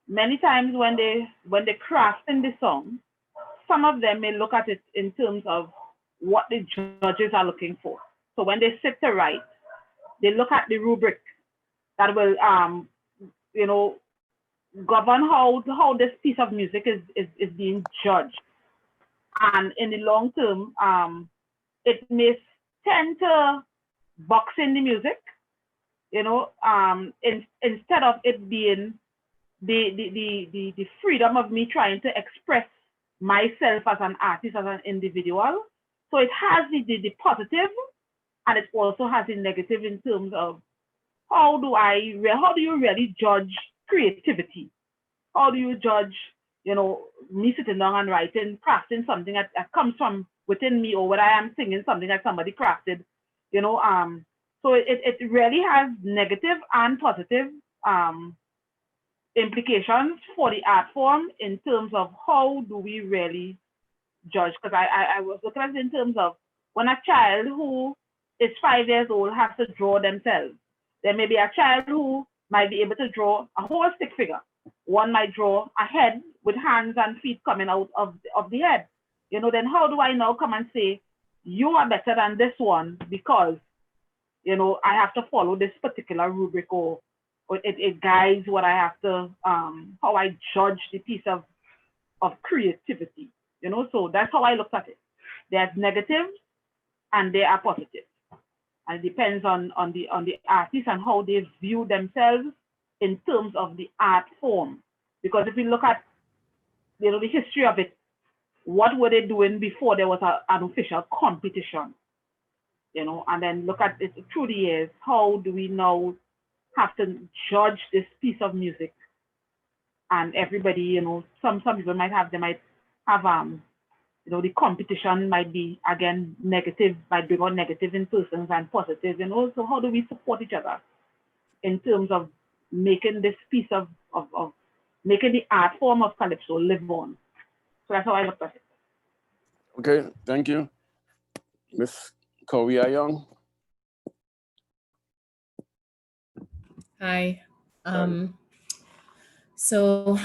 many times when they craft in the song, some of them may look at it in terms of what the judges are looking for. So when they sit to write, they look at the rubric that will, you know, govern how this piece of music is being judged. And in the long term, it may tend to box in the music you know, instead of it being the freedom of me trying to express myself as an artist, as an individual. So it has the positive, and it also has the negative in terms of how do you really judge creativity? How do you judge, you know, me sitting down and writing, crafting something that comes from within me, or whether I am singing something that somebody crafted, you know, so it really has negative and positive implications for the art form in terms of how do we really judge. Because I was looking at it in terms of when a child who is 5 years old has to draw themselves, there may be a child who might be able to draw a whole stick figure. One might draw a head with hands and feet coming out of the head. You know, then how do I now come and say, you are better than this one because, you know, I have to follow this particular rubric, or it guides what I have to, how I judge the piece of creativity, you know? So that's how I looked at it. There's negatives and there are positives. And it depends on the artist and how they view themselves in terms of the art form. Because if we look at, you know, the history of it, what were they doing before there was an official competition? You know, and then look at it through the years. How do we now have to judge this piece of music? And everybody, you know, some people might have, you know, the competition might be, again, negative, might bring out negative in persons and positive. And also, how do we support each other in terms of making this piece of making the art form of Calypso live on? So that's how I look at it. Okay, thank you. Miss Korea Young. Hi. So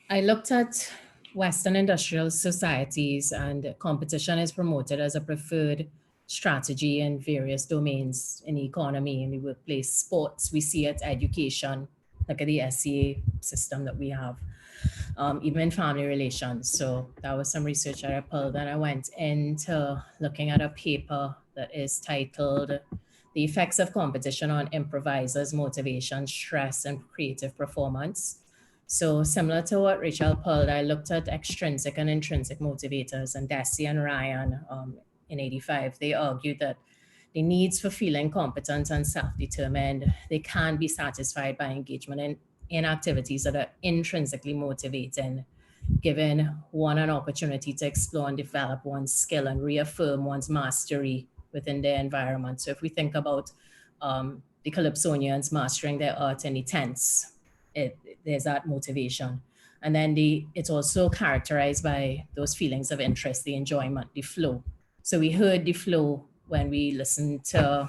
I looked at Western industrial societies, and competition is promoted as a preferred strategy in various domains in the economy, in the workplace, sports. We see it, education, look at the SCA system that we have, even in family relations. So that was some research that I pulled, and I went into looking at a paper that is titled The Effects of Competition on Improvisers' Motivation, Stress, and Creative Performance. So similar to what Rachel pulled, I looked at extrinsic and intrinsic motivators, and Desi and Ryan in '85, they argued that the needs for feeling competent and self-determined, they can be satisfied by engagement in activities that are intrinsically motivating, giving one an opportunity to explore and develop one's skill and reaffirm one's mastery within their environment. So if we think about the Calypsonians mastering their art in the tents, there's that motivation. And then it's also characterized by those feelings of interest, the enjoyment, the flow. So we heard the flow when we listened to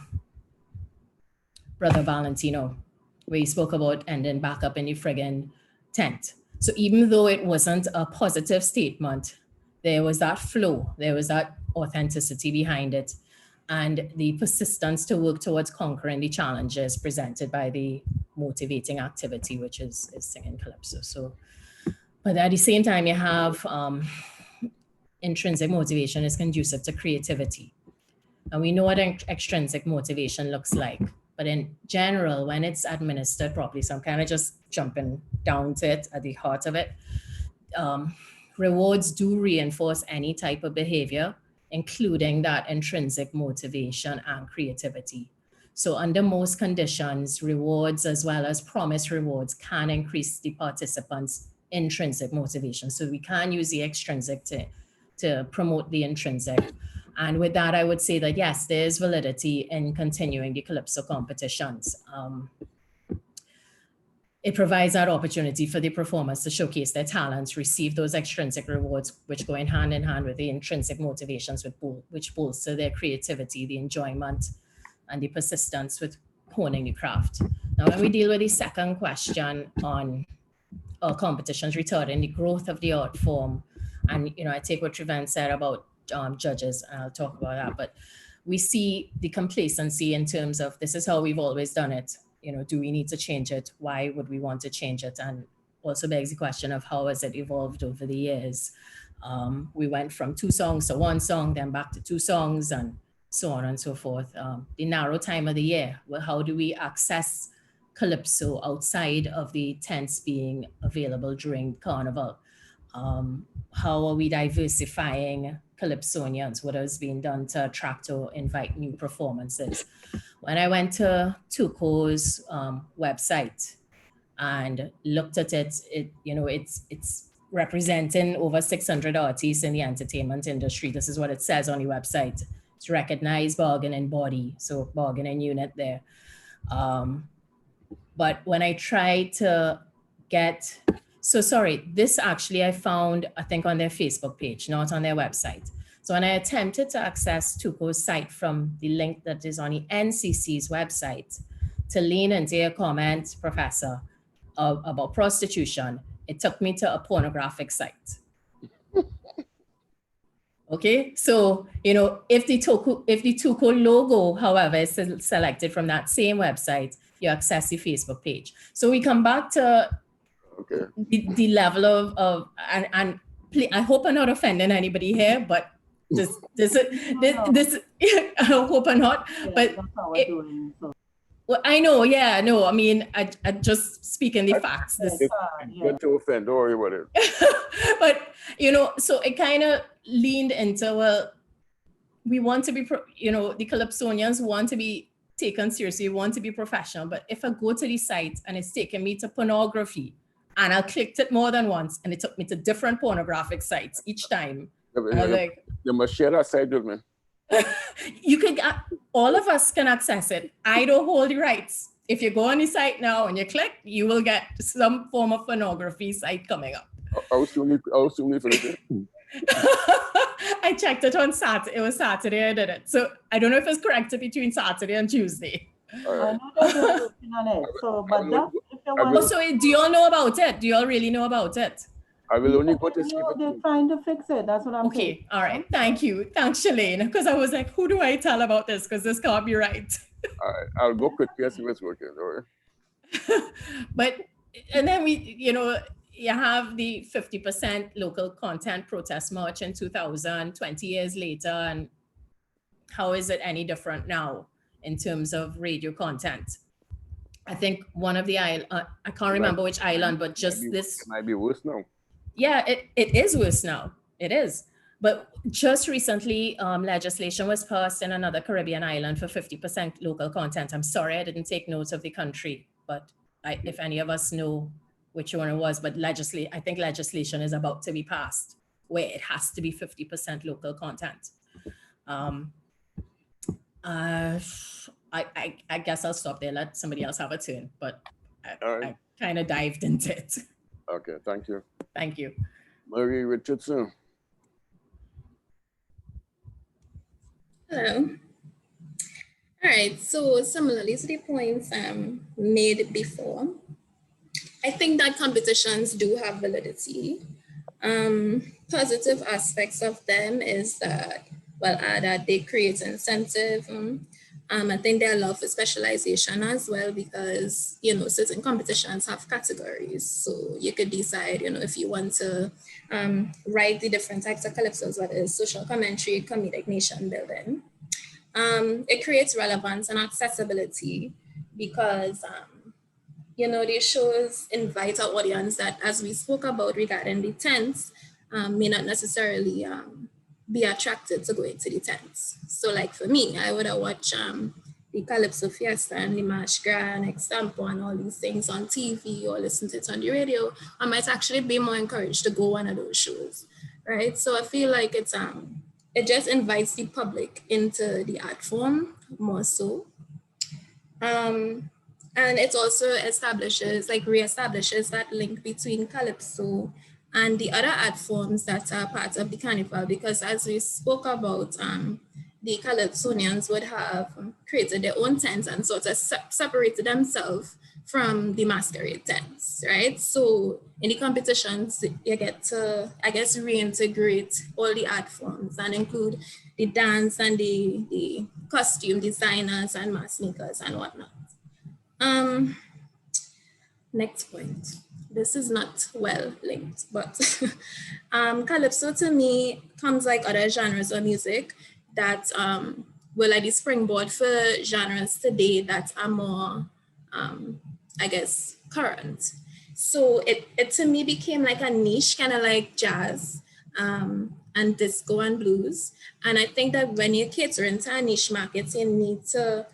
Brother Valentino, where he spoke about ending back up in the friggin' tent. So even though it wasn't a positive statement, there was that flow, there was that authenticity behind it, and the persistence to work towards conquering the challenges presented by the motivating activity, which is singing Calypso. So, but at the same time, you have intrinsic motivation is conducive to creativity. And we know what extrinsic motivation looks like. But in general, when it's administered properly, so I'm kind of just jumping down to it at the heart of it, rewards do reinforce any type of behavior, including that intrinsic motivation and creativity. So under most conditions, rewards as well as promised rewards can increase the participants' intrinsic motivation. So we can use the extrinsic to promote the intrinsic. And with that, I would say that yes, there is validity in continuing the Calypso competitions. It provides that opportunity for the performers to showcase their talents, receive those extrinsic rewards, which go in hand with the intrinsic motivations, which bolster their creativity, the enjoyment, and the persistence with honing the craft. Now, when we deal with the second question on competitions retarding the growth of the art form, and I take what Treven said about judges, and I'll talk about that, but we see the complacency in terms of this is how we've always done it. Do we need to change it? Why would we want to change it? And also begs the question of how has it evolved over the years? We went from 2 songs to 1 song, then back to 2 songs, and so on and so forth. The narrow time of the year, well, how do we access Calypso outside of the tents being available during Carnival? How are we diversifying Calypsonians? What has been done to attract or invite new performances? When I went to Tuco's website and looked at it, it's representing over 600 artists in the entertainment industry. This is what it says on the website. It's recognized bargaining body, so bargaining unit there. But when I tried to get, this actually I found, I think on their Facebook page, not on their website. So when I attempted to access Tuco's site from the link that is on the NCC's website to lean into your comment, Professor, about prostitution, it took me to a pornographic site. Okay, so if the Tuco logo, however, is selected from that same website, you access the Facebook page. So we come back to the level of and I hope I'm not offending anybody here, but this I hope I'm not. But well, I know, yeah, no. I mean, I just speaking the facts. Good to offend, don't worry about it. But so it kind of leaned into, well, we want to be, the Calypsonians want to be taken seriously, want to be professional. But if I go to the site and it's taking me to pornography, and I clicked it more than once, and it took me to different pornographic sites each time. You must share that site with me. You can, all of us can access it. I don't hold the rights. If you go on the site now and you click, you will get some form of pornography site coming up. How soon you finish it? I checked it on Saturday. It was Saturday I did it. So I don't know if it's corrected between Saturday and Tuesday. I know that they're working on it. So, but that, if you want, so do you all know about it? Do you all really know about it? I will only go to see it. They're trying to fix it. That's what I'm saying. Okay, all right. Thank you. Thanks, Shalane. Because I was like, who do I tell about this? Because this can't be right. All right, I'll go quickly and see what's working. All right. But, and then you have the 50% local content protest march in 2000, 20 years later. And how is it any different now in terms of radio content? I think one of the island, I can't remember which island, but just this. It might be worse now. Yeah, it is worse now. It is. But just recently, legislation was passed in another Caribbean island for 50% local content. I'm sorry, I didn't take notes of the country, but if any of us know which one it was, but I think legislation is about to be passed where it has to be 50% local content. I guess I'll stop there, let somebody else have a turn, but I kind of dived into it. Okay, thank you. Thank you. Marie Richardson. Hello. All right, so similarly to the points made before, I think that competitions do have validity. Positive aspects of them is that, that they create incentive. I think they allow for specialization as well because, certain competitions have categories. So you could decide, if you want to write the different types of calypsos, whether it's social commentary, comedic, nation building. It creates relevance and accessibility because, these shows invite an audience that, as we spoke about regarding the tents, may not necessarily be attracted to going to the tents. So like for me, I would have watched the Calypso Fiesta and the March Gras, Example, and all these things on TV or listen to it on the radio. I might actually be more encouraged to go one of those shows, right? So I feel like it just invites the public into the art form more so. And it also reestablishes that link between Calypso and the other art forms that are part of the carnival, because as we spoke about, the Calypsonians would have created their own tents and sort of separated themselves from the masquerade tents, right? So in the competitions, you get to, I guess, reintegrate all the art forms and include the dance and the costume designers and mask makers and whatnot. Next point. This is not well linked, but Calypso to me comes like other genres of music that were like the springboard for genres today that are more, I guess, current. So it to me became like a niche, kind of like jazz and disco and blues. And I think that when you cater into a niche market, you need to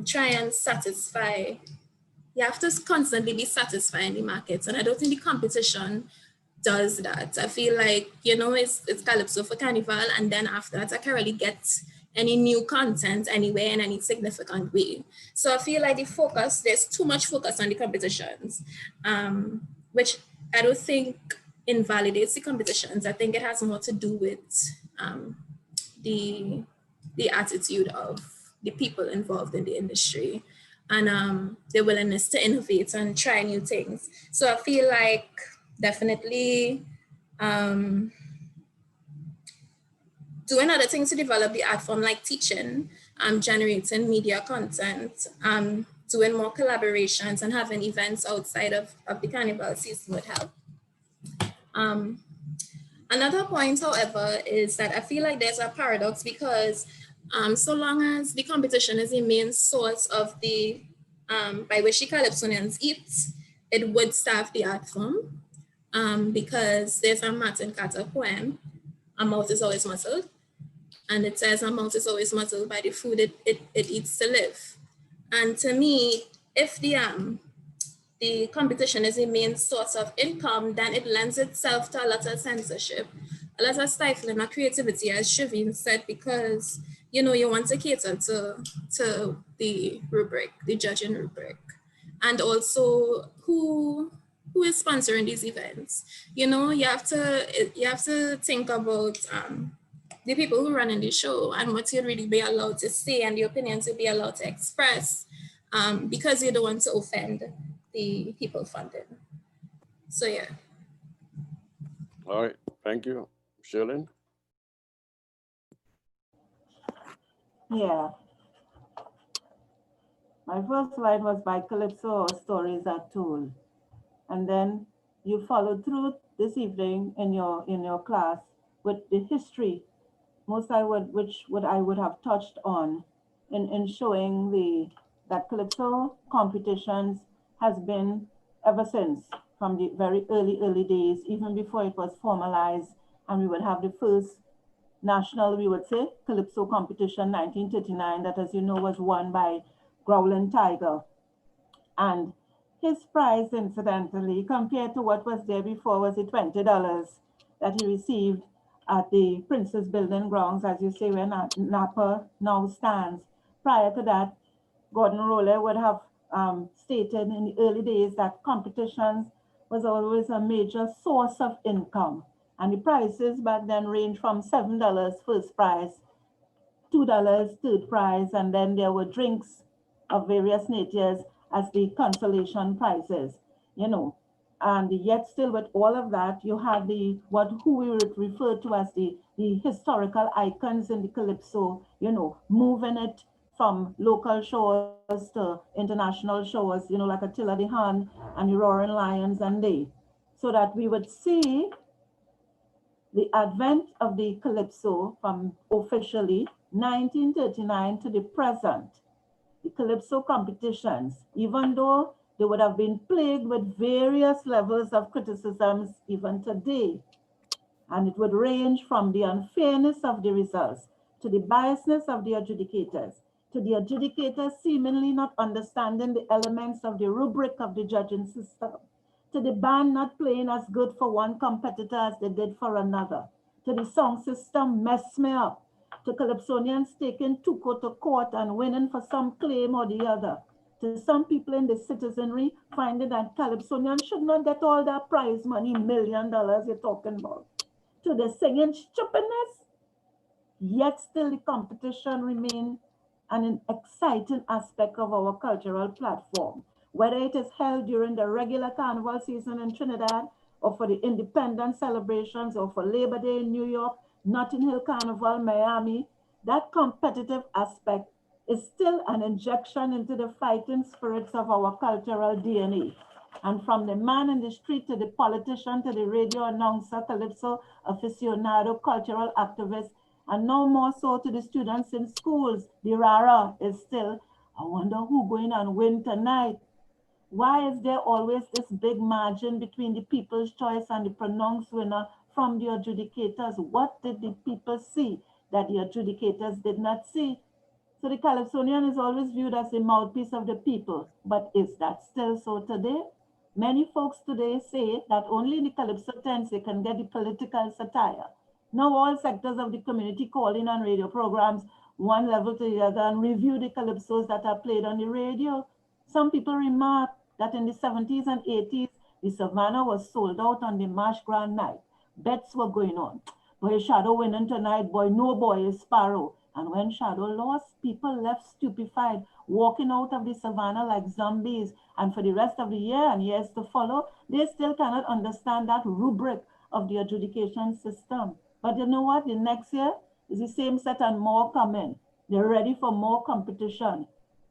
try and satisfy. You have to constantly be satisfying the markets. And I don't think the competition does that. I feel like, you know, it's Calypso for Carnival, and then after that, I can't really get any new content anywhere in any significant way. So I feel like there's too much focus on the competitions, which I don't think invalidates the competitions. I think it has more to do with the attitude of the people involved in the industry and the willingness to innovate and try new things. So I feel like definitely doing other things to develop the art form, like teaching, generating media content, doing more collaborations and having events outside of the carnival season would help. Another point, however, is that I feel like there's a paradox because so long as the competition is the main source of the, by which the Calypsonians eat, it would starve the art form because there's a Martin Carter poem, "A mouth is always muzzled," and it says a mouth is always muzzled by the food it eats to live. And to me, if the competition is the main source of income, then it lends itself to a lot of censorship, a lot of stifling of creativity, as Shaveen said, because you know you want to cater to the rubric, the judging rubric, and also who is sponsoring these events. You know, you have to think about the people who run in the show and what you'd really be allowed to say and the opinions you'd be allowed to express, because you don't want to offend the people funded. So yeah. All right, thank you. Shirley? Yeah. My first slide was by Calypso, Stories Are Told. And then you followed through this evening in your class with the history, I would have touched on in showing that Calypso competitions has been ever since, from the very early days, even before it was formalized, and we would have the first national, we would say, Calypso competition, 1939, that, as you know, was won by Growling Tiger. And his prize, incidentally, compared to what was there before, was the $20 that he received at the Princess Building grounds, as you say, where Napa now stands. Prior to that, Gordon Roller would have stated in the early days that competitions was always a major source of income. And the prices back then ranged from $7 first prize, $2 third prize, and then there were drinks of various natures as the consolation prizes, you know. And yet still with all of that, you have who we would refer to as the historical icons in the Calypso, you know, moving it from local shows to international shows, you know, like Attila the Hun and the Roaring Lions and they. So that we would see the advent of the Calypso from officially 1939 to the present. The Calypso competitions, even though they would have been plagued with various levels of criticisms even today. And it would range from the unfairness of the results, to the biasness of the adjudicators, to the adjudicators seemingly not understanding the elements of the rubric of the judging system, to the band not playing as good for one competitor as they did for another, to the sound system mess me up, to Calypsonians taking Tuco to court and winning for some claim or the other, to some people in the citizenry finding that Calypsonians should not get all that prize money, $1 million you're talking about, to the singing stupidness. Yet still the competition remains an exciting aspect of our cultural platform, whether it is held during the regular carnival season in Trinidad, or for the independence celebrations, or for Labor Day in New York, Notting Hill Carnival, Miami. That competitive aspect is still an injection into the fighting spirits of our cultural DNA. And from the man in the street to the politician to the radio announcer, Calypso aficionado, cultural activist, And no more so to the students in schools. The rara is still, I wonder who going and win tonight. Why is there always this big margin between the people's choice and the pronounced winner from the adjudicators? What did the people see that the adjudicators did not see? So the Calypsonian is always viewed as a mouthpiece of the people. But is that still so today? Many folks today say that only in the Calypso tents they can get the political satire. Now all sectors of the community call in on radio programs, one level to the other, and review the Calypsos that are played on the radio. Some people remark that in the 70s and 80s, the Savannah was sold out on the Marsh Grand night. Bets were going on. Boy, Shadow winning tonight, boy, no boy is Sparrow. And when Shadow lost, people left stupefied, walking out of the Savannah like zombies. And for the rest of the year and years to follow, they still cannot understand that rubric of the adjudication system. But you know what? The next year is the same set and more coming. They're ready for more competition.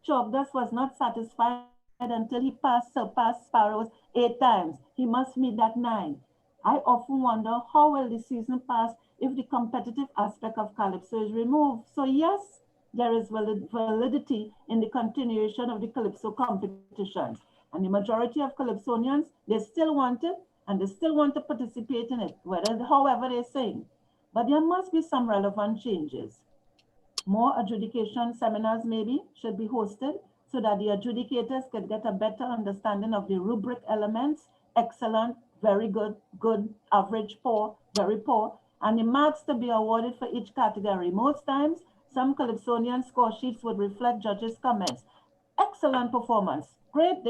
Chogdas was not satisfied until he surpassed Sparrows 8 times. He must meet that 9. I often wonder how will the season pass if the competitive aspect of Calypso is removed. So yes, there is validity in the continuation of the Calypso competitions. And the majority of Calypsonians, they still want it and they still want to participate in it, however they sing. But there must be some relevant changes. More adjudication seminars maybe should be hosted so that the adjudicators could get a better understanding of the rubric elements, excellent, very good, good, average, poor, very poor, and the marks to be awarded for each category. Most times, some Calypsonian score sheets would reflect judges' comments. Excellent performance, great,